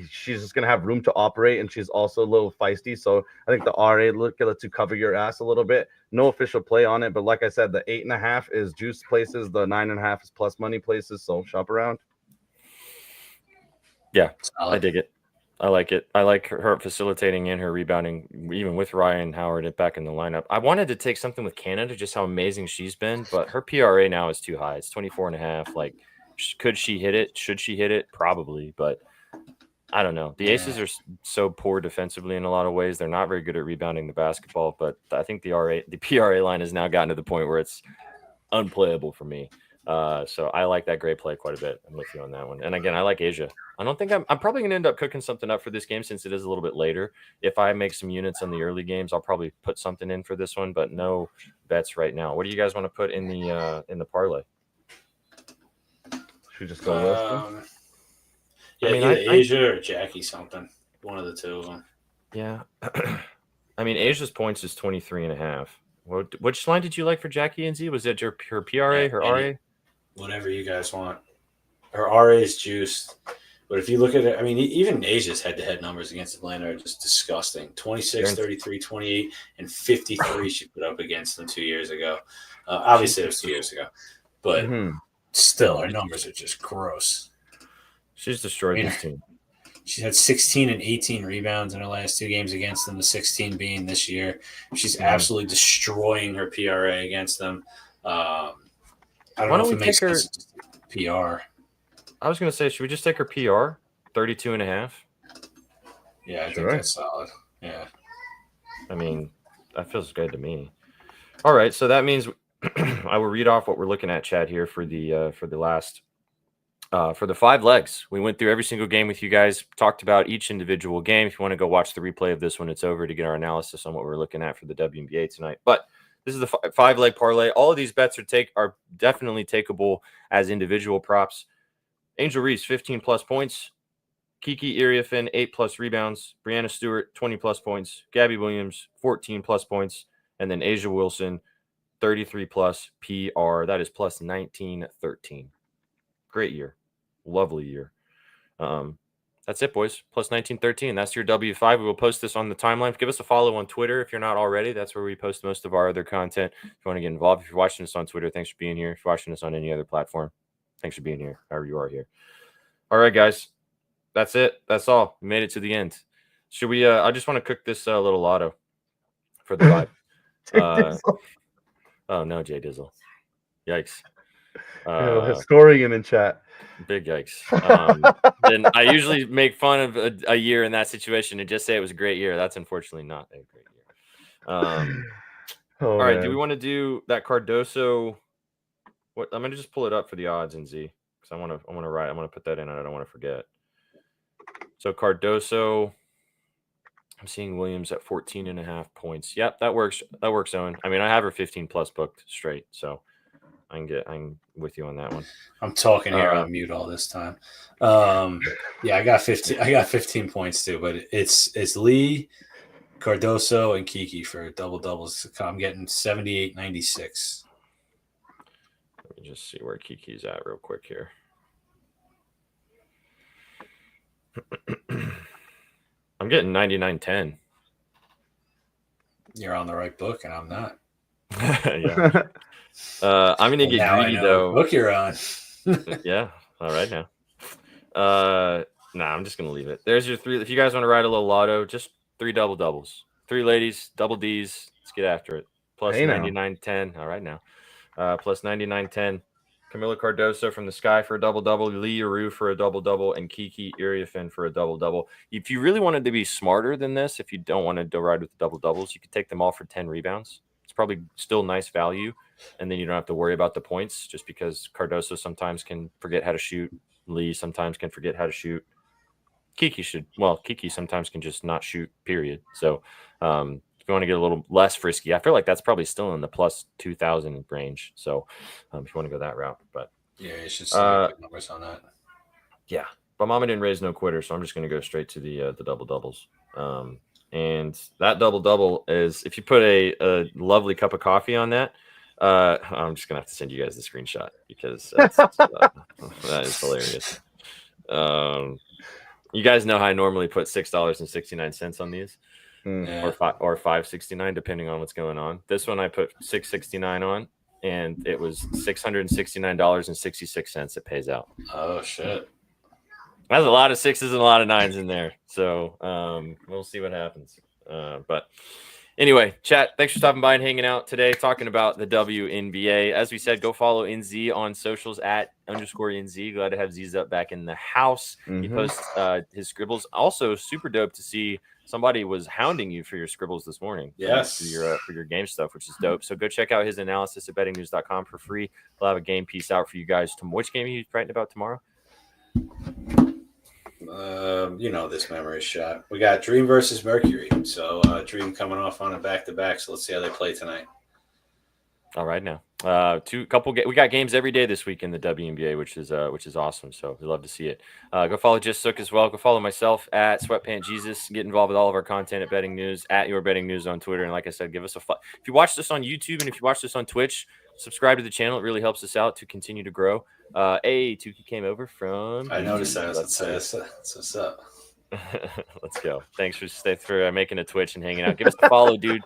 she's just going to have room to operate, and she's also a little feisty. So I think the RA lets you cover your ass a little bit. No official play on it, but like I said, the 8.5 is juice places. The 9.5 is plus money places. So shop around. Yeah, I dig it. I like it. I like her facilitating and her rebounding, even with Ryan Howard back in the lineup. I wanted to take something with Canada, just how amazing she's been, but her PRA now is too high. It's 24.5. Like, could she hit it? Should she hit it? Probably, but I don't know. The Aces are so poor defensively in a lot of ways. They're not very good at rebounding the basketball, but I think the PRA line has now gotten to the point where it's unplayable for me. So I like that great play quite a bit. I'm with you on that one. And again, I like Asia. I don't think I'm probably going to end up cooking something up for this game since it is a little bit later. If I make some units on the early games, I'll probably put something in for this one, but no bets right now. What do you guys want to put in the parlay? Should we just go with Yeah, I mean, either Asia or Jackie something. One of the two of them. Yeah. I mean, Asia's points is 23.5. Which line did you like for Jackie and Z? Was it her PRA, her RA? Whatever you guys want. Her RA is juiced. But if you look at it, I mean, even Asia's head-to-head numbers against Atlanta are just disgusting. 26, 33, 28, and 53 she put up against them 2 years ago. Obviously, it was 2 years ago. but still, her numbers are just gross. She's destroyed this team. She had 16 and 18 rebounds in her last 2 games against them, the 16 being this year. She's absolutely destroying her PRA against them. I don't know if it makes sense to PR. I was going to say, should we just take her PR? 32.5? Yeah, I think that's solid. Yeah. I mean, that feels good to me. All right, so that means I will read off what we're looking at, Chad, here for the last for the 5 legs. We went through every single game with you guys, talked about each individual game. If you want to go watch the replay of this when it's over to get our analysis on what we're looking at for the WNBA tonight. But this is the 5-leg parlay. All of these bets are definitely takeable as individual props. Angel Reese, 15+ points. Kiki Iriafen, 8+ rebounds. Brianna Stewart, 20+ points. Gabby Williams, 14+ points. And then Asia Wilson, 33+ PR. That is plus 1913. Great year. Lovely year. That's it, boys. Plus 1913. That's your W5. We will post this on the timeline. Give us a follow on Twitter if you're not already. That's where we post most of our other content. If you want to get involved, if you're watching us on Twitter, thanks for being here. If you're watching us on any other platform, thanks for being here, however you are here. All right, guys. That's it. That's all. We made it to the end. Should we I just want to cook this little lotto for the vibe. Oh no, Jay Dizzle. Yikes. Historian in chat. Big yikes. Then I usually make fun of a year in that situation and just say it was a great year. That's unfortunately not a great year. All right, do we want to do that Cardoso? What I'm gonna just pull it up for the odds in Z because I want to put that in and I don't want to forget. So Cardoso, I'm seeing Williams at 14.5 points. Yep, that works. That works, Owen. I mean, I have her 15+ booked straight, so I'm with you on that one. I'm talking here on mute all this time. Yeah, I got 15. I got 15 points too, but it's Lee, Cardoso, and Kiki for double doubles. I'm getting 78.96. Let me just see where Kiki's at real quick here. I'm getting 99.10. You're on the right book, and I'm not. Yeah. I'm gonna get greedy though. Book you're on. Yeah. All right now. I'm just gonna leave it. There's your 3. If you guys want to ride a little lotto, just 3 double doubles. 3 ladies, double D's. Let's get after it. Plus 99.10. All right now. Plus 99.10. Camila Cardoso from the Sky for a double-double, Lee Aru for a double-double, and Kiki Iriafen for a double-double. If you really wanted to be smarter than this, if you don't want to ride with the double-doubles, you could take them all for 10 rebounds. It's probably still nice value, and then you don't have to worry about the points just because Cardoso sometimes can forget how to shoot. Lee sometimes can forget how to shoot. Kiki sometimes can just not shoot, period. So if you want to get a little less frisky, I feel like that's probably still in the plus 2,000 range. So if you want to go that route, but yeah, you should see good numbers on that. Yeah, but Mama didn't raise no quitter, so I'm just going to go straight to the double doubles. And that double double is if you put a lovely cup of coffee on that. I'm just gonna have to send you guys the screenshot because that is hilarious. You guys know how I normally put $6.69 on these. Or $5.69 depending on what's going on. This one I put $6.69 on, and it was $669.66. It pays out. Oh shit! That's a lot of 6s and a lot of 9s in there. So we'll see what happens. But anyway, chat. Thanks for stopping by and hanging out today, talking about the WNBA. As we said, go follow NZ on socials at _NZ. Glad to have Z's back in the house. He posts his scribbles. Also, super dope to see. Somebody was hounding you for your scribbles this morning. Yes. For your game stuff, which is dope. So go check out his analysis at bettingnews.com for free. We'll have a game piece out for you guys. Which game are you writing about tomorrow? You know this memory shot. We got Dream versus Mercury. So Dream coming off on a back-to-back. So let's see how they play tonight. All right now. We got games every day this week in the WNBA, which is awesome. So we love to see it. Go follow Just Sook as well. Go follow myself at Sweatpant Jesus. Get involved with all of our content at Betting News, at Your Betting News on Twitter. And like I said, give us a if you watch this on YouTube and if you watch this on Twitch, subscribe to the channel. It really helps us out to continue to grow. Tukey came over from. I noticed that. That's what's up. Let's go. Thanks for making a Twitch and hanging out. Give us a follow, dude.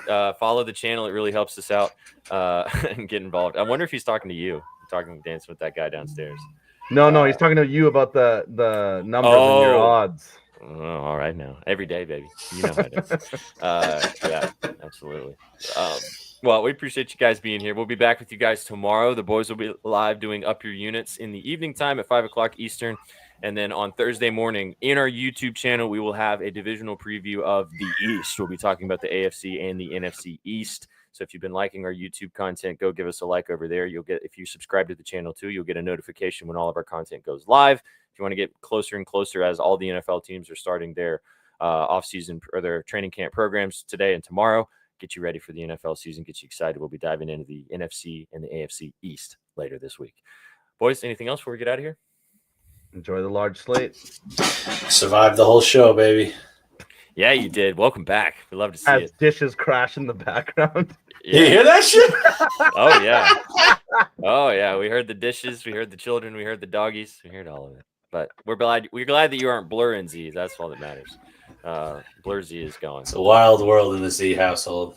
Follow the channel. It really helps us out and get involved. I wonder if he's talking to you. talking dancing with that guy downstairs. No, he's talking to you about the numbers and your odds. Oh, all right now. Every day, baby. You know how it is. Yeah, absolutely. Well, we appreciate you guys being here. We'll be back with you guys tomorrow. The boys will be live doing Up Your Units in the evening time at 5 o'clock Eastern. And then on Thursday morning in our YouTube channel, we will have a divisional preview of the East. We'll be talking about the AFC and the NFC East. So if you've been liking our YouTube content, go give us a like over there. You'll get, if you subscribe to the channel too, you'll get a notification when all of our content goes live. If you want to get closer and closer as all the NFL teams are starting their off-season or their training camp programs today and tomorrow, get you ready for the NFL season, get you excited. We'll be diving into the NFC and the AFC East later this week. Boys, anything else before we get out of here? Enjoy the large slate. Survived the whole show, baby. Yeah, you did. Welcome back. We love to see it. Dishes crash in the background. Yeah. You hear that shit? Oh, yeah. Oh, yeah. We heard the dishes. We heard the children. We heard the doggies. We heard all of it. But we're glad that you aren't blurring Z. That's all that matters. Blur Z is gone. It's a wild world in the Z household.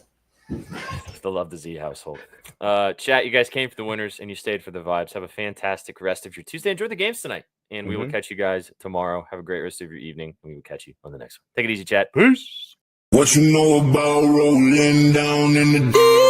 Still love the Z household. Chat, you guys came for the winners and you stayed for the vibes. Have a fantastic rest of your Tuesday. Enjoy the games tonight. And we will catch you guys tomorrow. Have a great rest of your evening. We will catch you on the next one. Take it easy, chat. Peace. What you know about rolling down in the deep?